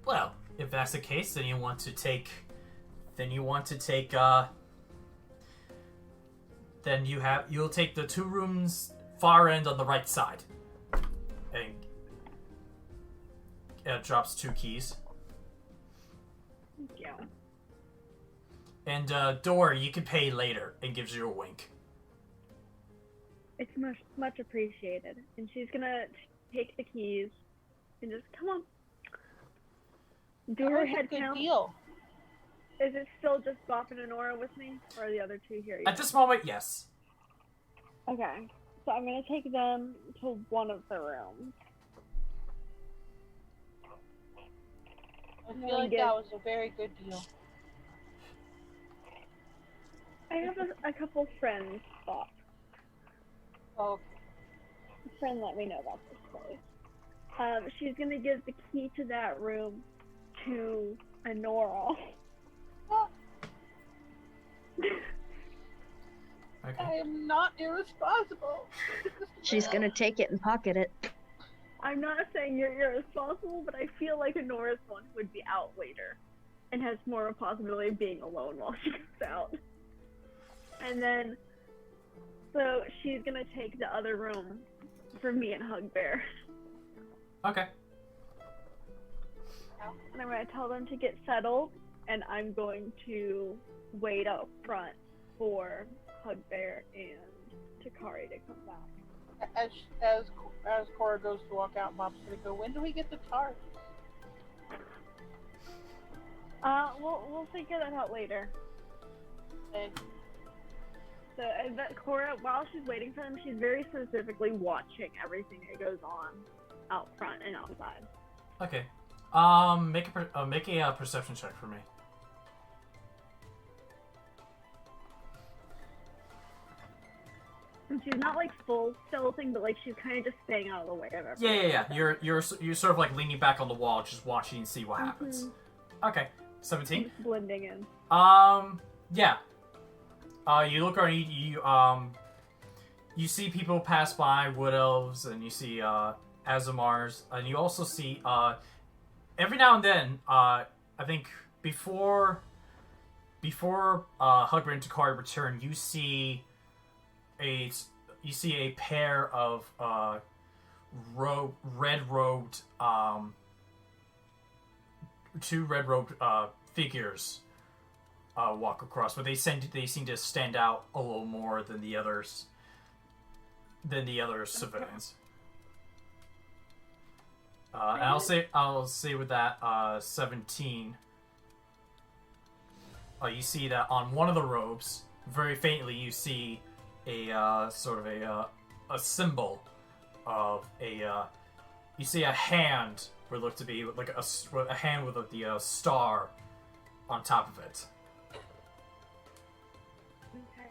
"Well, if that's the case, then you'll take the 2 rooms far end on the right side." And drops 2 keys. Yeah. And door, you can pay later, and gives you a wink. It's much appreciated. And she's gonna take the keys and just come on. Do her head count. Deal. Is it still just Bob and Onora with me, or are the other 2 here? At this moment, yes. Okay, so I'm gonna take them to one of the rooms. I feel like that was a very good deal. I have a couple friends thought. Oh. A friend let me know about this place. She's gonna give the key to that room to Onora. Okay. I am not irresponsible. She's gonna take it and pocket it. I'm not saying you're irresponsible, but I feel like Onora's the one who would be out later and has more of a possibility of being alone while she goes out. And then, so she's gonna take the other room for me and Hugbear. Okay. And I'm gonna tell them to get settled, and I'm going to wait up front for Hugbear and Takari to come back. As Corra goes to walk out, Mom's gonna go, when do we get the tart? We'll figure that out later. And So, but Corra, while she's waiting for them, she's very specifically watching everything that goes on out front and outside. Okay. Make a perception check for me. And she's not like full stealthing, but like she's kind of just staying out of the way of everything. Yeah. You're sort of like leaning back on the wall, just watching and see what happens. Okay. 17. Just blending in. Yeah. You look around. You see people pass by, wood elves, and you see Azamars, and you also see every now and then. I think before Hugbear and Takari return, you see a pair of red-robed two red-robed figures walk across, but they seem to stand out a little more than the others. Civilians. And I'll say with that 17. You see that on one of the robes, very faintly, you see a sort of a symbol of you see a hand would look to be like a hand with the star on top of it. Okay.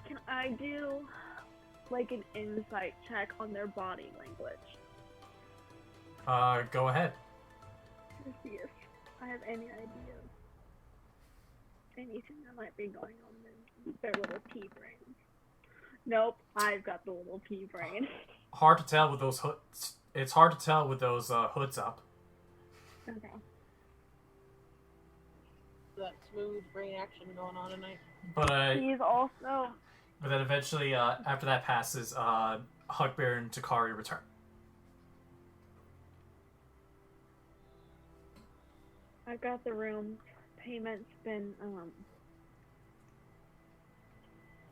Can I do like an insight check on their body language? Go ahead. To see if I have any idea of anything that might be going on in their little pea brains. Nope, I've got the little pea brain. Hard to tell with those hoods. It's hard to tell with those hoods up. Okay. that smooth brain action going on tonight. But He's also... But then eventually, after that passes, Hugbear and Takari return. I got the room. Payment's been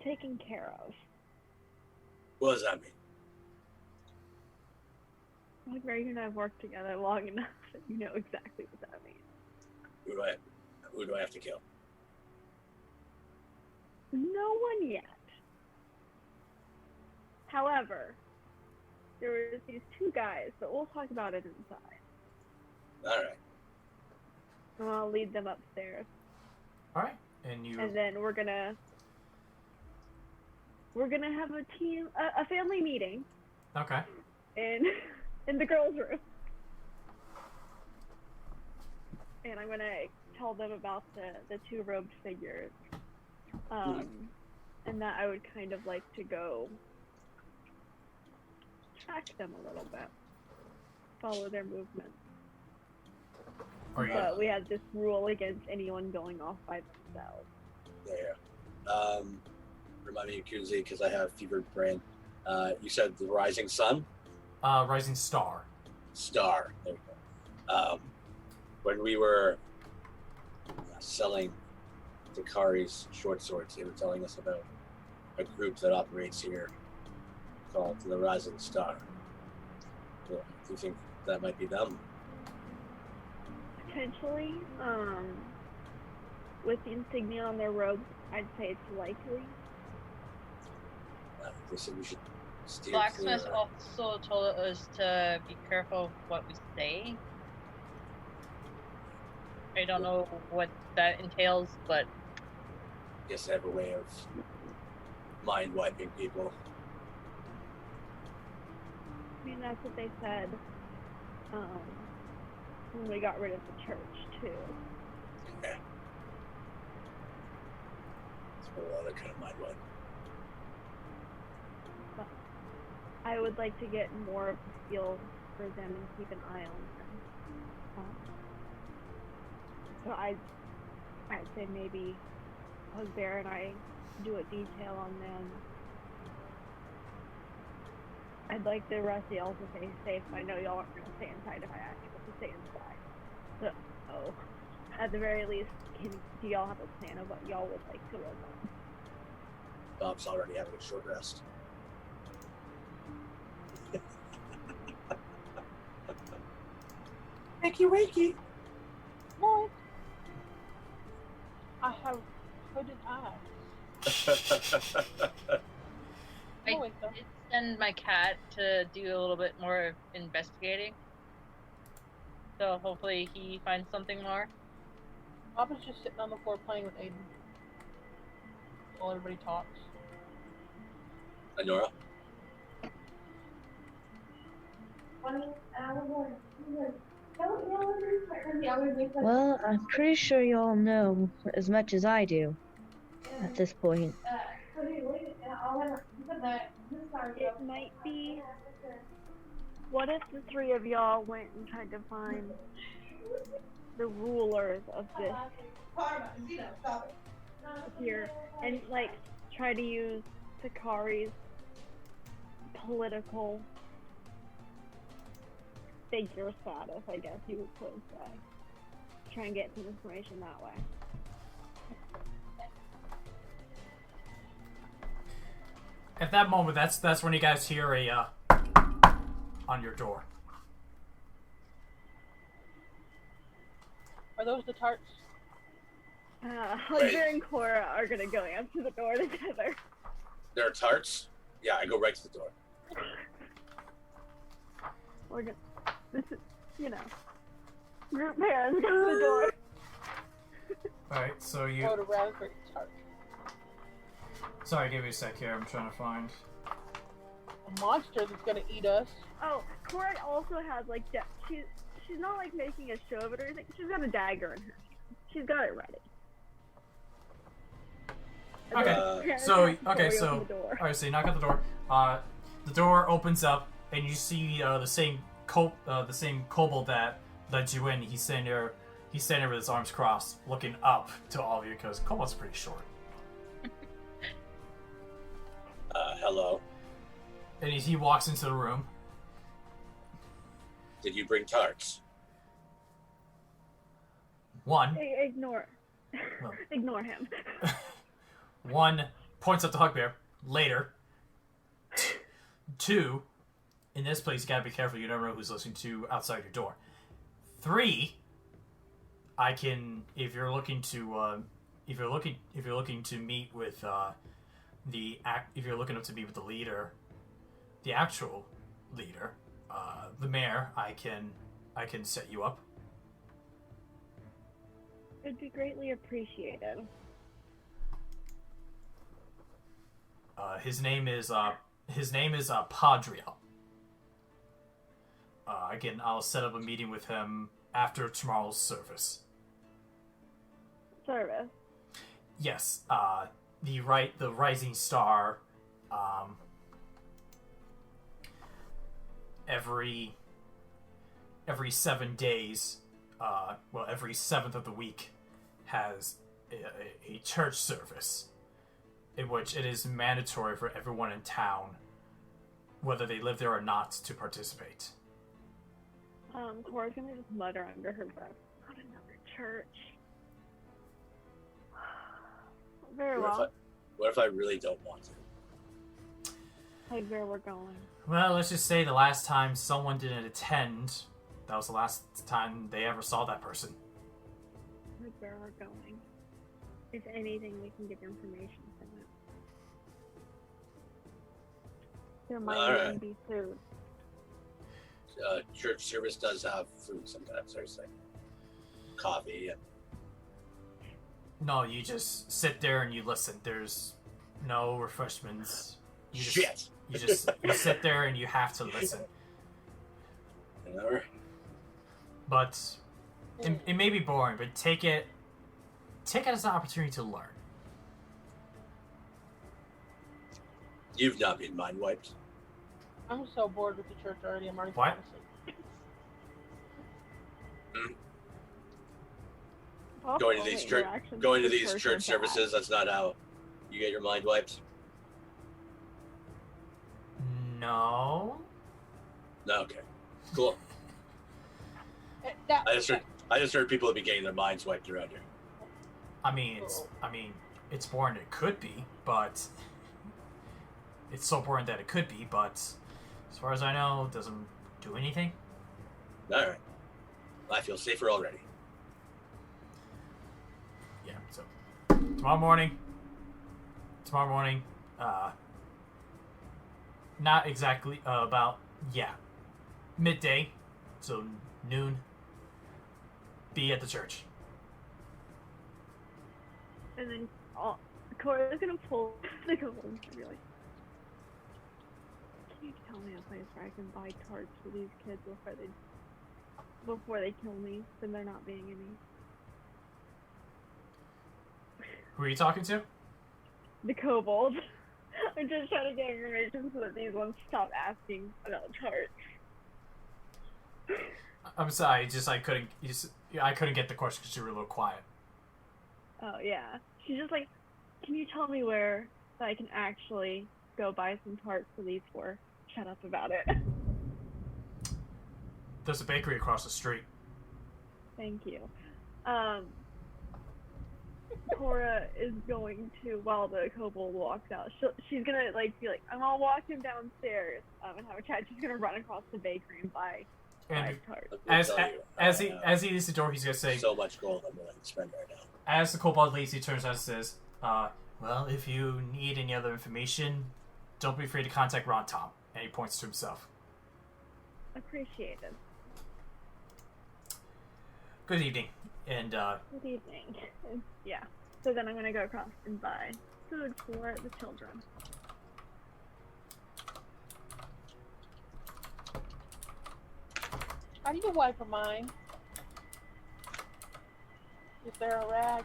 taken care of. What does that mean? Like, you and I have worked together long enough that you know exactly what that means. Who do I have to kill? No one yet. However, there was these two guys, but we'll talk about it inside. Alright. And I'll lead them upstairs. Alright. And then we're gonna have a family meeting. Okay. In the girls' room. And I'm gonna tell them about the two robed figures. And that I would kind of like to go track them a little bit. Follow their movements. But we have this rule against anyone going off by themselves. Yeah. Remind me of Kuzi, because I have fevered brain. You said the rising sun? Rising star. Star. There we go. When we were selling Takari's short swords, they were telling us about a group that operates here called the Rising Star. Do you think that might be them? Potentially. With the insignia on their robes, I'd say it's likely. They said we should steer Blacksmith clear. also told us to be careful of what we say. I don't know what that entails, but I guess they have a way of mind wiping people. I mean, that's what they said when we got rid of the church, too. Yeah. It's a whole other kind of mind wipe. I would like to get more of the feel for them and keep an eye on them. So I'd say maybe Hugbear and I do a detail on them. I'd like the rest of y'all to stay safe. I know y'all aren't going to stay inside if I ask you to stay inside. So, at the very least, do y'all have a plan of what y'all would like to work on? Bob's already having a short rest. Wakey, wakey. What? I have hooded eyes. I did send my cat to do a little bit more investigating. So hopefully he finds something more. Bob is just sitting on the floor playing with Aiden. While everybody talks. Onora? Well, I'm pretty sure y'all know as much as I do at this point. It might be. What if the three of y'all went and tried to find the rulers of this here and like try to use Takari's political figure status, I guess you could say. Try and get some information that way. At that moment, that's when you guys hear a on your door. Are those the tarts? Hugbear and Corra are gonna go answer the door together. There are tarts? Yeah, I go right to the door. We're gonna, this is, group parents go to the door. Alright, so you... Go to raspberry tart. Sorry, give me a sec here. I'm trying to find... A monster that's gonna eat us. Oh, Corra also has, like, she's not, like, making a show of it or anything. She's got a dagger in her hand. She's got it ready. Okay, so you knock at the door. The door opens up, and you see the same kobold that led you in. He's standing there with his arms crossed, looking up to all of you because kobold's pretty short. Hello. And he walks into the room. Did you bring tarts? One. Ignore him. One points up to Hugbear. Later. Two. In this place, you gotta be careful. You never know who's listening to outside your door. Three. I can, if you're looking to meet with if you're looking up to meet with the leader, the actual leader, the mayor, I can set you up. It'd be greatly appreciated. His name is Padriel. Again, I'll set up a meeting with him after tomorrow's service. Service? Yes. The Rising Star. Every 7 days, every 7th of the week, has a church service, in which it is mandatory for everyone in town, whether they live there or not, to participate. Cora's gonna just mutter under her breath, "Not another church." Very well. What if I really don't want to? Like where we're going. Well, let's just say the last time someone didn't attend, that was the last time they ever saw that person. Like where we're going. If anything, we can get information from it. There might even be food. Church service does have food sometimes, like coffee and... No, you just sit there and you listen. There's no refreshments. You sit there and you have to listen. Whatever. But it may be boring, but take it as an opportunity to learn. You've not been mind wiped. I'm so bored with the church already. I'm already What? falling asleep. Going to these church services, that's not how you get your mind wiped. No. No, okay. Cool. I just heard people have been getting their minds wiped around here. I mean, it's boring. It could be, but it's so boring that it could be. But as far as I know, it doesn't do anything. All right. I feel safer already. Yeah. So tomorrow morning. Not exactly about midday, so noon. Be at the church. And then Corra's gonna pull the gold and be like, "Can you tell me a place where I can buy tarts for these kids before they kill me, so they're not being any?" Who are you talking to? The kobold. I'm just trying to get information so that these ones stop asking about tarts. I'm sorry, I couldn't get the question because you were a little quiet. Oh yeah. She's just like, "Can you tell me where that I can actually go buy some tarts for these four? Shut up about it." There's a bakery across the street. Thank you. Corra is going to, while the kobold walks out, she's gonna be like, "I'm gonna walk him downstairs and have a chat." She's gonna run across the bakery and buy tarts. As he leaves the door, he's gonna say, so much gold I'm willing to spend right now. As the kobold leaves, he turns out and says, "Well, if you need any other information, don't be afraid to contact Ron Tom." And he points to himself. Appreciated. Good evening. And Good evening. Yeah. So then I'm gonna go across and buy food for the children. How do you wipe a mine? Is there a rag?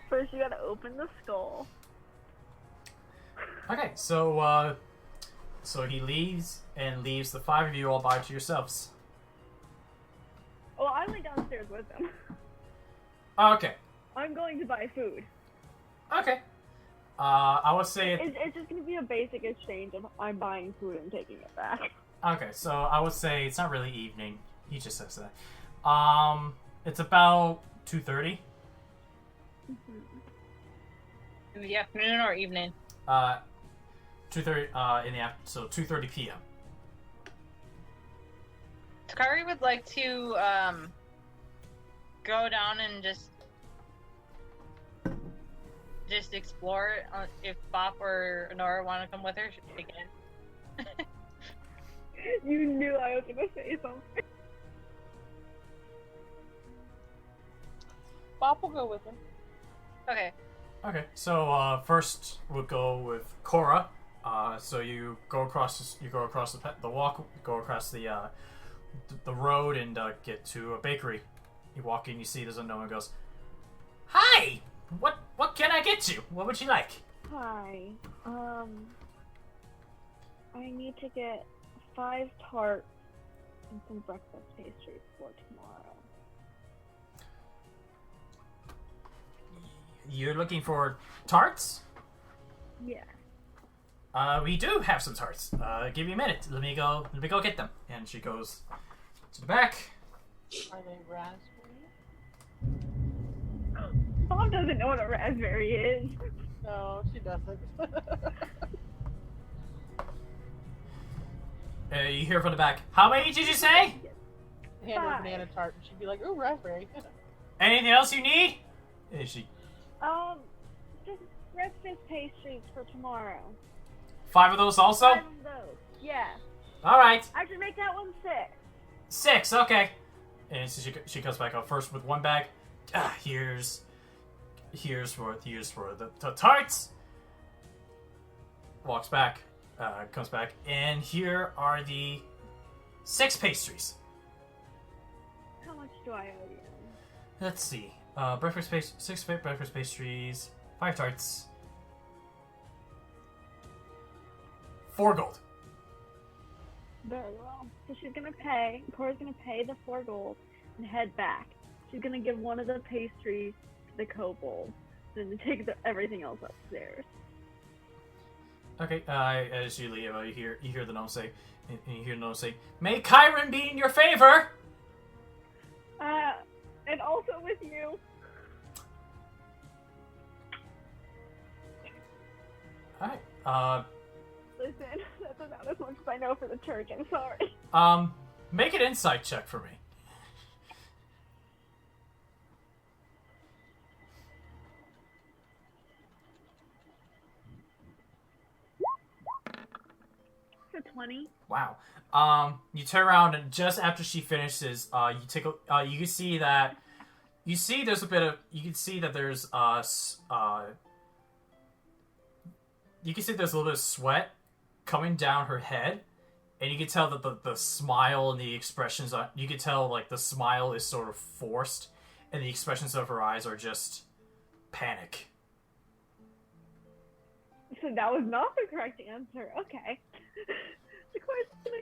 First, you gotta open the skull. okay, so he leaves the five of you all by to yourselves. Well, I went downstairs with them. Okay. I'm going to buy food. Okay. I would say it's just gonna be a basic exchange of I'm buying food and taking it back. Okay, so I would say it's not really evening. He just says that. It's about 2:30. In the afternoon or evening? 2:30 so 2:30 p.m. Takari would like to go down and just explore if Bop or Onora want to come with her again. You knew I was gonna say something. Bop will go with him. Okay. Okay, so first we'll go with Corra. So you go across the walk, go across the road, and get to a bakery. You walk in, you see there's a no one goes, "Hi, what can I get you? What would you like?" Hi. I need to get 5 tarts and some breakfast pastries for tomorrow. You're looking for tarts? Yeah. We do have some tarts. Give me a minute. Let me go get them. And she goes to the back. Are they raspberry? Mom doesn't know what a raspberry is. No, she doesn't. You hear from the back, "How many did you say?" Hand her a banana tart, and she'd be like, "Ooh, raspberry." Anything else you need? And she, just breakfast pastries for tomorrow. 5 of those also? 5 of those, yeah. All right. I should make that one 6. 6, okay. And so she comes back up first with 1 bag. Here's for the tarts. Walks back, comes back, and here are the 6 pastries. How much do I owe you? Let's see. 6 breakfast pastries, 5 tarts. 4 gold. Very well. So Corra's gonna pay the 4 gold and head back. She's gonna give one of the pastries to the kobold, and then take everything else upstairs. Okay, as you leave, you hear the gnome say, and you hear the gnome say, "May Chiron be in your favor!" And also with you. Alright, Listen, that's about as much as I know for the church, I'm sorry. Make an insight check for me. For 20. Wow. You turn around and just after she finishes, you take a, you can see that, you see there's a bit of, you can see that there's, you can see there's a little bit of sweat coming down her head, and you can tell that the smile and the expressions on, you can tell, like, the smile is sort of forced, and the expressions of her eyes are just panic. So that was not the correct answer. Okay.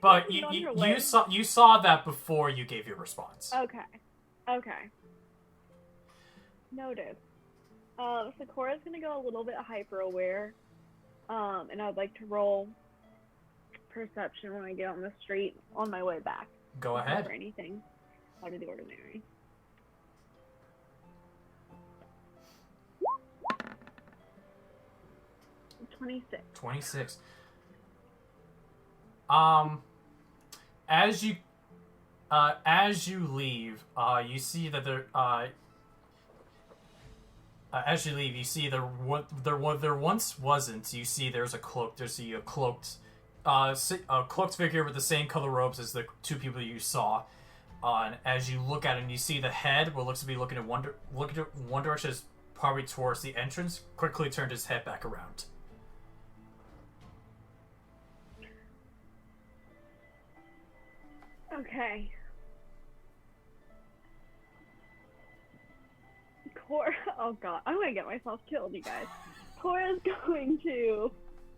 But you saw that before you gave your response. Okay. Noted. So Corra's gonna go a little bit hyper aware. And I'd like to roll perception when I get on the street on my way back. Go ahead. Or anything out of the ordinary. $26. 26. As you leave, you see that there, as you leave, you see there once wasn't. You see there's a cloak. There's a cloaked figure with the same color robes as the 2 people you saw. And as you look at him, you see the head, what looks to be looking at one direction, is probably towards the entrance. Quickly turned his head back around. Okay. Corra, oh god, I'm gonna get myself killed, you guys. Corra's going to,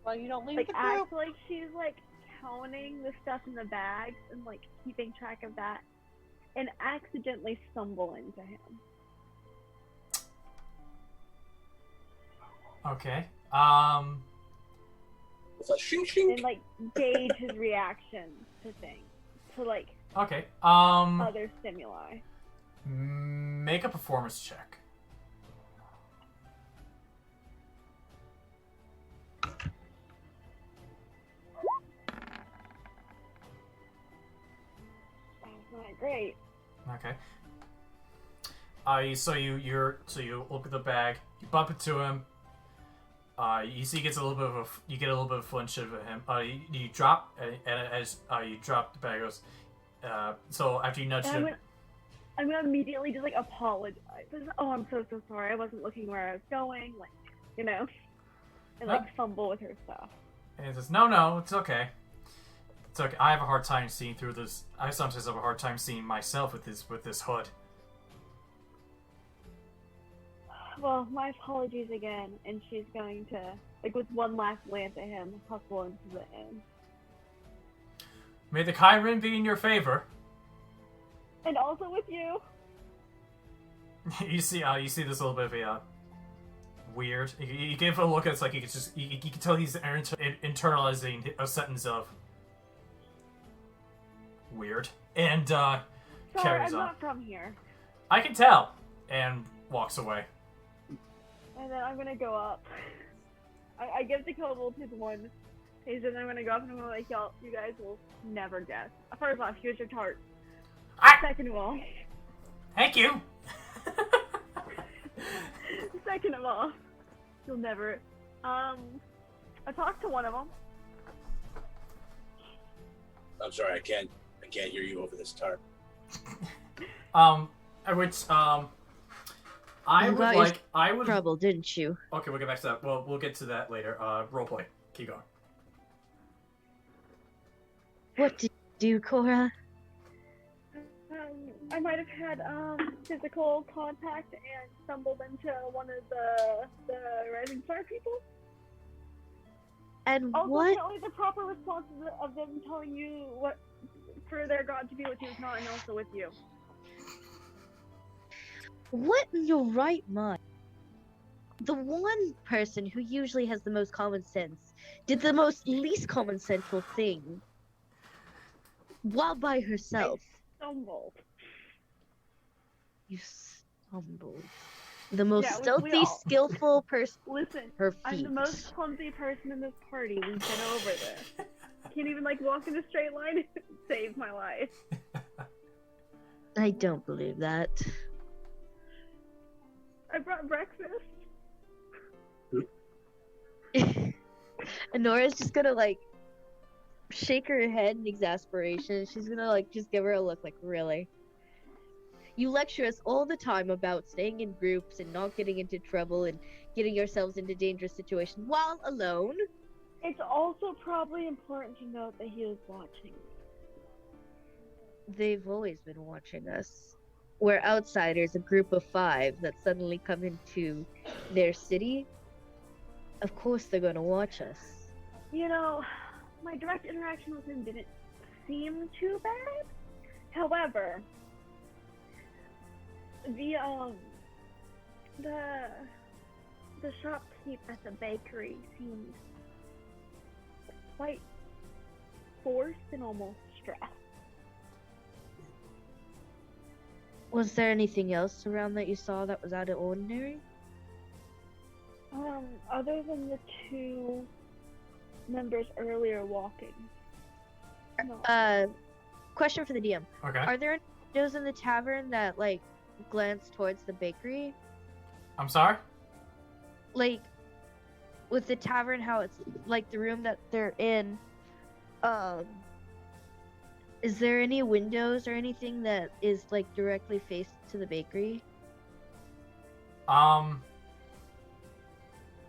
Well, you don't leave like, the group. act like she's, like, counting the stuff in the bags and, like, keeping track of that, and accidentally stumble into him. Okay. With a shink shink. And, like, gauge his reaction to things. To, like, Okay. other stimuli. Make a performance check. That's not great. Okay. So you look at the bag. You bump into him. You see he gets a little bit of you get a little bit of flinch of him. You drop, and as you drop, the bag goes. So after you nudge him, I'm gonna immediately just, like, apologize. Oh, I'm so sorry. I wasn't looking where I was going. Like, you know, and, like, fumble with her stuff. and he says, "No, it's okay. It's okay. I have a hard time seeing through this. I sometimes have a hard time seeing myself with this hood." Well, my apologies again. And she's going to, like, with one last glance at him, hustle into the inn. May the Chiron be in your favor. And also with you. You see this little bit of a weird. You give a look. It's like you can tell he's internalizing a sentence of weird, and Sorry, carries I'm on. not from here. I can tell, and walks away. And then I'm gonna go up. I give the kobold his one. He says I'm gonna go up and I'm gonna, like, y'all, you guys will never guess. First off, here's your tart. Second of all. Thank you. Second of all, you'll never. I talked to one of them. I'm sorry, I can't hear you over this tarp. I would trouble, didn't you? Okay, we'll get back to that. Well, we'll get to that later. Roleplay. Keep going. What did you do, Corra? I might have had physical contact and stumbled into one of the Rising Star people. And Also, what? apparently the proper response is of them telling you what for their god to be with you is not and also with you. What in your right mind? The one person who usually has the most common sense did the most least common sensical thing while by herself. Stumbled. You stumbled. The most Yeah, we stealthy, all- skillful person. Listen, Her feet. I'm the most clumsy person in this party. We've been over this. Can't even like walk in a straight line and save my life. I don't believe that. I brought breakfast. Onora's just gonna like shake her head in exasperation. She's gonna like just give her a look like, really? You lecture us all the time about staying in groups and not getting into trouble and getting yourselves into dangerous situations while alone. It's also probably important to note that he was watching. They've always been watching us. We're outsiders, a group of 5 that suddenly come into their city. Of course they're gonna watch us. You know, my direct interaction with him didn't seem too bad. However, the shopkeep at the bakery seemed quite forced and almost stressed. Was there anything else around that you saw that was out of ordinary? Other than the 2 members earlier walking. No. Question for the DM. Okay. Are there any windows in the tavern that, like, glance towards the bakery? I'm sorry? Like, with the tavern, how it's, like, the room that they're in, is there any windows or anything that is, like, directly faced to the bakery?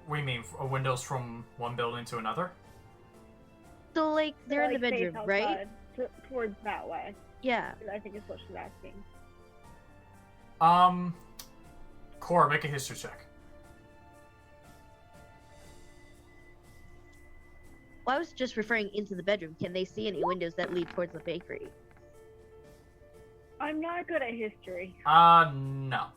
What do you mean? Windows from one building to another? So, like, they're in the Like, face bedroom, right? outside, towards that way. Yeah. I think is what she's asking. Corra, make a history check. Well, I was just referring into the bedroom. Can they see any windows that lead towards the bakery? I'm not good at history. No.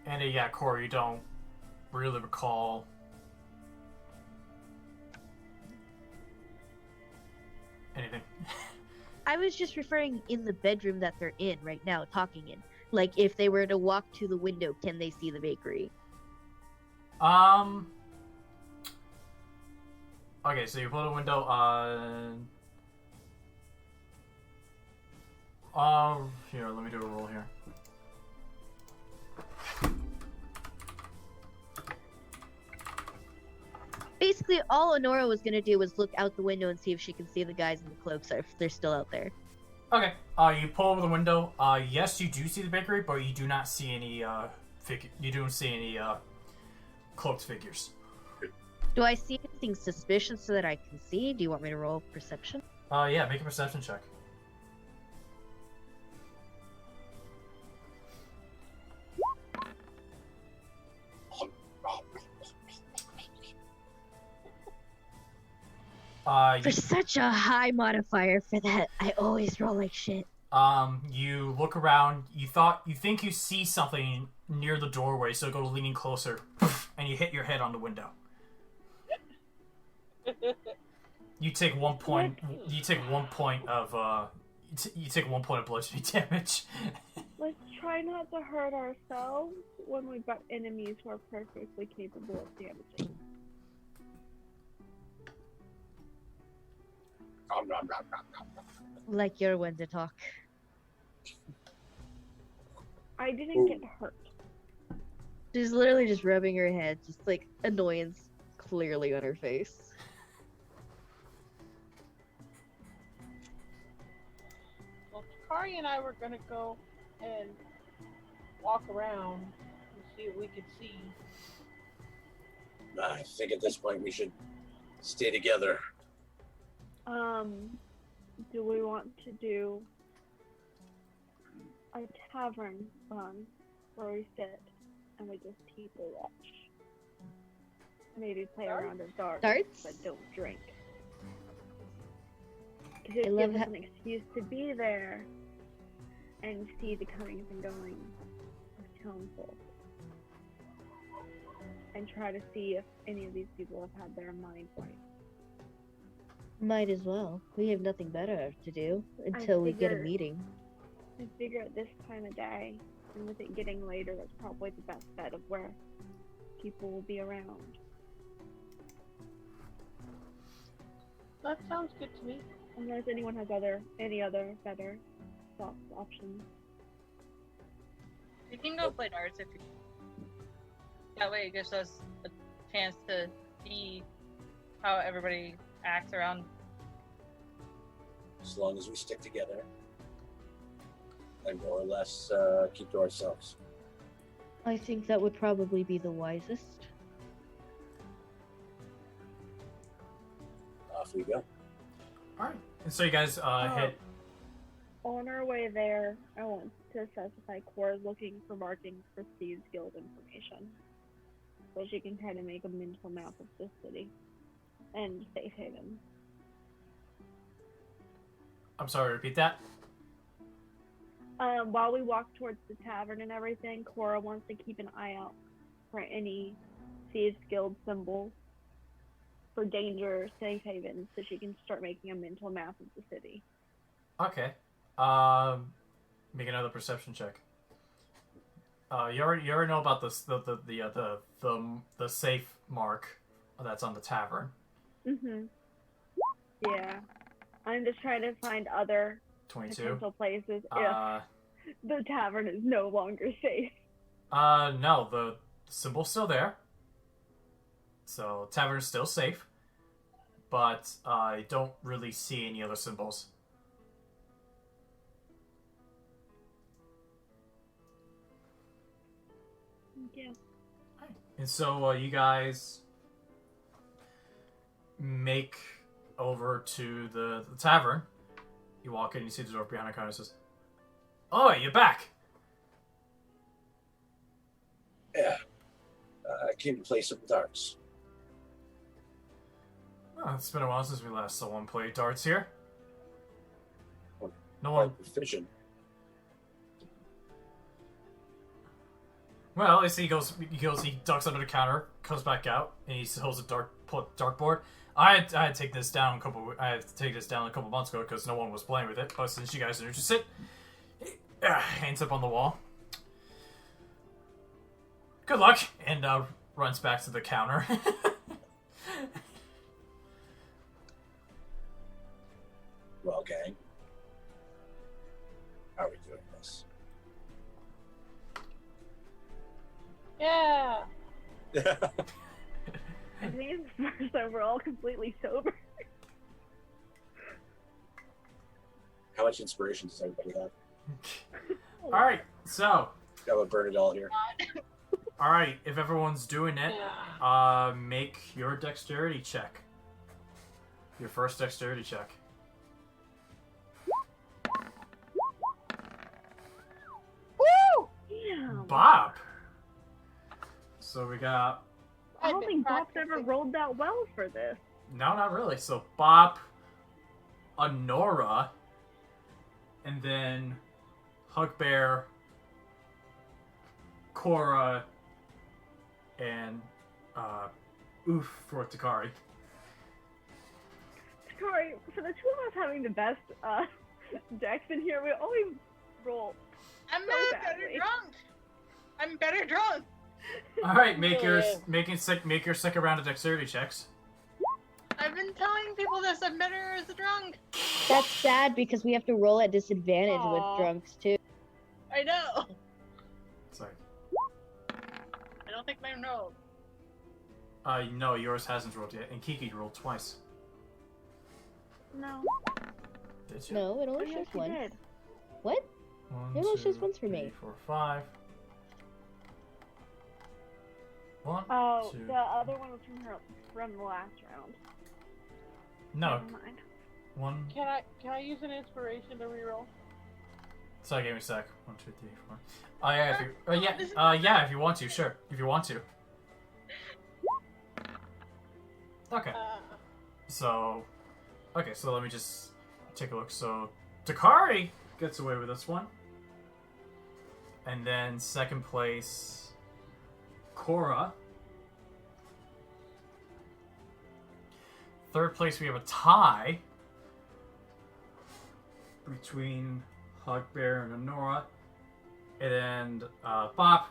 And yeah, Corey, you don't really recall anything. I was just referring in the bedroom that they're in right now, talking in. Like, if they were to walk to the window, can they see the bakery? Okay, so you pull the window, here, let me do a roll here. Basically, all Onora was gonna do was look out the window and see if she can see the guys in the cloaks, or if they're still out there. Okay, you pull over the window. Yes, you do see the bakery, but you do not see any, you don't see any, cloaked figures. Do I see anything suspicious so that I can see? Do you want me to roll perception? Yeah, make a perception check. For such a high modifier for that, I always roll like shit. You look around, you think you see something near the doorway, so go leaning closer, and you hit your head on the window. You take 1 point. You take 1 point of you take 1 point of bludgeoning damage. Let's try not to hurt ourselves when we've got enemies who are perfectly capable of damaging. Like you're when to talk. I didn't get hurt. She's literally just rubbing her head, just like annoyance clearly on her face. Well, Takari and I were gonna go and walk around and see what we could see. I think at this point we should stay together. do we want to do a tavern run where we sit and we just people watch? Maybe play a round of darts, but don't drink. Because it gives us an excuse to be there and see the comings and goings of townfolk. And try to see if any of these people have had their mind right. Might as well. We have nothing better to do until we get a meeting. I figure at this time of day, and with it getting later, that's probably the best bet of where people will be around. That sounds good to me. Unless anyone has any other better thoughts, options. We can go play darts if you... That way it gives us a chance to see how everybody acts around. As long as we stick together and more or less keep to ourselves. I think that would probably be the wisest. Off we go. Alright. And so you guys head... On our way there, I want to specify Corra's looking for markings for Steve's guild information. So she can kind of make a mental map of the city and Safe Haven. I'm sorry, repeat that? While we walk towards the tavern and everything, Corra wants to keep an eye out for any Thieves Guild symbols for danger, Safe Haven, so she can start making a mental map of the city. Okay. Make another perception check. You already know about the safe mark that's on the tavern. Mhm. Yeah. I'm just trying to find other 22 potential places if the tavern is no longer safe. No, the symbol's still there. So tavern is still safe, but I don't really see any other symbols. Yeah. And so you guys make over to the tavern. You walk in, you see the door behind a counter. Says, "Oh, you're back." Yeah. I came to play some darts. Oh, it's been a while since we last saw one play darts here. Well, No one. Proficient. Well, at least he ducks under the counter, comes back out, and he holds a dartboard. I had to take this down a couple months ago because no one was playing with it. But since you guys are interested, hands up on the wall. Good luck, and runs back to the counter. Well, gang, how are we doing this? Yeah. I think it's the first time we're all completely sober. How much inspiration does everybody have? Alright, so. Got a burn it all here. Alright, if everyone's doing it, make your dexterity check. Your first dexterity check. Woo! Damn. Bob! So we got... I don't think Bob's ever rolled that well for this. No, not really. So Bob, Onora, and then Hugbear, Corra, and for Takari. Takari, for the two of us having the best decks in here, we always roll. I'm so better drunk. I'm better drunk. All right, make your second round of dexterity checks. I've been telling people this. I'm better as a drunk. That's sad because we have to roll at disadvantage with drunks too. I know. Sorry. I don't think mine rolled. No, yours hasn't rolled yet, and Kiki rolled twice. No. Did you? No, it only shows Yes, you once. did. What? One, It only two, shows once for three, me. 4, 5. One, Oh, two. the other one was from the last round. No, Never mind. One. Can I use an inspiration to reroll? Sorry, give me a sec. 1, 2, 3, 4. Oh yeah, if you yeah, if you want to, sure. If you want to. Okay. So let me just take a look. So Takari gets away with this one. And then second place, Corra. Third place, we have a tie between Hugbear and Onora. And then Bob,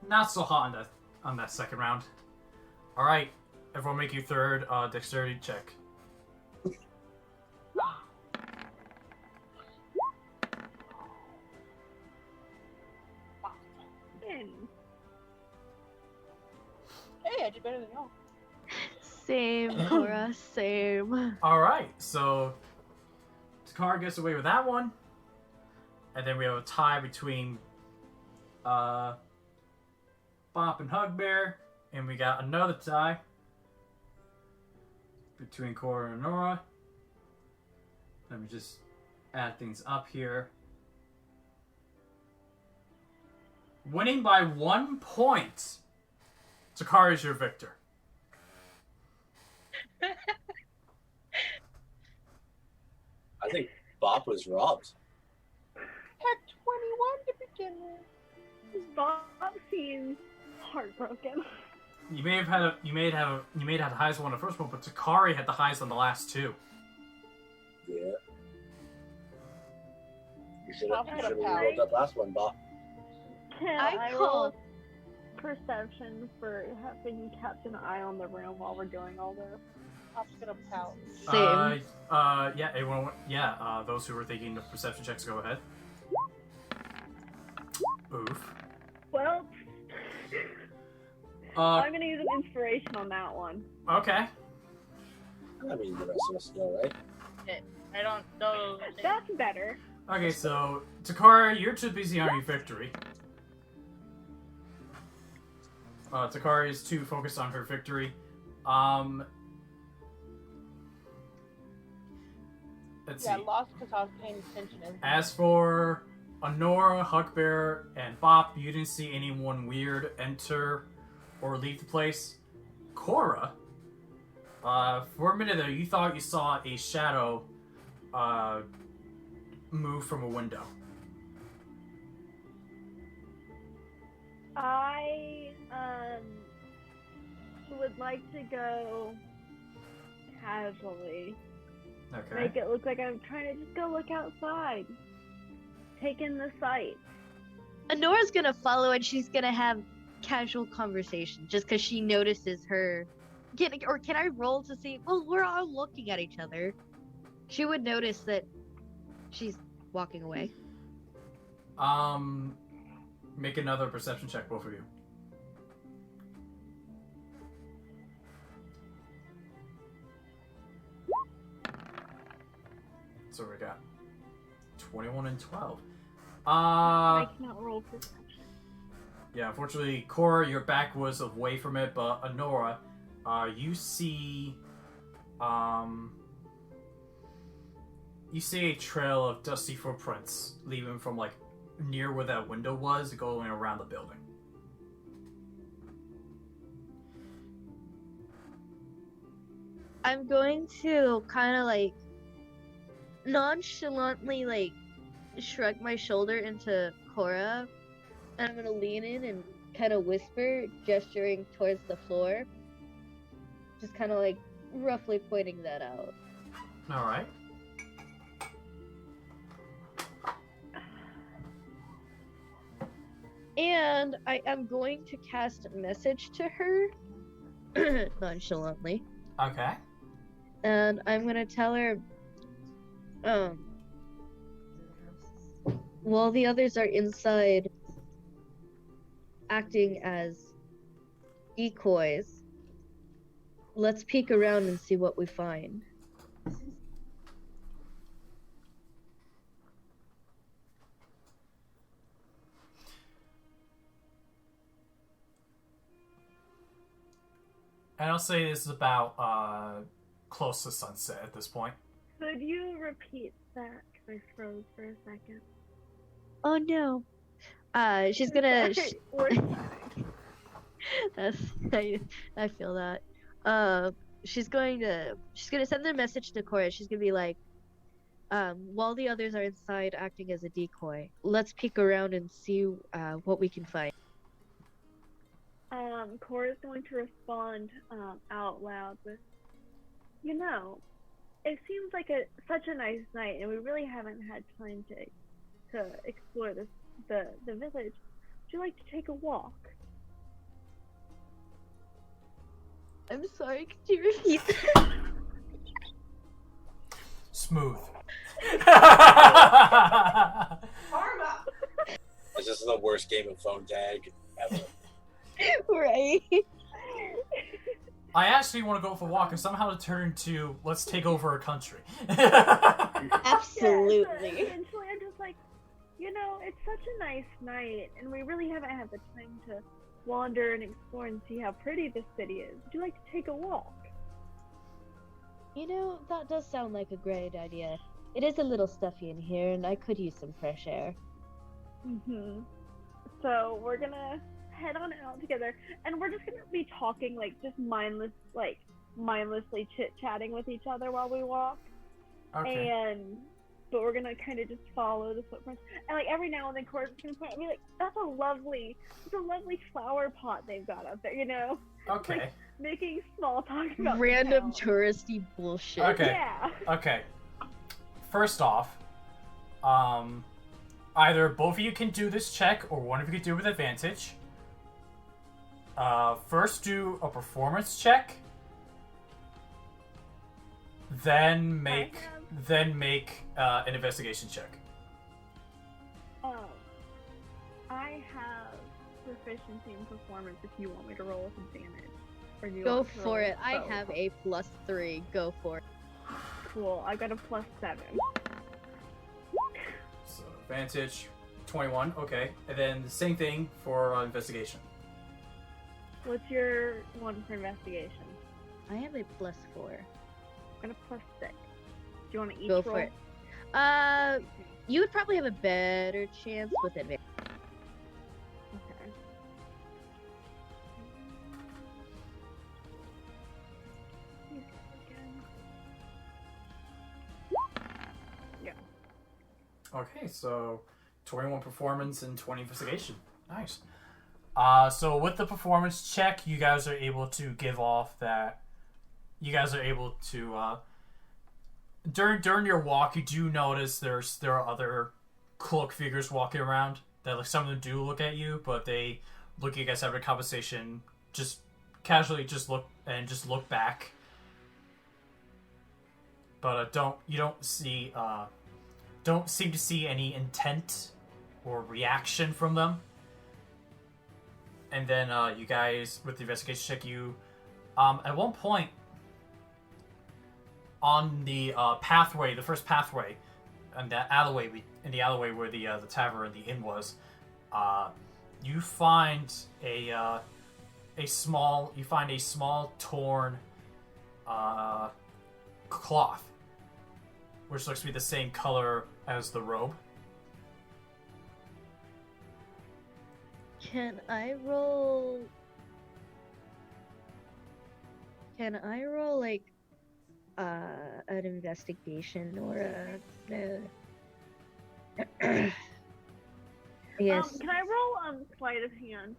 not so hot on that second round. All right, everyone, make your third dexterity check. Hey, I did better than y'all. Same, Corra, same. All right, so Takari gets away with that one, and then we have a tie between Bop and Hugbear, and we got another tie between Corra and Onora. Let me just add things up here. Winning by 1 point. Takari is your victor. I think Bop was robbed. Had 21 to begin with. Bob seems heartbroken. You may have had the highest one on the first one, but Takari had the highest on the last two. Yeah. You should have I'll rolled that last one, Bop. Can I I roll call- perception for having kept an eye on the room while we're doing all this? I'm just gonna pout. Same. Yeah, everyone. Yeah, those who were thinking of perception checks, go ahead. Oof. Well, Uh, I'm gonna use an inspiration on that one. okay. I mean, the rest of us know, right? I don't know. That's better. Okay, so Takari, you're too busy on your victory. Takari is too focused on her victory. Let's Yeah, I see. lost because I was paying attention. As for Onora, Hugbear, and Bop, you didn't see anyone weird enter or leave the place. Corra, for a minute there, you thought you saw a shadow move from a window. I would like to go casually. Okay. Make it look like I'm trying to just go look outside. Take in the sight. Onora's gonna follow and she's gonna have casual conversation just because she notices her. Can I roll to see? Well, we're all looking at each other. She would notice that she's walking away. Make another perception check, both of you. So we got 21 and 12. I cannot roll perception. Yeah, unfortunately, Corra, your back was away from it, but Onora, you see a trail of dusty footprints leaving from like near where that window was, going around the building. I'm going to kind of like nonchalantly like shrug my shoulder into Corra, and I'm gonna lean in and kind of whisper, gesturing towards the floor, just kind of like roughly pointing that out. All right. And I am going to cast a message to her nonchalantly. Okay. And I'm gonna tell her, while the others are inside acting as decoys, let's peek around and see what we find. And I'll say this is about close to sunset at this point. Could you repeat that? 'Cause I froze for a second. Oh no. She's gonna. Sorry, we're That's I feel that. She's gonna send a message to Corra. She's gonna be like, while the others are inside acting as a decoy, let's peek around and see what we can find. Cora's going to respond out loud with, you know, it seems like such a nice night, and we really haven't had time to explore the village. Would you like to take a walk? I'm sorry, could you repeat that? Smooth. Karma. This is the worst game of phone tag ever. Right. I actually want to go for a walk and somehow it turned into let's take over a country. Absolutely. Yeah, and so I'm just like, you know, it's such a nice night, and we really haven't had the time to wander and explore and see how pretty this city is. Would you like to take a walk? You know, that does sound like a great idea. It is a little stuffy in here, and I could use some fresh air. Mm-hmm. So we're gonna head on out together, and we're just gonna be talking, like, just mindlessly chit-chatting with each other while we walk. Okay. But we're gonna kind of just follow the footprints, and like every now and then, Cora's gonna point and be like, "That's a lovely flower pot they've got out there," you know? Okay. Like, making small talk about Random the town. touristy bullshit. Okay. Yeah. Okay. First off, either both of you can do this check, or one of you can do it with advantage. First do a performance check, then make an investigation check. I have proficiency in performance if you want me to roll with advantage. Or do you Go want to for roll it. I both? have a +3. Go for it. Cool. I got a +7. So advantage, 21. Okay, and then the same thing for investigation. What's your one for investigation? I have a +4. I got a +6. Do you want to each Go roll? for it. You would probably have a better chance with advantage. Okay. Yeah. Okay, so 21 performance and 20 investigation. Nice. So with the performance check, you guys are able to give off that. You guys are able to. During your walk, you do notice there are other cloak figures walking around. That like some of them do look at you, but they look at you guys having a conversation, just casually look back. But don't seem to see any intent or reaction from them. And then you guys, with the investigation check, you at one point on the pathway, the first pathway, and that alleyway, in the alleyway where the tavern, the inn was, you find a small torn cloth, which looks to be the same color as the robe. Can I roll like an investigation or a yes. Can I roll sleight of hand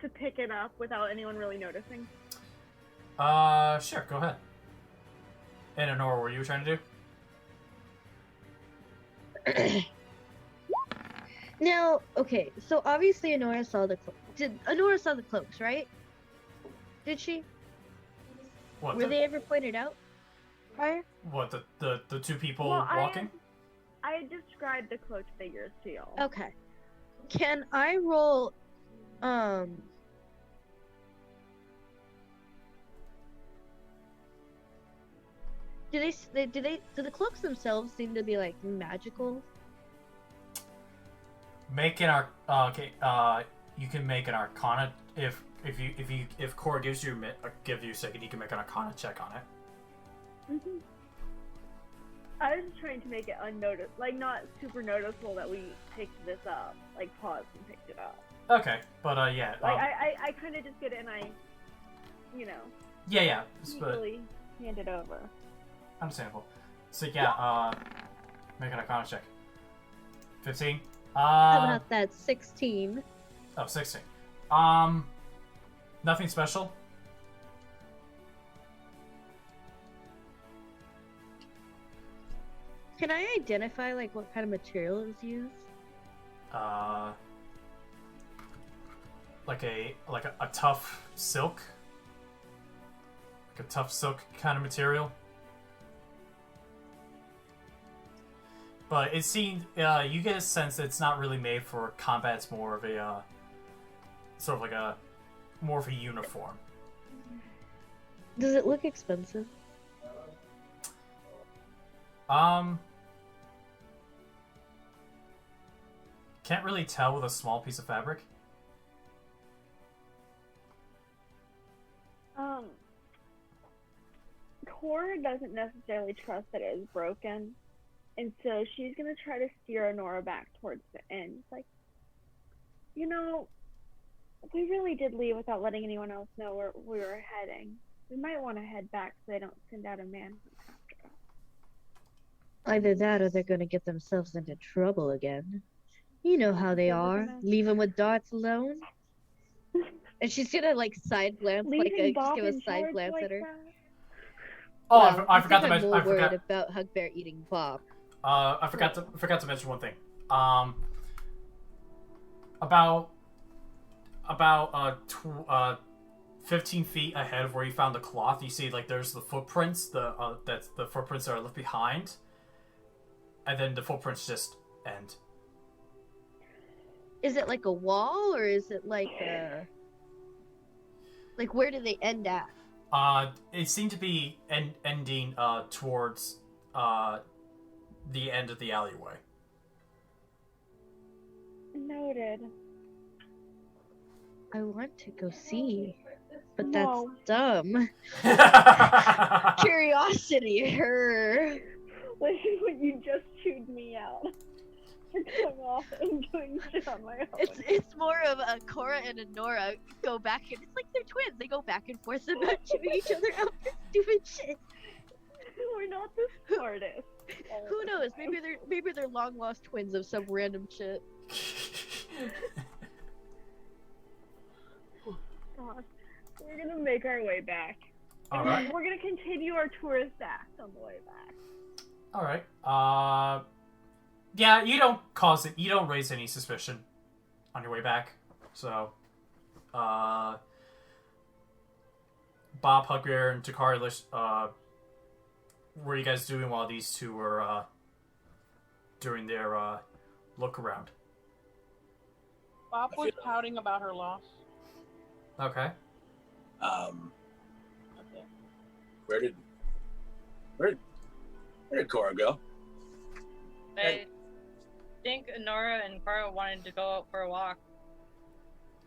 to pick it up without anyone really noticing? Sure, go ahead. And Onora, what were you trying to do? Now, okay, so obviously Onora saw the Onora saw the cloaks, right? Did she? What? Were they ever pointed out prior? What, the two people Well, walking? I described the cloaked figures to y'all. Okay. Can I roll do the cloaks themselves seem to be like magical? Make an you can make an Arcana if Corra gives you a second, you can make an Arcana check on it. Mm-hmm. I was just trying to make it unnoticed, like not super noticeable that we picked this up, like paused and picked it up. Okay, but yeah. Like I kind of just get it and I, Yeah, but usually hand it over. understandable. So yeah, make an Arcana check. 15. How about that 16? Oh, 16. Nothing special. Can I identify like what kind of material is used? Like a tough silk. Like a tough silk kind of material. But it seems you get a sense that it's not really made for combat. It's more of a sort of like a more of a uniform. Does it look expensive? Can't really tell with a small piece of fabric. Corra doesn't necessarily trust that it is broken, and so she's gonna try to steer Onora back towards the end. It's like, we really did leave without letting anyone else know where we were heading. We might want to head back so they don't send out a manhunt after us. Either that or they're gonna get themselves into trouble again. You know how they are. Leave them with darts alone. And she's gonna like side glance, just give a side glance at her. Oh, Well, I forgot to mention. I'm I more forgot. worried about Hugbear eating Bob. I forgot to mention one thing. About 15 feet ahead of where you found the cloth, you see like there's the footprints. That's the footprints that are left behind, and then the footprints just end. Is it like a wall or is it like a... Like where do they end at? It seemed to be ending towards the end of the alleyway. Noted. I want to go see, but No. that's dumb. Curiosity, her. Like when you just chewed me out. For going off and doing shit on my own. It's more of a Corra and Onora go back and it's like they're twins. They go back and forth about chewing each other out for stupid shit. We're not the smartest. Who knows? Maybe they're long lost twins of some random shit. Gosh, we're gonna make our way back. All right. We're gonna continue our tourist act on the way back. All right. Yeah, you don't raise any suspicion on your way back. So, Bob, Hugbear, and Takari, what were you guys doing while these two were doing their look around? Bob was pouting about her loss. Okay. Where did Corra go? I think Onora and Corra wanted to go out for a walk.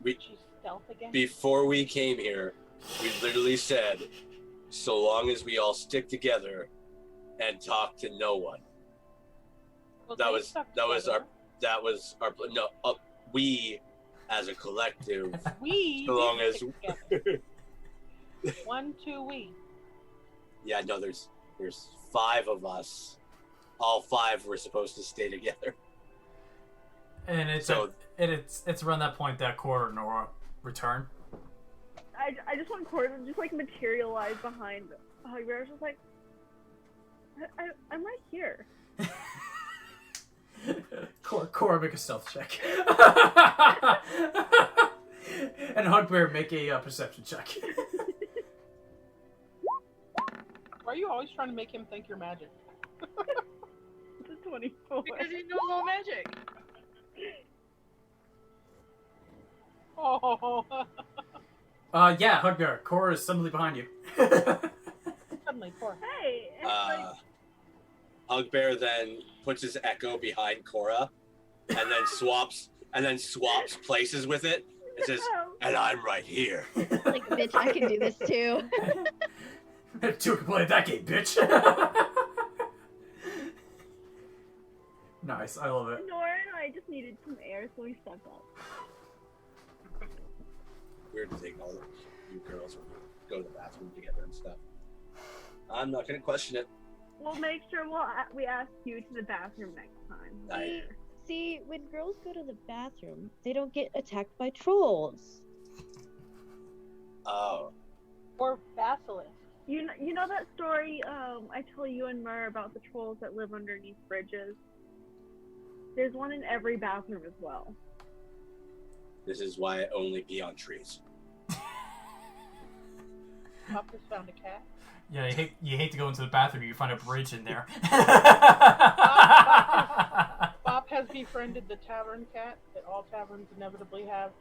She's stealth again. Before we came here, we literally said, so long as we all stick together and talk to no one. Well, That they was stuck our no. We as a collective. We. So long as. together. 1, 2, we. Yeah, no. There's 5 of us. All 5 were supposed to stay together. And it's around that point that Corra and Nora return. I just want Corra to just like materialize behind Hugbear. Just like, I'm right here. Corra, make a stealth check. And Hugbear, make a perception check. Why are you always trying to make him think you're magic? It's a 24. Because he knows all magic. Oh. Yeah, Hugbear, Corra is suddenly behind you. Suddenly, poor. Hey. It's like, Hugbear then puts his echo behind Corra, and then swaps places with it. It says, "And I'm right here." Like, bitch, I can do this too. Two can play that game, bitch. Nice, I love it. Nora and I just needed some air, so we stepped up. Weird to take all of you girls when you go to the bathroom together and stuff. I'm not gonna question it. We'll make sure we ask you to the bathroom next time. See, when girls go to the bathroom, they don't get attacked by trolls. Oh. Or basilisks. You know that story I tell you and Mur about the trolls that live underneath bridges? There's one in every bathroom as well. This is why I only pee on trees. Pop just found a cat. Yeah, you hate to go into the bathroom, you find a bridge in there. Bob has befriended the tavern cat that all taverns inevitably have.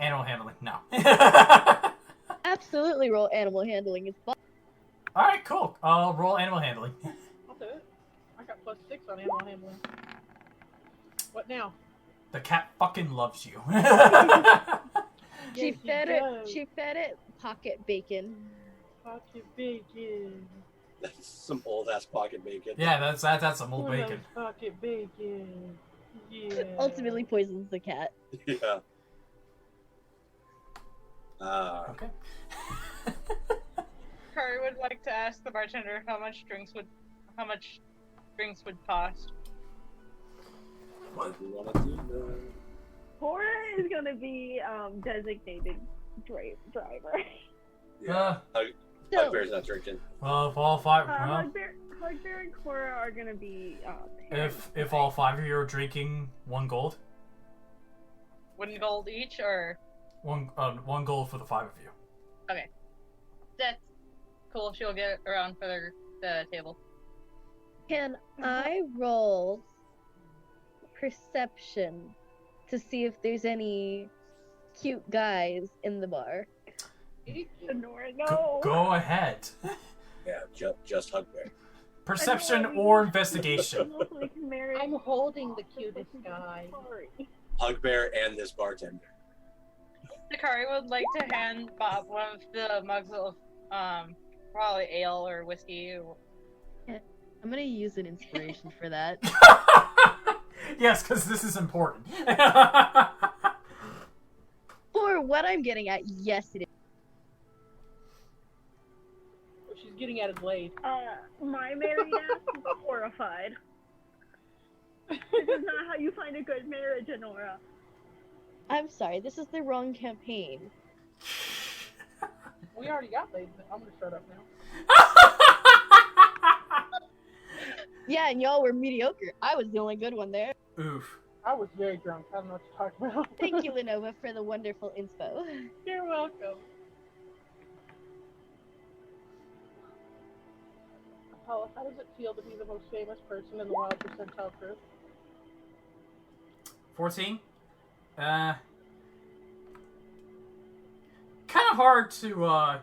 Animal handling, no. Absolutely roll animal handling. It's fun. Alright, cool. I'll roll animal handling. I'll do it. I got +6 on animal handling. What now? The cat fucking loves you. She fed it pocket bacon. Pocket bacon. That's some old ass pocket bacon. Yeah, that's some old bacon. Pocket bacon. Yeah. Ultimately poisons the cat. Yeah. Okay. Curry would like to ask the bartender how much drinks would cost. What do you want to do now? Corra is gonna be designated driver. Yeah. Hugbear's not drinking. Well, if all five, Hugbear and Corra are gonna be. if all five of you are drinking 1 gold, 1 gold each, or 1 gold for the 5 of you. okay, that's cool. She'll get around for the table. Can I roll perception to see if there's any cute guys in the bar? Nora, no. Go ahead. Yeah, just Hugbear. Perception or investigation. I'm holding the cutest guy. Hugbear and this bartender. Takari would like to hand Bob one of the mugs of probably ale or whiskey. I'm gonna use an inspiration for that. Yes, because this is important. For what I'm getting at, yes it is. What she's getting at is Blade. My married ass is horrified. This is not how you find a good marriage, Onora. I'm sorry, this is the wrong campaign. We already got Blade, but I'm gonna shut up now. Yeah, and y'all were mediocre. I was the only good one there. Oof. I was very drunk. I don't know what to talk about. Thank you, Lynova, for the wonderful inspo. You're welcome. How does it feel to be the most famous person in the Wild Percentile crew? 14. Kind of hard to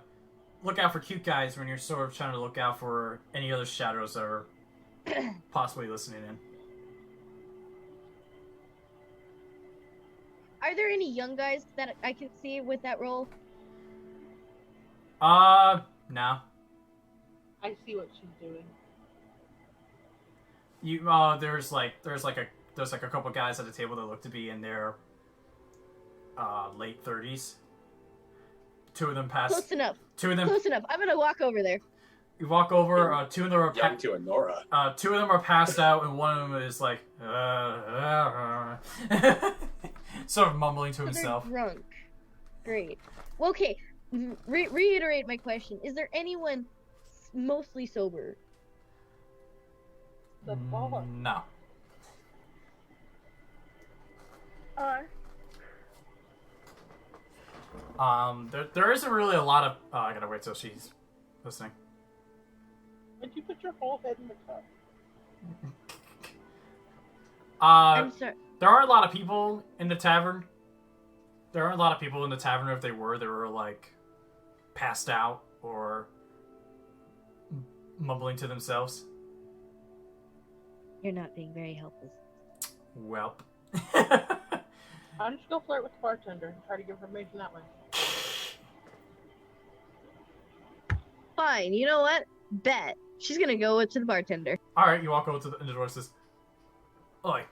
look out for cute guys when you're sort of trying to look out for any other shadows that are possibly listening in. Are there any young guys that I can see with that role? No. I see what she's doing. You there's like a couple guys at the table that look to be in their late 30s. 2 of them passed. Close enough. 2 of them. Close enough. I'm gonna walk over there. You walk over. 2 of them are Young to Onora. 2 of them are passed out, and one of them is like sort of mumbling to himself. They're drunk. Great. Well, okay. Reiterate my question. Is there anyone mostly sober? The bar. No. There isn't really a lot of. I gotta wait till she's listening. Did you put your whole head in the cup? I'm sorry. There aren't a lot of people in the tavern. There aren't a lot of people in the tavern. If they were like passed out or mumbling to themselves. You're not being very helpful. Welp. I'm just go flirt with the bartender and try to give information that way. Fine. You know what? Bet. She's gonna go to the bartender. All right, you walk over to the door and says, "Oi,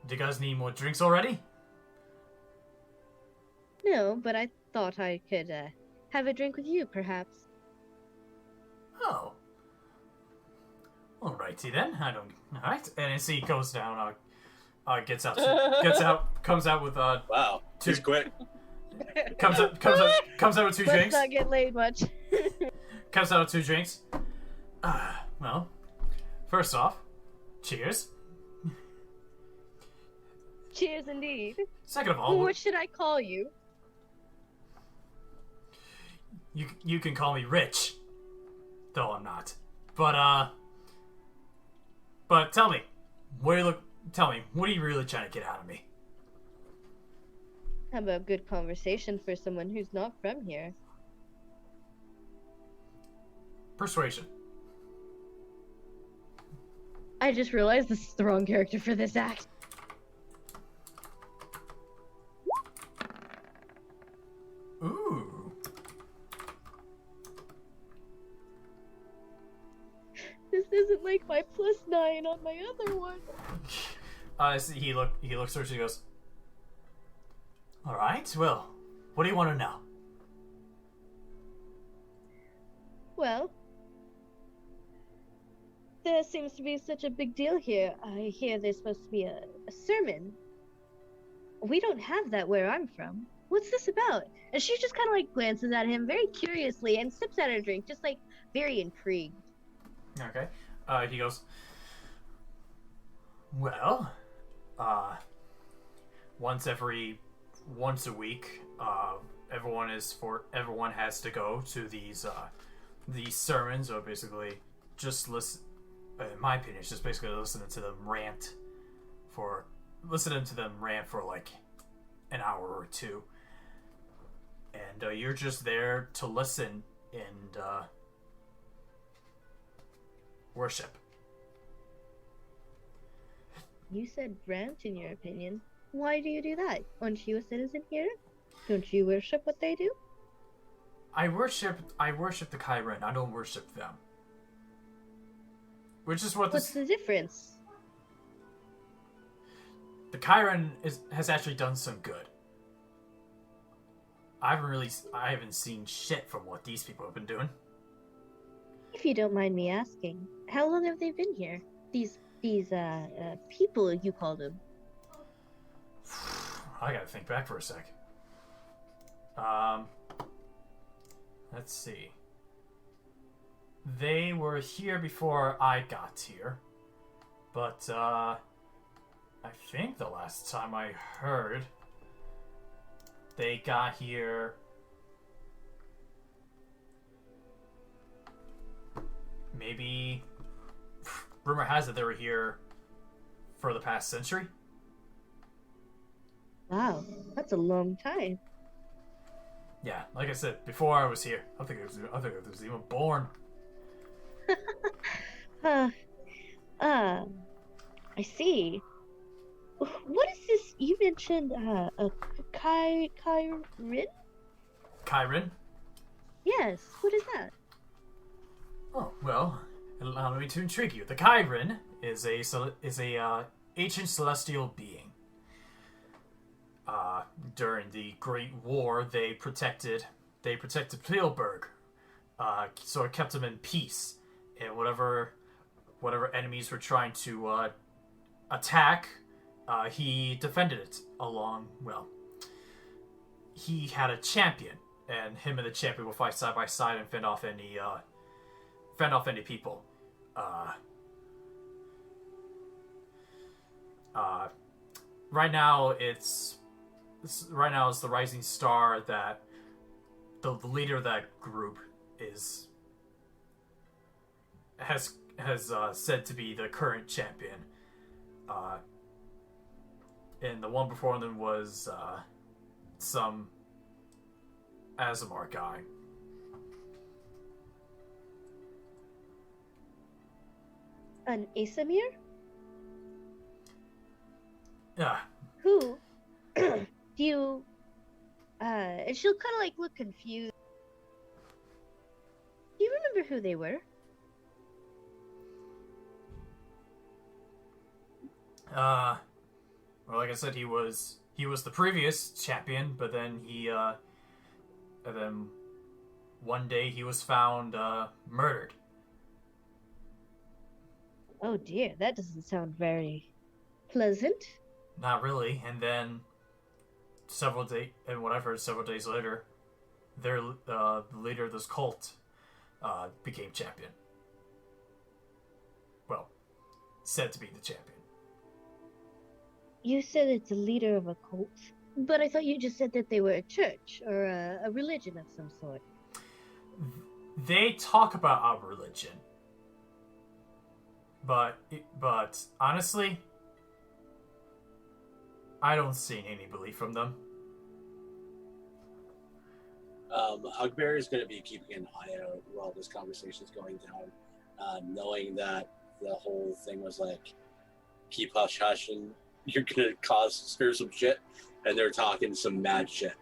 do you guys need more drinks already?" No, but I thought I could have a drink with you, perhaps. Oh. Alrighty then. Alright. And as he goes down, comes out with Wow, he's quick. comes out with two Let's drinks. not get laid much. Comes out with two drinks. Well, first off, cheers. Cheers, indeed. Second of all, What should I call you? you can call me Rich, though I'm not. But tell me, what are you really trying to get out of me? Have a good conversation for someone who's not from here. Persuasion. I just realized this is the wrong character for this act. Ooh. This isn't like my +9 on my other one. So he looks through. She goes, "All right. Well, what do you want to know?" Well, there seems to be such a big deal here. I hear there's supposed to be a sermon. We don't have that where I'm from. What's this about? And she just kind of like glances at him very curiously and sips at her drink, just like very intrigued. Okay. He goes, "Well, once a week, everyone has to go to these sermons, or basically just listen. In my opinion, it's just basically listening to them rant for like an hour or two, and you're just there to listen and worship." You said rant in your opinion. Why do you do that? Aren't you a citizen here? Don't you worship what they do? I worship the Chiron. I don't worship them. Which is What's the difference? The Chiron has actually done some good. I haven't seen shit from what these people have been doing. If you don't mind me asking, how long have they been here? These people you call them. I gotta think back for a sec. Let's see. They were here before I got here, but I think the last time I heard, they got here maybe. Rumor has it they were here for the past century. Wow, that's a long time. Yeah, like I said, before I was here. I think I was even born. I see. What is this? You mentioned a Chiron? Chiron? Yes. What is that? Oh well, allow me to intrigue you. The Chiron is a ancient celestial being. During the Great War, they protected Pleoburg, so it kept them in peace. And whatever enemies were trying to attack, he defended it along. Well, he had a champion, and him and the champion will fight side by side and fend off any people. Right now it's the Rising Star that the leader of that group has said to be the current champion. And the one before them was some Azamar guy. An Asamir? Yeah. Who? Do you... and she'll kind of like look confused. Do you remember who they were. Well, like I said, he was the previous champion, but then and then one day he was found murdered. Oh dear, that doesn't sound very pleasant. Not really. And then several days later, the leader of this cult became champion. Well, said to be the champion. You said it's a leader of a cult, but I thought you just said that they were a church or a religion of some sort. They talk about our religion, but honestly, I don't see any belief from them. Hugbear is going to be keeping an eye out while this conversation is going down, knowing that the whole thing was like, keep hush hush and you're going to stir some shit, and they're talking some mad shit.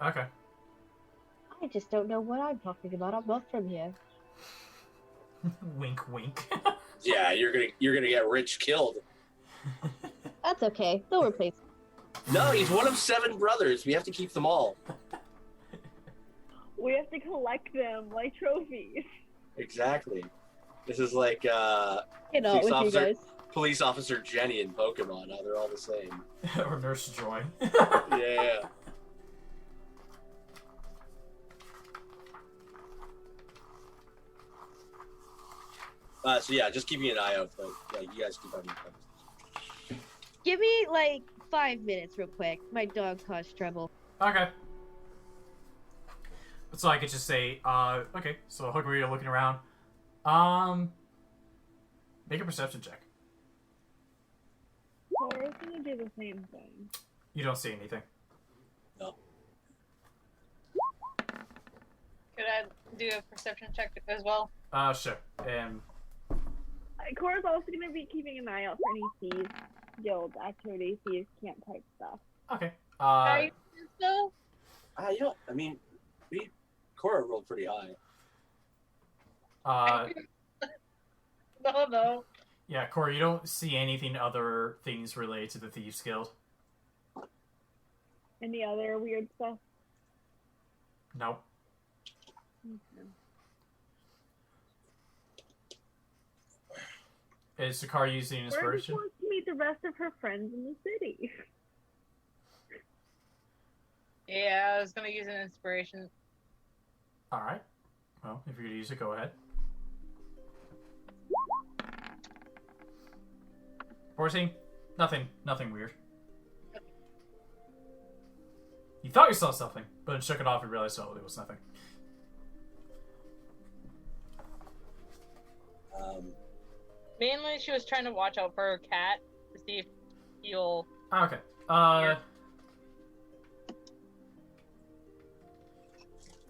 Okay. I just don't know what I'm talking about. I'm not from here. Wink, wink. Yeah, you're gonna get Rich killed. That's okay. They'll replace him. No, he's one of 7 brothers. We have to keep them all. We have to collect them like trophies. Exactly. This is like Get out with you guys. Police Officer Jenny in Pokemon. How they're all the same. Or Nurse Joy. Yeah. So yeah, just keeping an eye out. Like you guys keep having conversations. Give me like 5 minutes real quick. My dog caused trouble. Okay. So I could just say, okay, so Hugbear, you're looking around. Make a perception check. Well, we're gonna do the same thing. You don't see anything. No. Could I do a perception check as well? Sure. Corra's also gonna be keeping an eye out for any thieves guild activities, thieves camp type stuff. Okay. Are you still? Corra rolled pretty high. No. Yeah, Corey, you don't see anything other things related to the Thieves Guild? Any other weird stuff? Nope. Okay. Is Takari using inspiration? Corra just wants to meet the rest of her friends in the city. Yeah, I was gonna use an inspiration. Alright. Well, if you're gonna use it, go ahead. 14? Nothing weird. You thought you saw something, but then shook it off and realized, oh, it was nothing. Mainly, she was trying to watch out for her cat to see if he'll. Okay.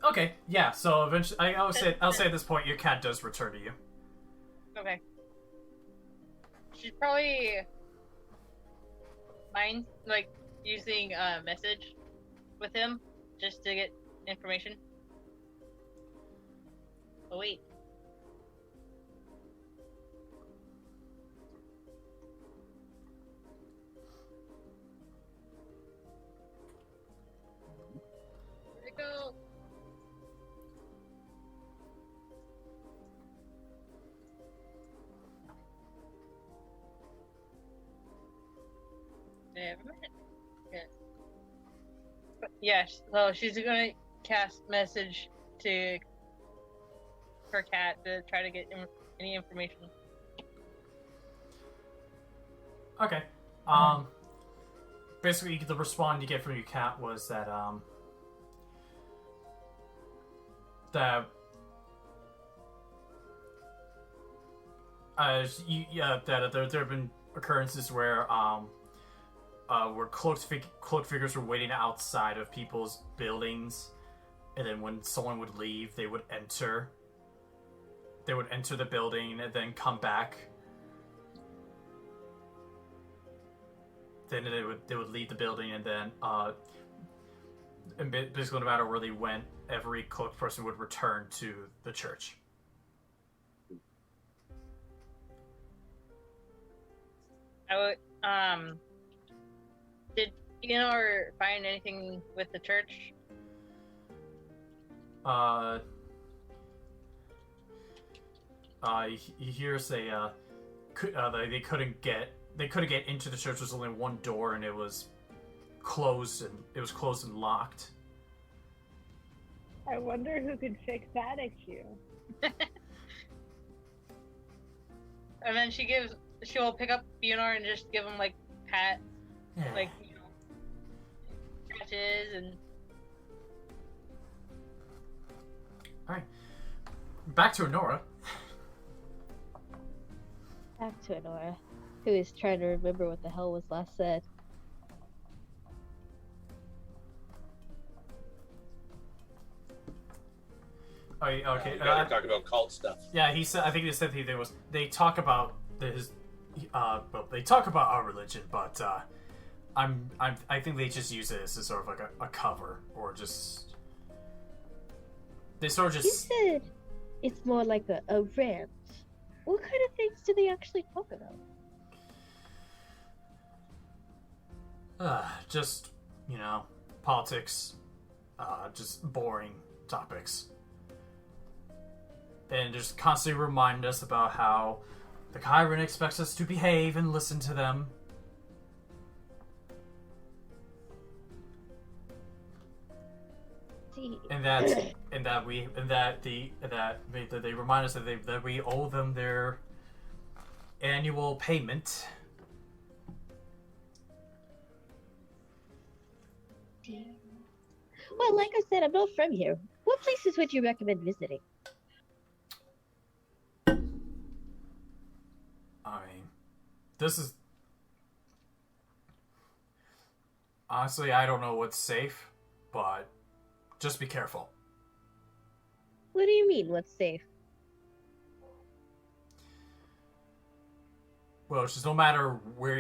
Okay. Yeah. So eventually, I'll say at this point, your cat does return to you. Okay. She's probably using a message with him just to get information. Oh wait. Where'd it go? Never mind. Yeah, so she's gonna cast message to her cat to try to get any information. Okay. Basically, the response you get from your cat was that there have been occurrences where cloaked figures were waiting outside of people's buildings, and then when someone would leave, they would enter the building and then come back. Then they would leave the building, and then basically no matter where they went, every cloaked person would return to the church. I would, did you know or find anything with the church? He hears they couldn't get into the church. There's only one door, and it was closed and locked. I wonder who could fix that issue. And then she'll pick up Bjorn and just give him like pat, like scratches and. All right, back to Onora. Back to Onora, who is trying to remember what the hell was last said. Oh, okay. Talk about cult stuff. Yeah, he said. I think he said they talk about they talk about our religion, but I think they just use it as sort of like a cover, or just they sort of just. You said it's more like a rant. What kind of things do they actually talk about? Just politics, just boring topics. And just constantly remind us about how the Chiron expects us to behave and listen to them. And that they remind us that we owe them their annual payment. Well, like I said, I'm not from here. What places would you recommend visiting? I mean, this is... Honestly, I don't know what's safe, but just be careful. What do you mean, what's safe? Well, it's just no matter what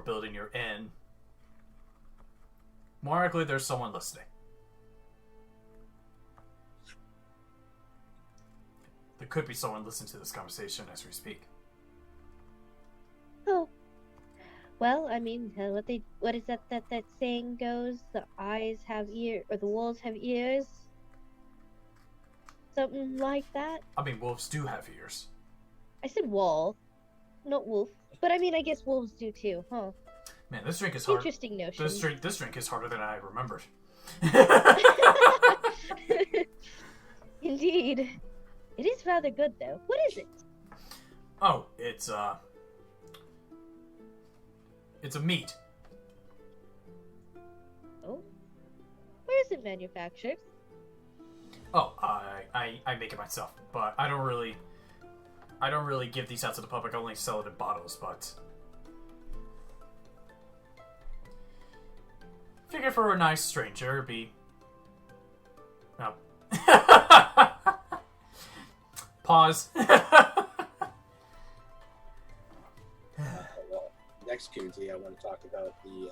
building you're in, more likely there's someone listening. There could be someone listening to this conversation as we speak. Oh. Well, I mean, what is that saying goes? The eyes have ears, or the wolves have ears? Something like that? I mean, wolves do have ears. I said wall, not wolf. But I mean, I guess wolves do too, huh? Man, this drink is hard. Interesting notion. This drink is harder than I remembered. Indeed. It is rather good, though. What is it? Oh, it's a meat. Oh? Where is it manufactured? Oh, I make it myself, but I don't really give these out to the public. I only sell it in bottles, but figure for a nice stranger, it'd be no. Pause. Well, next, Kunti, I want to talk about the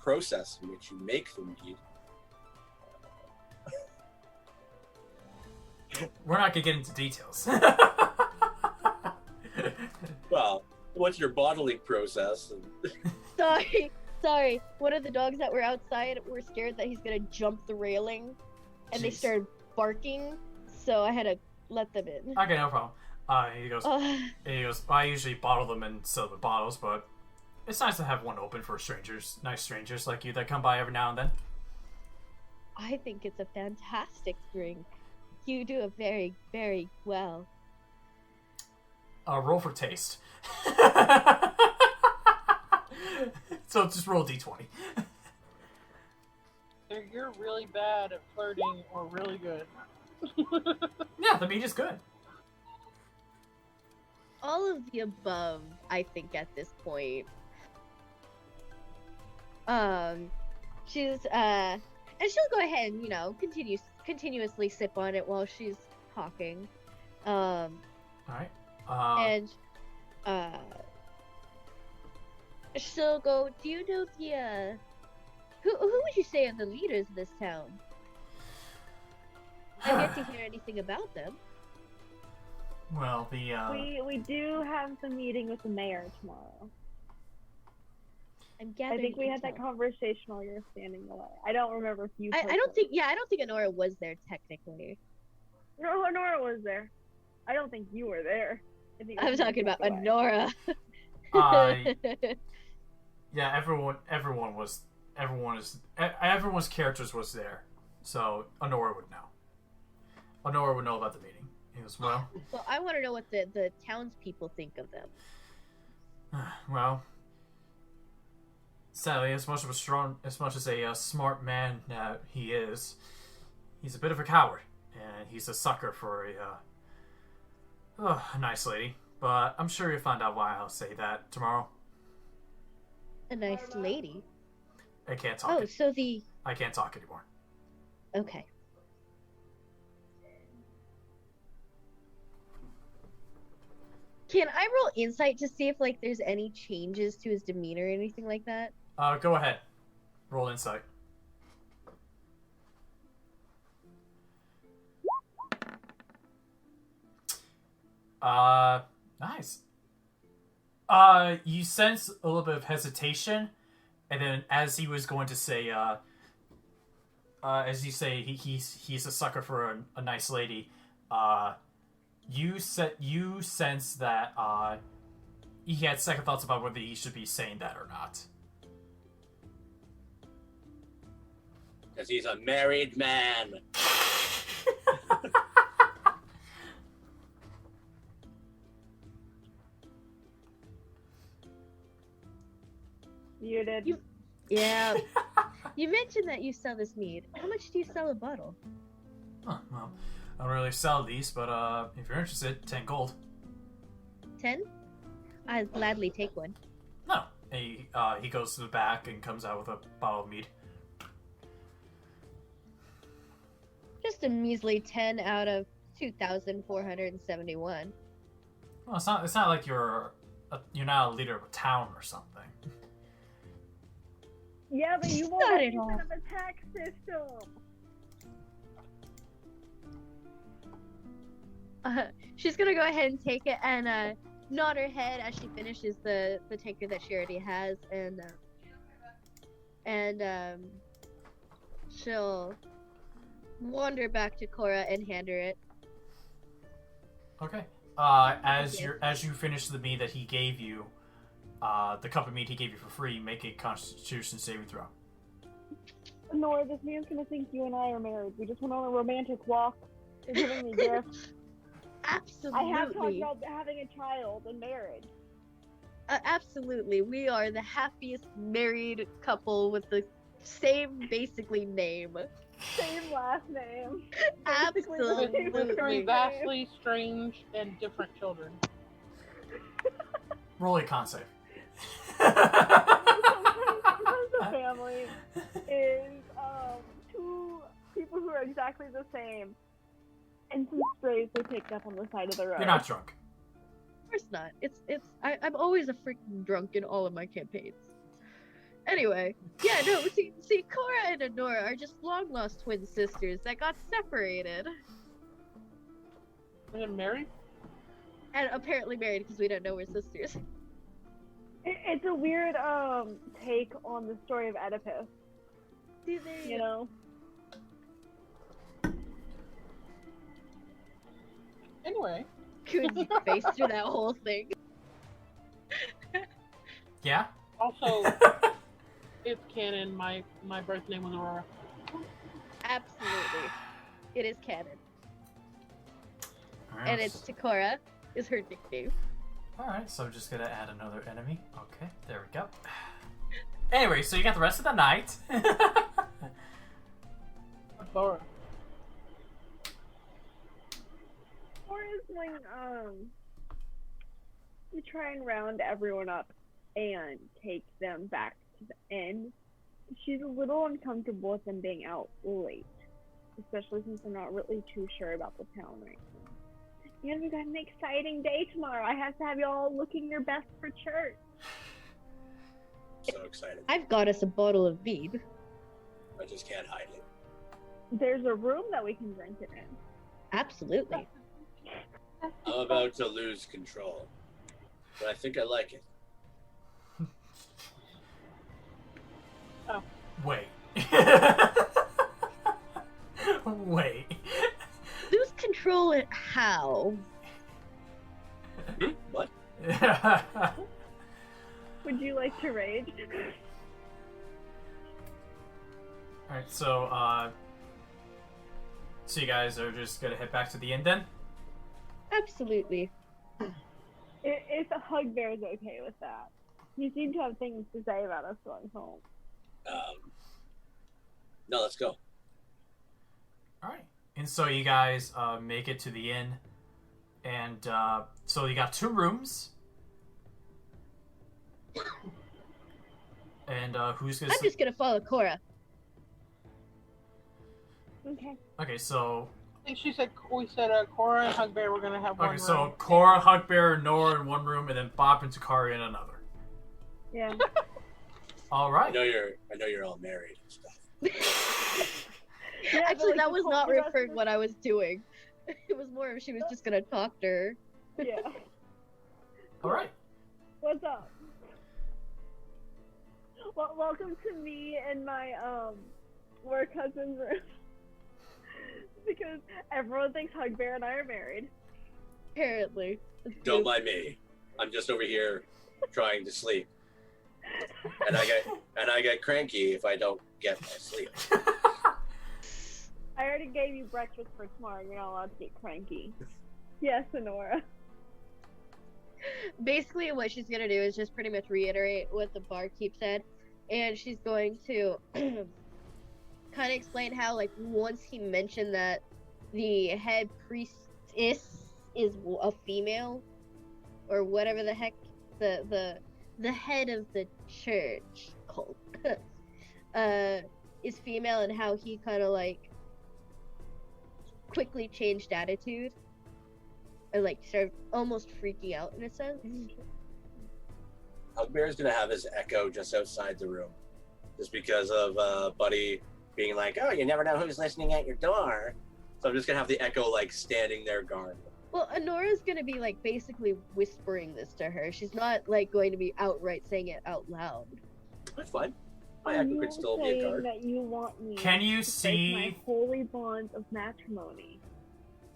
process in which you make the mead. We're not gonna get into details. Well, what's your bottling process? Sorry. One of the dogs that were outside were scared that he's gonna jump the railing, and they started barking. So I had to let them in. Okay, no problem. He goes. I usually bottle them and sell the bottles, but it's nice to have one open for strangers, nice strangers like you that come by every now and then. I think it's a fantastic drink. You do it very, very well. Roll for taste. So just roll d20. Either you're really bad at flirting or really good. Yeah, the meat is good. All of the above, I think, at this point. She's, and she'll go ahead and, continuously sip on it while she's talking. Alright. And, she'll go, do you know the, who would you say are the leaders of this town? I've yet to hear anything about them. Well, we do have the meeting with the mayor tomorrow. I'm gathering. I think we had that conversation while you were standing away. I don't remember if you. I don't think. Yeah, I don't think Onora was there technically. No, Onora was there. I don't think you were there. I'm talking about Onora. Yeah, everyone's characters was there, so Onora would know. Onora would know about the meeting. He goes, well. Well, I want to know what the townspeople think of them. Well, sadly, as much as a smart man he is, he's a bit of a coward, and he's a sucker for a nice lady. But I'm sure you'll find out why I'll say that tomorrow. A nice lady? I can't talk. Oh, so I can't talk anymore. Okay. Can I roll insight to see if there's any changes to his demeanor or anything like that? Go ahead. Roll insight. Nice. You sense a little bit of hesitation, and then as he was going to say, as you say, he's a sucker for a nice lady. You sense that he had second thoughts about whether he should be saying that or not. Because he's a married man. You did. Yeah. You mentioned that you sell this mead. How much do you sell a bottle? Huh, well, I don't really sell these, but if you're interested, 10 gold. 10? I'd gladly take one. No. He goes to the back and comes out with a bottle of mead. Just a measly 10 out of 2,471. Well, it's not like you're not a leader of a town or something. Yeah, but you won't even have a tax system. She's gonna go ahead and take it and nod her head as she finishes the tankard that she already has, and she'll wander back to Corra and hand her it. Okay. As you finish the mead that he gave you, the cup of mead he gave you for free, make a Constitution saving throw. Nora, this man's gonna think you and I are married. We just went on a romantic walk. They're giving me gifts. Absolutely. I have talked about having a child and marriage. Absolutely. We are the happiest married couple with the same, basically, name. Same last name. Absolutely. With three vastly strange and different children. Roll a con save. The family is two people who are exactly the same, and some strays they picked up on the side of the road. You're not drunk. Of course not. I'm always a freaking drunk in all of my campaigns. Anyway, yeah, no, see, Corra and Onora are just long-lost twin sisters that got separated. And then married? And apparently married because we don't know we're sisters. It's a weird take on the story of Oedipus. See, there you know? Anyway. Could you face through that whole thing? Yeah? Also, it's canon. My birth name was Aurora. Absolutely. It is canon. Right. And it's Takara is her nickname. Alright, so I'm just gonna add another enemy. Okay, there we go. Anyway, so you got the rest of the night. Laura. Or is when you try and round everyone up and take them back to the inn. She's a little uncomfortable with them being out late, especially since they're not really too sure about the town right now. You know, we got an exciting day tomorrow. I have to have y'all looking your best for church. So excited. I've got us a bottle of mead. I just can't hide it. There's a room that we can rent it in. Absolutely. I'm about to lose control, but I think I like it. Oh. Wait. Wait. Lose control at how? What? Would you like to rage? Alright, so you guys are just gonna head back to the inn then? Absolutely. If a Hugbear is okay with that. You seem to have things to say about us going home. No, let's go. Alright. And so you guys make it to the inn. And so you got 2 rooms. And who's gonna... I'm just gonna follow Corra. Okay. Okay, so... I think we said Corra and Hugbear were gonna have one Okay, room. so Corra, Hugbear, Nora in one room, and then Bop and Takari in another. Yeah. Alright. I know you're all married and stuff. Yeah, Actually, but, that the was whole not rest referring of- what I was doing. It was more if she was just gonna talk to her. Yeah. Alright. What's up? Well, welcome to me and my work husband's room. Because everyone thinks Hugbear and I are married. Apparently. Don't mind me. I'm just over here trying to sleep. And I get cranky if I don't get my sleep. I already gave you breakfast for tomorrow. You're not allowed to get cranky. Yes, Onora. Basically, what she's gonna do is just pretty much reiterate what the barkeep said, and she's going to kind of explain how, like, once he mentioned that the head priestess is a female, or whatever the heck, the head of the church cult is female, and how he kind of like quickly changed attitude and like started almost freaking out in a sense. Hugbear's gonna have his echo just outside the room, just because of Buddy being like, "Oh, you never know who's listening at your door." So I'm just gonna have the echo like standing there guard. Well, Onora's gonna be like basically whispering this to her. She's not like going to be outright saying it out loud. That's fine. My Are echo you could still be a saying guard. that you want me Can you to break my see... holy bond of matrimony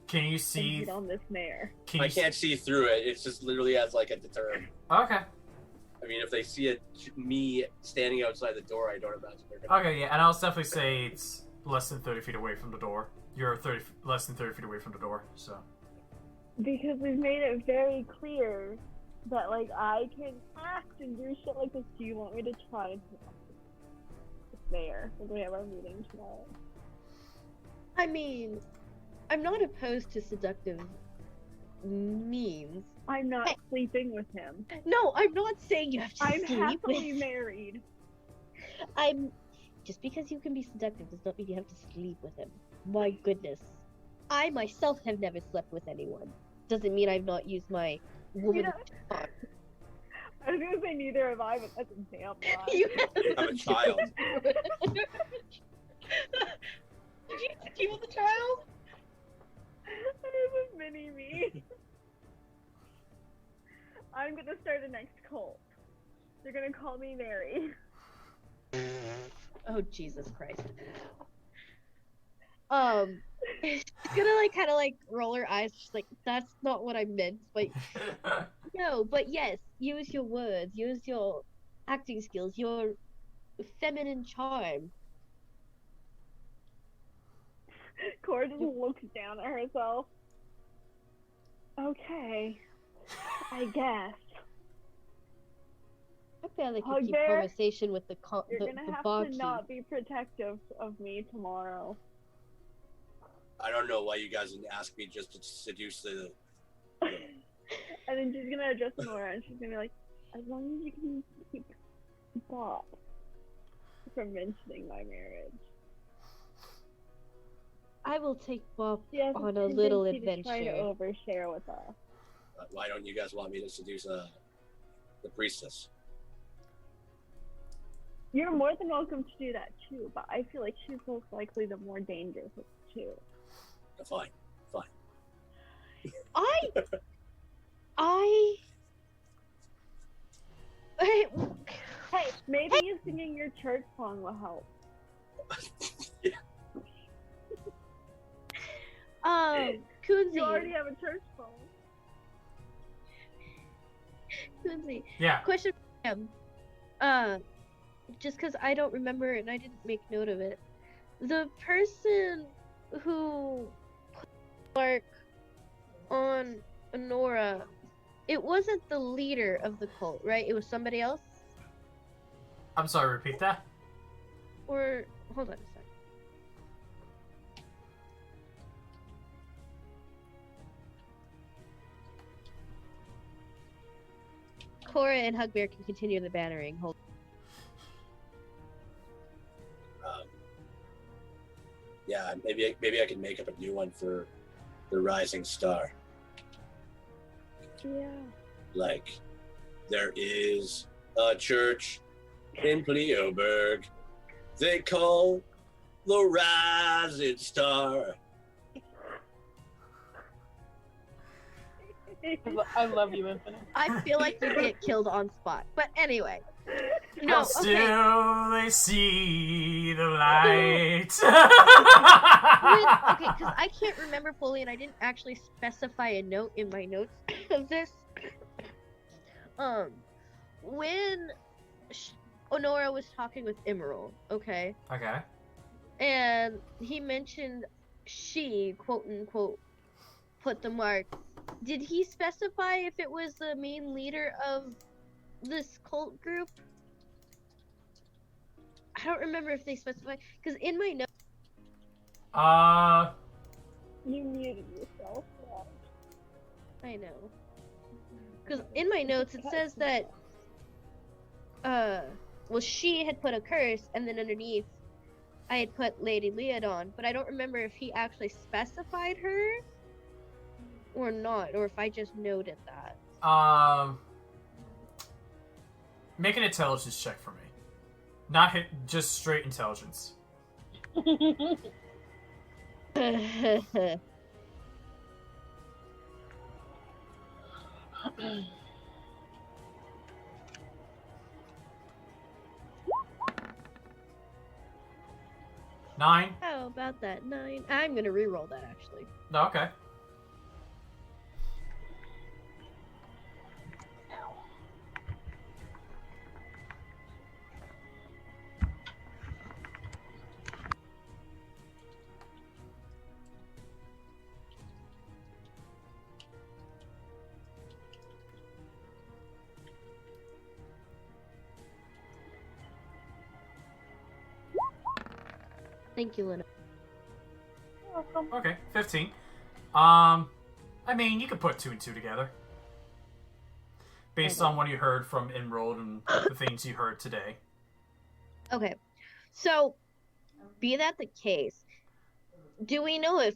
Can you and see... get on this mare? Can I you can't see through it. It's just literally as like a deterrent. Okay. I mean, if they see me standing outside the door, I don't imagine they're gonna. Okay, yeah, and I'll definitely say it's less than 30 feet away from the door. You're less than 30 feet away from the door, so... Because we've made it very clear that, like, I can act and do shit like this. Do you want me to try and it's there when we have our meeting tomorrow? I mean, I'm not opposed to seductive means. I'm not sleeping with him. No, I'm not saying you have to I'm sleep happily with. married. Just because you can be seductive does not mean you have to sleep with him. My goodness. I myself have never slept with anyone. Doesn't mean I've not used my woman. I was gonna say neither have I, but that's a damn lie. You I'm a child. Did you steal the child? That is a mini me. I'm gonna start a next cult. They're gonna call me Mary. Oh, Jesus Christ. She's gonna like kind of like roll her eyes. She's like, that's not what I meant. But no, but yes, use your words, use your acting skills, your feminine charm. Cora just looks down at herself. Okay, I guess. I barely could keep Hugbear, conversation with the You're the gonna have barkeep. to not be protective of me tomorrow. I don't know why you guys didn't ask me just to seduce the. And then she's gonna address Nora, and she's gonna be like, as long as you can keep Bob from mentioning my marriage. I will take Bob She has on a little tendency to try to adventure. overshare with us. Why don't you guys want me to seduce the priestess? You're more than welcome to do that too, but I feel like she's most likely the more dangerous of the two. Fine. Hey, maybe you singing your church song will help. Yeah. Kunzi. You already have a church song. Kunzi. Yeah. Question for him. Just because I don't remember and I didn't make note of it. The person who put the mark on Onora, it wasn't the leader of the cult, right? It was somebody else? I'm sorry, repeat that? Or, hold on a second. Corra and Hugbear can continue the bannering. Hold. Yeah, maybe I can make up a new one for the Rising Star. Yeah. Like, there is a church in Pleoburg they call the Rising Star. I love you, Infinite. I feel like you get killed on spot. But anyway. No, But still they see the light. Okay, because I can't remember fully, and I didn't actually specify a note in my notes of this. When Onora was talking with Emerald, okay, Okay. and he mentioned she, quote unquote, put the mark. Did he specify if it was the main leader of this cult group? I don't remember if they specified, because in my notes. You muted yourself. I know. Because in my notes it says that, well, she had put a curse, and then underneath I had put Lady Leodon, but I don't remember if he actually specified her or not, or if I just noted that. Make an intelligence check for me. Not hit, just straight intelligence. Nine? How about that? 9? I'm gonna re-roll that, actually. No, okay. Thank you, Lynn. Welcome. Okay, 15. I mean, you could put 2 and 2 together. Based on what you heard from Emerald and the things you heard today. Okay, so, be that the case, do we know if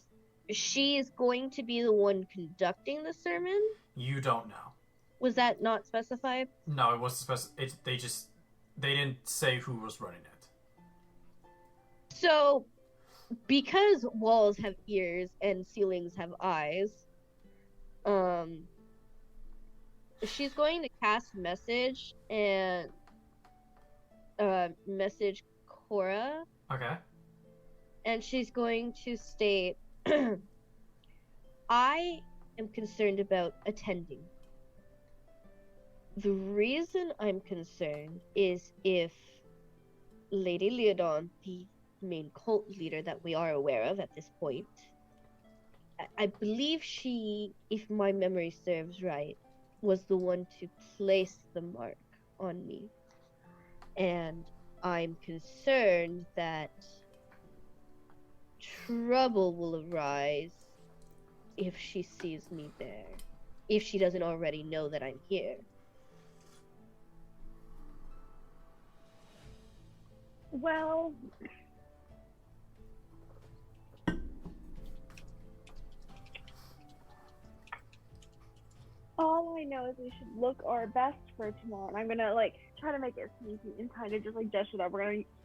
she's going to be the one conducting the sermon? You don't know. Was that not specified? No, it wasn't they didn't say who was running it. So, because walls have ears and ceilings have eyes, she's going to cast message and message Corra. Okay. And she's going to state, I am concerned about attending. The reason I'm concerned is if Lady Leodon, the main cult leader that we are aware of at this point, I believe she, if my memory serves right, was the one to place the mark on me. And I'm concerned that trouble will arise if she sees me there. If she doesn't already know that I'm here. Well, All I know is we should look our best for tomorrow. And I'm gonna like try to make it sneaky and kind of just like gesture that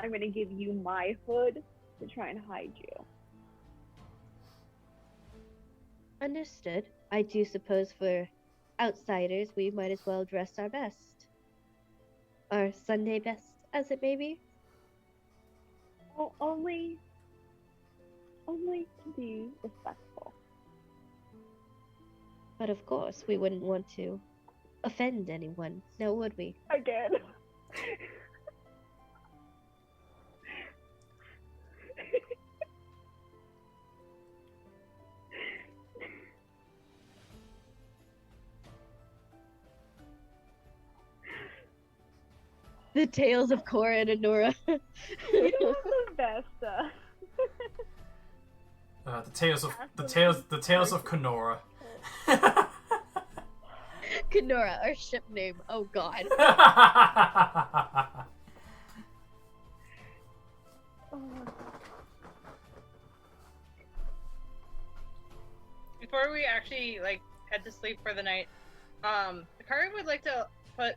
I'm gonna give you my hood to try and hide you. Understood. I do suppose for outsiders, we might as well dress our best. Our Sunday best, as it may be. Well, only to be respectful. But of course, we wouldn't want to offend anyone, now would we? Again. The tales of Corra and Onora. You know what's the best? The tales of Kenora. Kenora, our ship name. Oh god. Before we actually like head to sleep for the night, Takari would like to put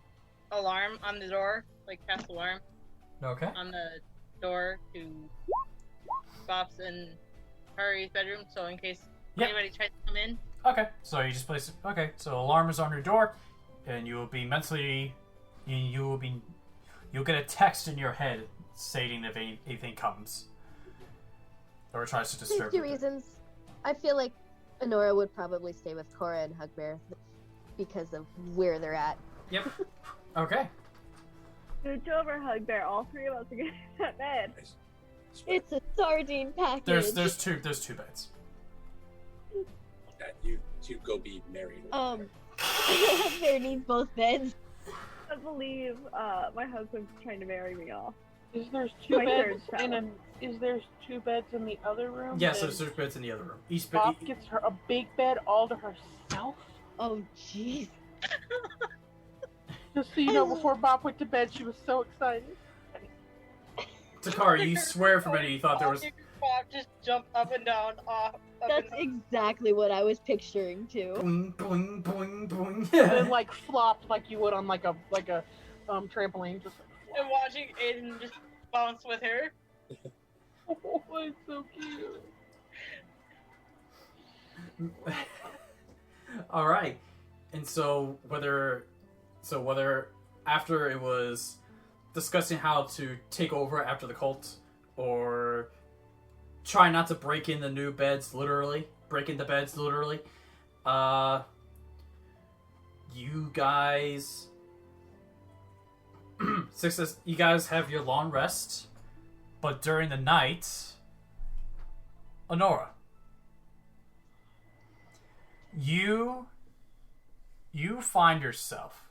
alarm on the door, like cast alarm Okay. on the door to Bob's and Takari's bedroom, so in case anybody tries to come in. Okay. So you just place it. Okay. So alarm is on your door, and you will be mentally, you'll get a text in your head stating if anything comes or tries to disturb Safety you. reasons. I feel like Onora would probably stay with Corra and Hugbear because of where they're at. Yep. Okay. Scooch over, Hugbear. All three of us are getting in that bed. It's a sardine package. There's two beds. Yeah, you two go be married. Hugbear needs both beds. I believe my husband's trying to marry me off. Is there two My beds third in child. Is there two beds in the other room? Yes, And there's beds in the other room. Each Bob bed. gets her a big bed all to herself. Oh jeez. Just so you know, before Bob went to bed, she was so excited. Takari, you swear for a minute you thought there was. Bob just jump up and down, That's exactly what I was picturing too. Boing, boing, boing, boing. And then like flopped like you would on like a trampoline, just and watching Aiden just bounce with her. oh, it's so cute. All right, and so whether after it was discussing how to take over after the cult, or try not to break in the new beds, literally break into beds, literally. You guys, you guys have your long rest, but during the night, Onora, you find yourself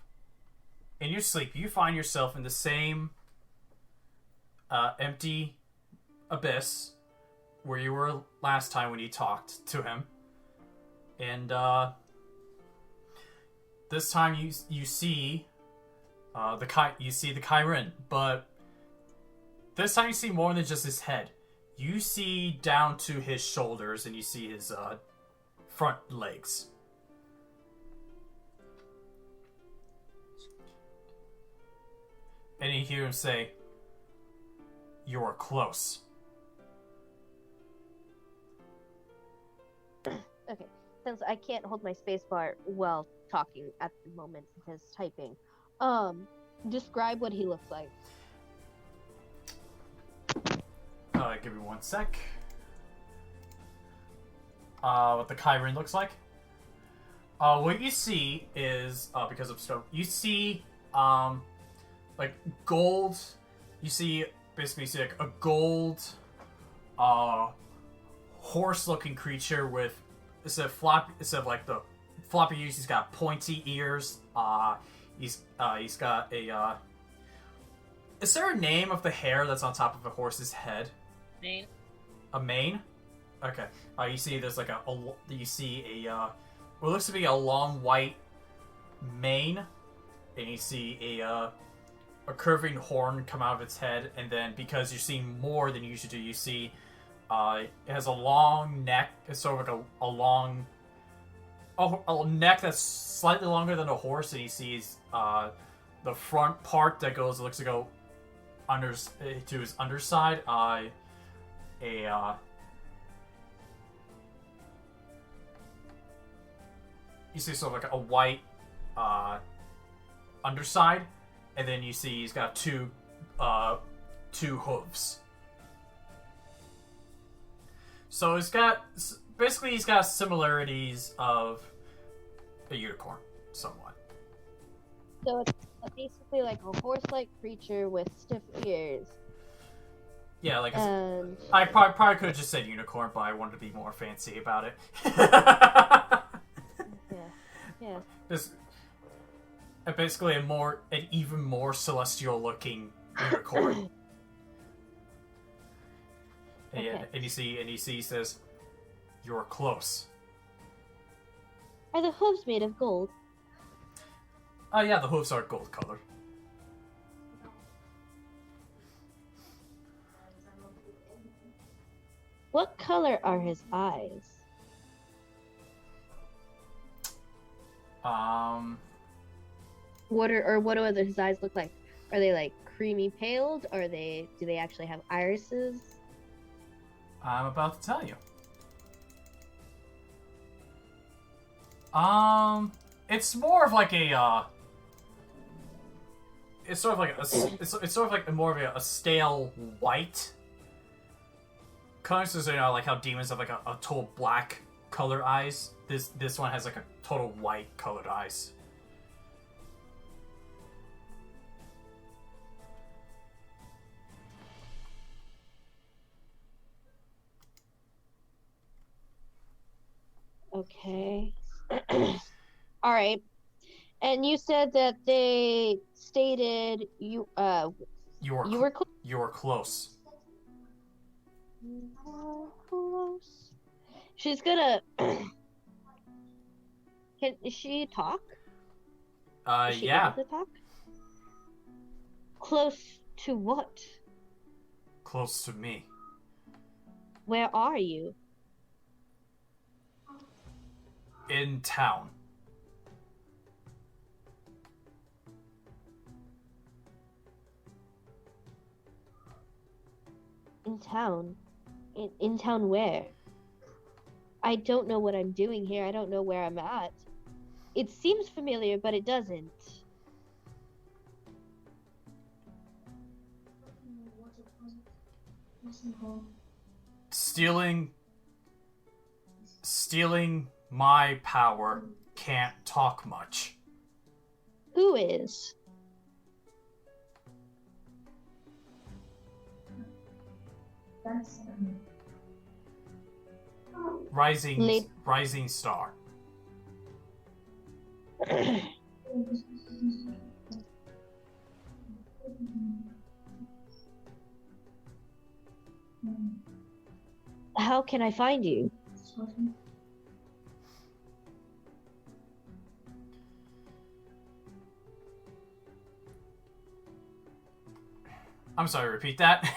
in your sleep. You find yourself in the same empty abyss where you were last time when you talked to him, and this time you see the Chiron, but this time you see more than just his head. You see down to his shoulders, and you see his front legs. And you hear him say, "You're close." Okay, since I can't hold my spacebar while talking at the moment because typing, describe what he looks like. Give me one sec. What the Chiron looks like. What you see is, because of scope, you see, like gold. You see, basically, like a gold, horse-looking creature with instead of like the floppy ears, he's got pointy ears. He's got a. Is there a name of the hair that's on top of a horse's head? Mane. A mane? Okay. You see there's like you see a what looks to be a long white mane, and you see a curving horn come out of its head, and then because you're seeing more than you usually do, you see it has a long neck. It's sort of like a long a neck that's slightly longer than a horse, and he sees the front part that looks to go to his underside. You see sort of like a white underside, and then you see he's got two hooves. So he's got similarities of a unicorn, somewhat. So it's basically like a horse-like creature with stiff ears. Yeah, like and... I probably could have just said unicorn, but I wanted to be more fancy about it. Yeah. This basically an even more celestial-looking unicorn. Okay. And you see, he says, "You're close." Are the hooves made of gold? Yeah, the hooves are gold colored. What color are his eyes? What do his eyes look like? Are they like creamy paled? Do they actually have irises? I'm about to tell you. It's more of like a it's sort of like more of a stale white. Colors, like how demons have like a total black colored eyes. This one has like a total white colored eyes. Okay. All right. And you said that they stated you were close. You were close. Close. She's gonna. Can she talk? Is she yeah. able to talk? Close to what? Close to me. Where are you? In town. In town? In town where? I don't know what I'm doing here. I don't know where I'm at. It seems familiar, but it doesn't. Stealing my power can't talk much. Who is? Rising star. How can I find you? I'm sorry, repeat that.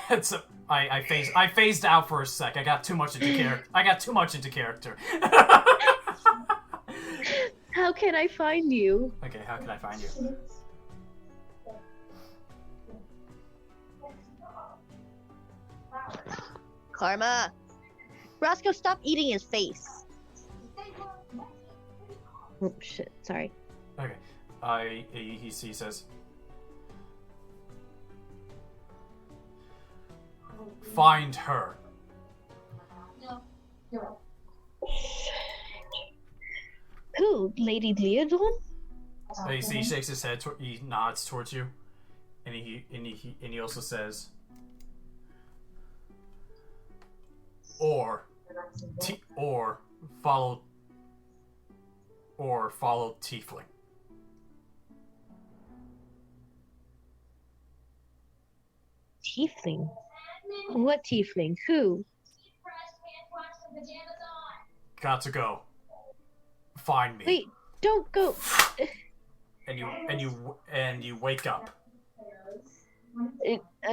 I phased out for a sec. I got too much into character. How can I find you? Okay, how can I find you? Karma. Roscoe, stop eating his face. Oh shit, sorry. Okay. He says, find her. Who? Lady Leodon? You see, he shakes his head. He nods towards you, and he also says, or follow Tiefling. Tiefling? What Tiefling? Who? Got to go. Find me. Wait, don't go. And you wake up.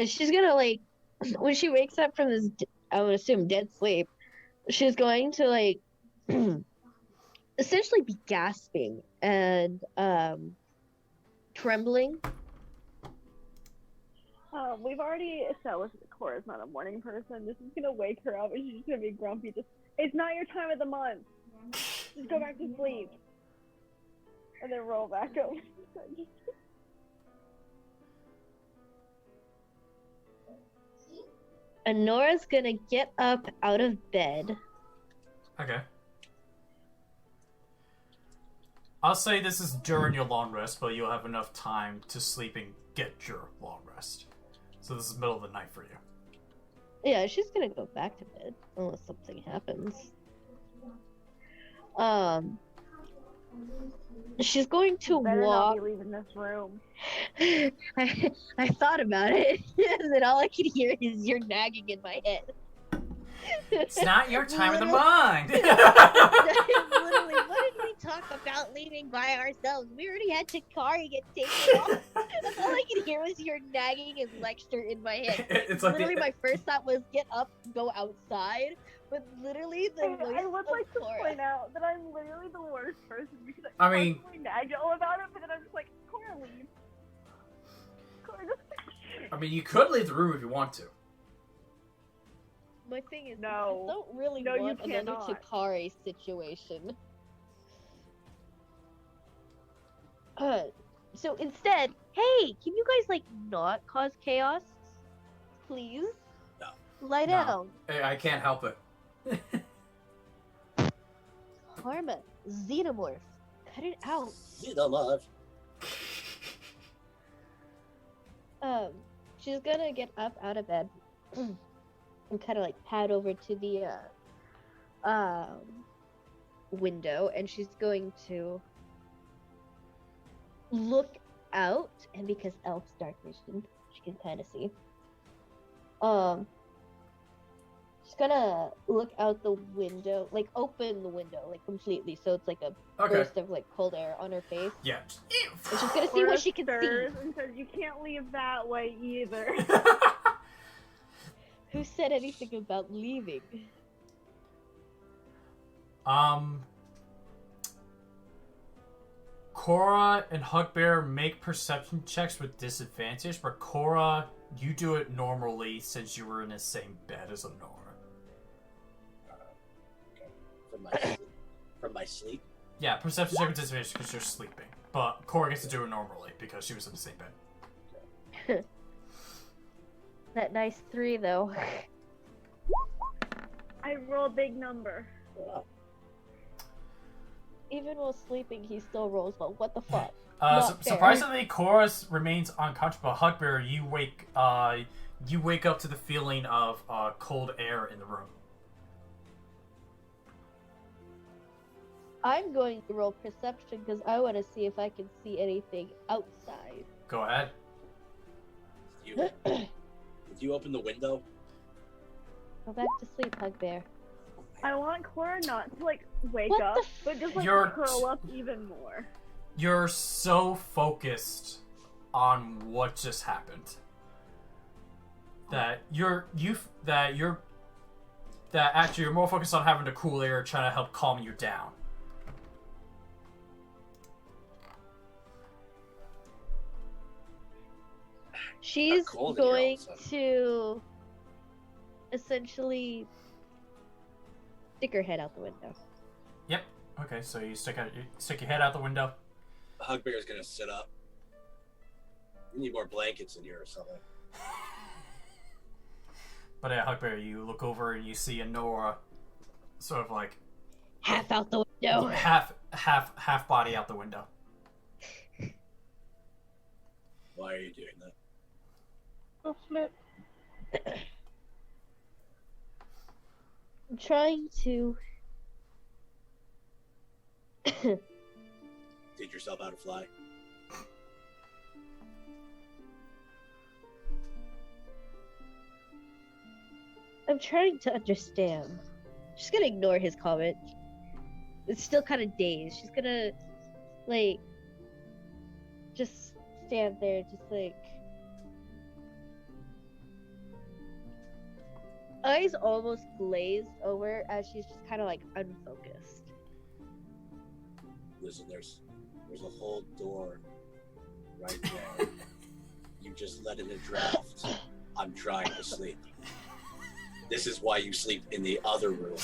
She's gonna when she wakes up from this, I would assume dead sleep. She's going to essentially be gasping and trembling. We've already established that Corra's not a morning person. This is gonna wake her up and she's just gonna be grumpy. It's not your time of the month. Just go back to sleep. And then roll back over. Onora's gonna get up out of bed. Okay. I'll say this is during your long rest, but you'll have enough time to sleep and get your long rest. So this is middle of the night for you. Yeah, she's gonna go back to bed unless something happens. She's going to Better walk. not be leaving this room. I thought about it, and then all I could hear is you're nagging in my head. It's not your time of the month. Literally, what did we talk about leaving by ourselves? We already had Takari get taken off. That's all I could hear was your nagging and lecture in my head. It's like literally, my first thought was get up, go outside. But literally, the voice I would like to Corra. point out that I'm literally the worst person because I mean- constantly nag all about it, but then I'm just like, Corra, leave. Corra, just... I mean, you could leave the room if you want to. My thing is, No. I don't really No, you want another cannot. Takari situation. So instead, hey, can you guys like not cause chaos, please? No. Lie No. down. Hey, I can't help it. Karma, xenomorph, cut it out. Xenomorph. She's gonna get up out of bed and kind of like pad over to the window, and she's going to look out, and because Elf's dark vision, she can kind of see. She's gonna look out the window, like open the window, like completely, so it's like a Okay. burst of like cold air on her face. Yeah. And she's gonna see Corra what she can see. stirs and says, you can't leave that way either. Who said anything about leaving? Corra and Hugbear make perception checks with disadvantage, but Corra, you do it normally since you were in the same bed as Onora. From my sleep. Yeah, perception check with disadvantage because you're sleeping. But Corra gets to do it normally because she was in the same bed. That nice 3 though. I roll a big number. Wow. Even while sleeping, he still rolls well. What the fuck? Not fair. Surprisingly, Corra remains unconscious, but Hugbear, you wake up to the feeling of cold air in the room. I'm going to roll perception because I want to see if I can see anything outside. Go ahead. If you open the window, Go back to sleep, Hugbear. I want Corra not to like wake What up, the but just like You're- curl up even more. You're so focused on what just happened that actually you're more focused on having the cool air trying to help calm you down. She's cold in here all of a going sudden. to essentially stick her head out the window. Yep. Okay, so you stick your head out the window. Hugbear's gonna sit up. We need more blankets in here or something. But yeah, Hugbear, you look over and you see Onora sort of like Half out the window. half body out the window. Why are you doing that? Go flip. I'm trying to. Teach yourself how to fly. I'm trying to understand. She's gonna ignore his comment. It's still kind of dazed. She's gonna, like, just stand there, just like. Eyes almost glazed over as she's just kind of like unfocused. Listen, there's a whole door right there. You just let in a draft. I'm trying to sleep. This is why you sleep in the other room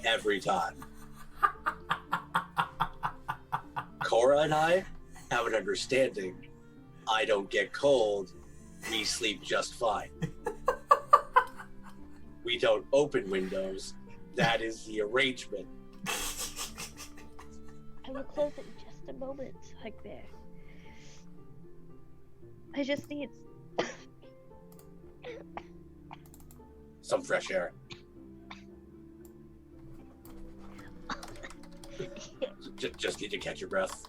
every time. Corra and I have an understanding. I don't get cold. We sleep just fine. We don't open windows. That is the arrangement. I will close it in just a moment, Hugbear. I just need Some fresh air. Just need to catch your breath.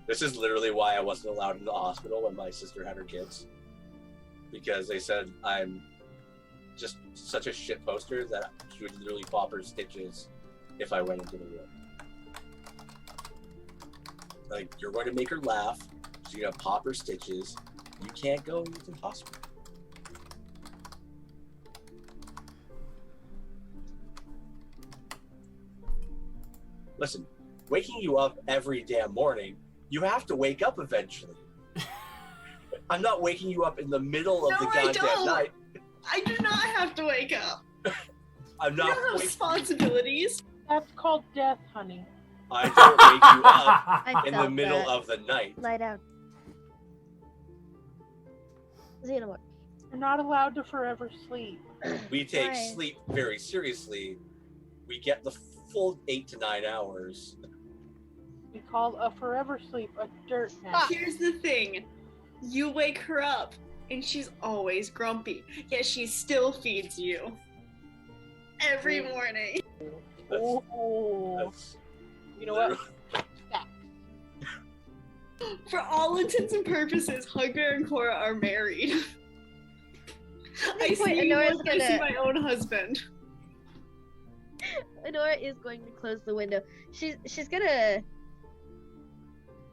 This is literally why I wasn't allowed in the hospital when my sister had her kids. Because they said I'm just such a shit poster that she would literally pop her stitches if I went into the room. Like, you're going to make her laugh, she's going to pop her stitches, you can't go into the hospital. Listen, waking you up every damn morning, you have to wake up eventually. I'm not waking you up in the middle of the goddamn night. I do not have to wake up. I'm not. You don't have responsibilities. That's called death, honey. I don't wake you up in the middle of the night. Lie down. Xenomorph. You're not allowed to forever sleep. We take Right. sleep very seriously. We get the full 8 to 9 hours. We call a forever sleep a dirt nap. Here's the thing. You wake her up, and she's always grumpy, yet she still feeds you. Every morning. That's You know what? For all intents and purposes, Hugbear and Corra are married. I Wait, see you Onora's more than I see gonna- my own husband. Onora is going to close the window. She's gonna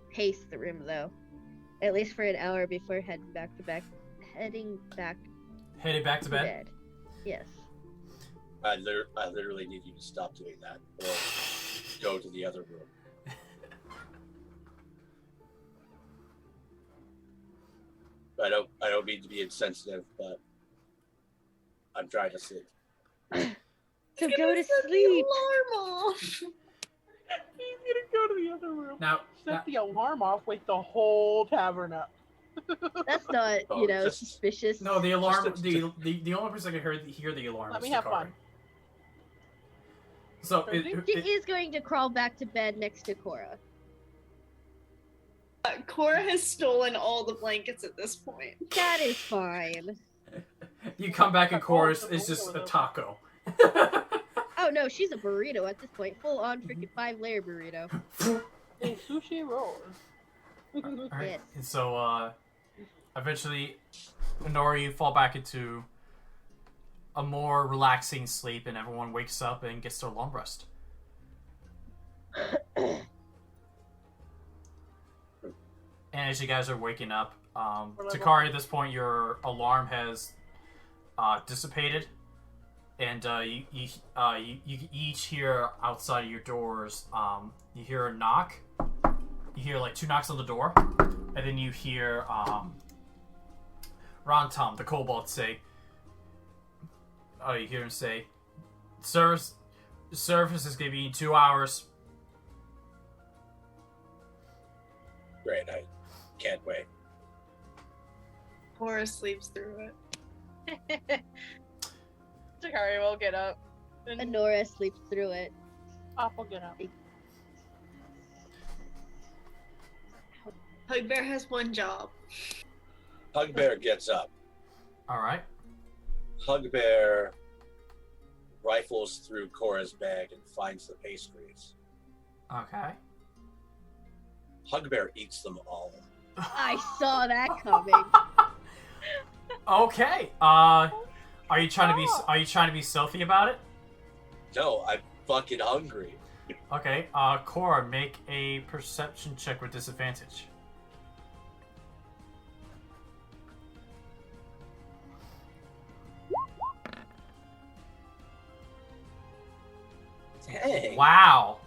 pace the room though, at least for an hour before heading back to bed. bed. Yes. I literally need you to stop doing that, or go to the other room. I don't mean to be insensitive, but I'm trying to sleep. So go to sleep. Alarm off. He's gonna go to the other room. Now, Set the alarm off, wake the whole tavern up. That's not, Oh, just- suspicious. no, the alarm. Just- The only person that can hear the alarm Let is me have Takari. fun. So She is going to crawl back to bed next to Corra. Corra has stolen all the blankets at this point. That is fine. you come back in chorus, it's just a taco. Oh no, she's a burrito at this point. Full on freaking 5-layer burrito. A sushi roll. Alright, Yes. and so eventually, Onora, you fall back into a more relaxing sleep, and everyone wakes up and gets their long rest. And as you guys are waking up, Takari, at this point, your alarm has dissipated, and you each hear outside of your doors. You hear a knock. You hear like 2 knocks on the door, and then you hear Rontom, the kobold, say. You hear him say, "Service is gonna be in 2 hours." Great, I can't wait. Corra sleeps through it. Takari will get up. And Onora sleeps through it. Apple, get up. Hugbear has one job. Hugbear gets up. All right. Hugbear rifles through Corra's bag and finds the pastries. Okay. Hugbear eats them all. I saw that coming. Okay. Are you trying to be stealthy about it? No, I'm fucking hungry. Okay. Corra, make a perception check with disadvantage. Dang. Wow.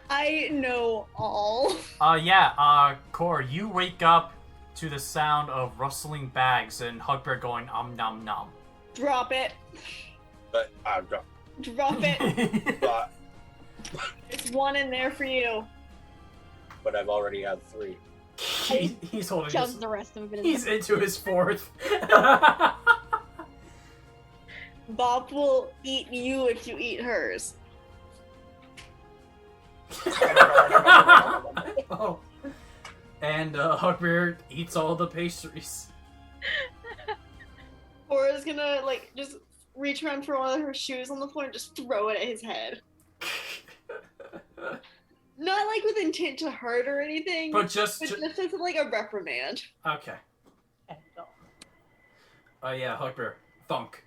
I know all. Corra, you wake up to the sound of rustling bags and Hugbear going nom nom. Drop it. But I'm drunk. Drop it. But There's one in there for you. I've already had 3. He's holding Shoves his, the rest of it in. he's into his 4th. Bob will eat you if you eat hers. Oh. And Hugbear eats all the pastries. Cora's gonna just reach around for one of her shoes on the floor and just throw it at his head. Not with intent to hurt or anything, But just as a reprimand. okay. Yeah, Hugbear. Thunk.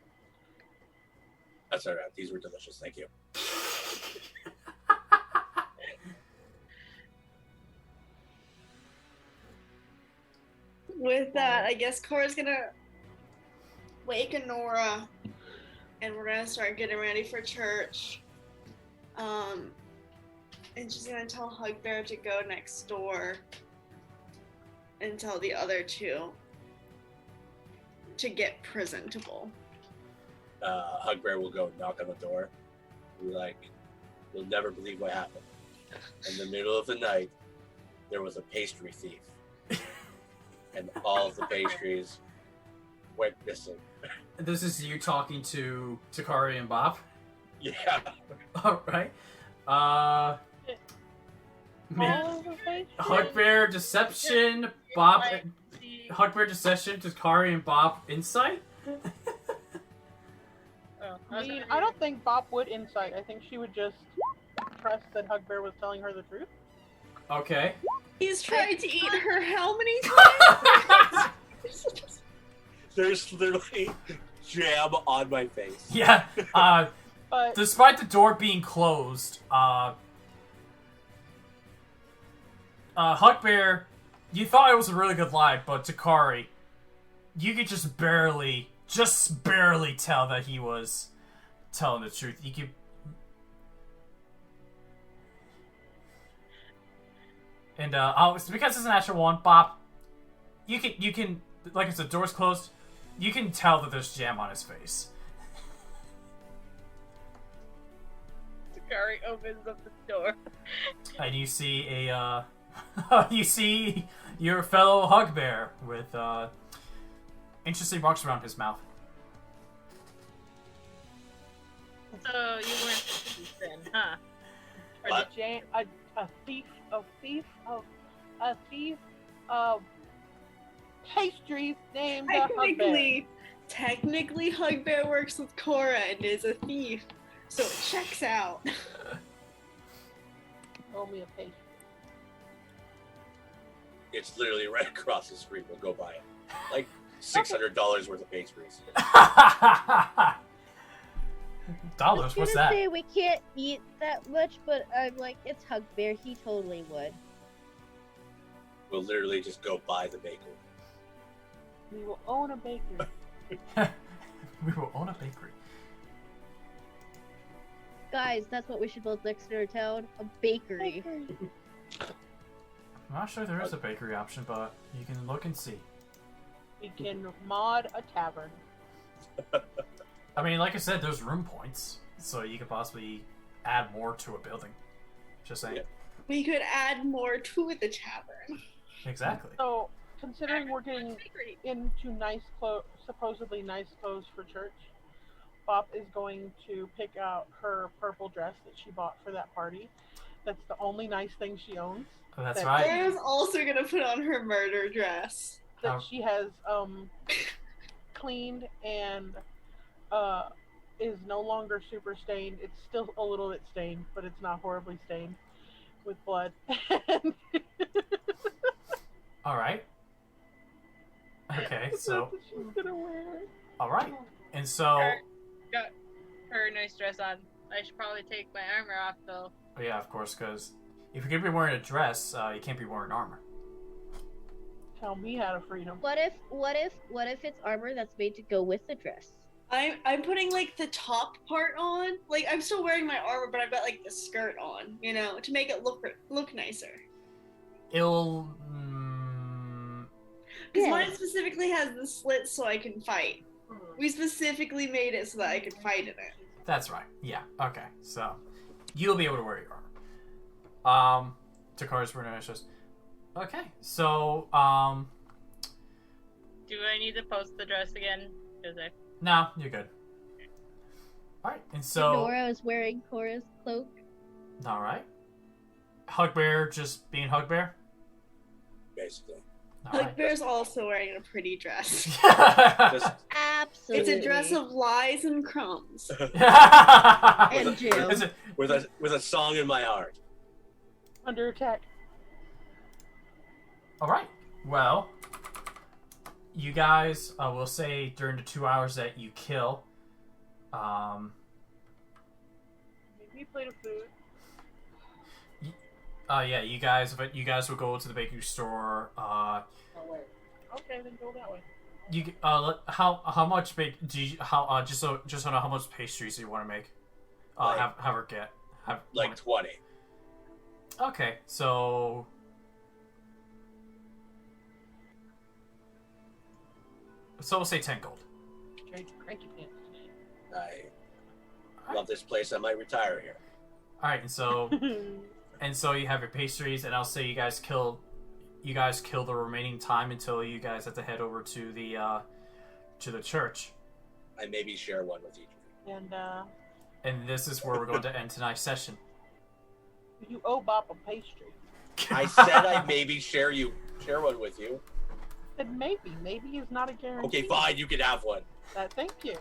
That's alright. These were delicious. Thank you. With that, I guess Cora's gonna wake Onora, and we're gonna start getting ready for church. And she's gonna tell Hugbear to go next door and tell the other 2 to get presentable. Hugbear will go knock on the door. Be like, "You'll never believe what happened. In the middle of the night, there was a pastry thief. And all of the pastries went missing." This is you talking to Takari and Bob. Yeah. Alright. Hugbear Deception, Bob. Hugbear Deception, Takari and Bob Insight? I don't think Bob would insight. I think she would just trust that Hugbear was telling her the truth. Okay. He's tried to eat her how many times? There's literally jam on my face. Yeah. But Despite the door being closed, Hugbear, you thought it was a really good lie, but Takari, you could just barely tell that he was telling the truth. You could. And because it's an natural one, Bob, you can like if the door's closed, you can tell that there's jam on his face. Takari opens up the door. And you see you see your fellow Hugbear with interesting marks around his mouth. So you weren't the thief then, huh? or What? a thief of pastries named Hugbear. Technically, Hugbear works with Corra and is a thief, so it checks out. Roll me a pastry. It's literally right across the street. We'll go buy it. Like $600 worth of pastries. Dollars? What's that? Say we can't eat that much, but I'm like, it's Hugbear. He totally would. We'll literally just go buy the bakery. We will own a bakery. We will own a bakery. Guys, that's what we should build next to our town. A bakery. I'm not sure there is a bakery option, but you can look and see. We can mod a tavern. I mean, like I said, there's room points, so you could possibly add more to a building. Just saying. Yeah. We could add more to the tavern. Exactly. So, considering we're getting into supposedly nice clothes for church, Bop is going to pick out her purple dress that she bought for that party. That's the only nice thing she owns. Oh, that's that- right. Cora's also gonna put on her murder dress. That she has cleaned and is no longer super stained. It's still a little bit stained, but it's not horribly stained with blood. All right. Okay, so That's what she's gonna wear. all right, and so Got her nice dress on. I should probably take my armor off though. oh, yeah, of course, because if you're gonna be wearing a dress, you can't be wearing armor. Tell me how to freedom. What if it's armor that's made to go with the dress? I'm putting like the top part on. Like I'm still wearing my armor, but I've got like the skirt on, you know, to make it look nicer. It'll. Because Yeah. mine specifically has the slits so I can fight. We specifically made it so that I could fight in it. That's right. Yeah. Okay. So you'll be able to wear your armor. Takari's just. Okay. So Do I need to post the dress again? No, you're good. All right. And so. Nora is wearing Corra's cloak. All right. Hugbear just being Hugbear. Basically. All right. Hugbear's also wearing a pretty dress. Just Absolutely. It's a dress of lies and crumbs. And Jill. Is it? with a song in my heart. Under attack. All right. Well, you guys will say during the 2 hours that you kill. Maybe plate of food. Yeah, you guys will go to the bakery store. Oh wait. Okay, then go that way. How much just so I know how much pastries you want to make. Have her get Like 20. Okay, so we'll say 10 gold. Cranky pants. I love this place. I might retire here. All right, and so you have your pastries, and I'll say you guys kill the remaining time until you guys have to head over to the church. I maybe share one with each of you. And this is where we're going to end tonight's session. You owe Bop a pastry. I said I'd maybe share one with you. Said maybe. Maybe is not a guarantee. Okay, fine. You can have one. Thank you.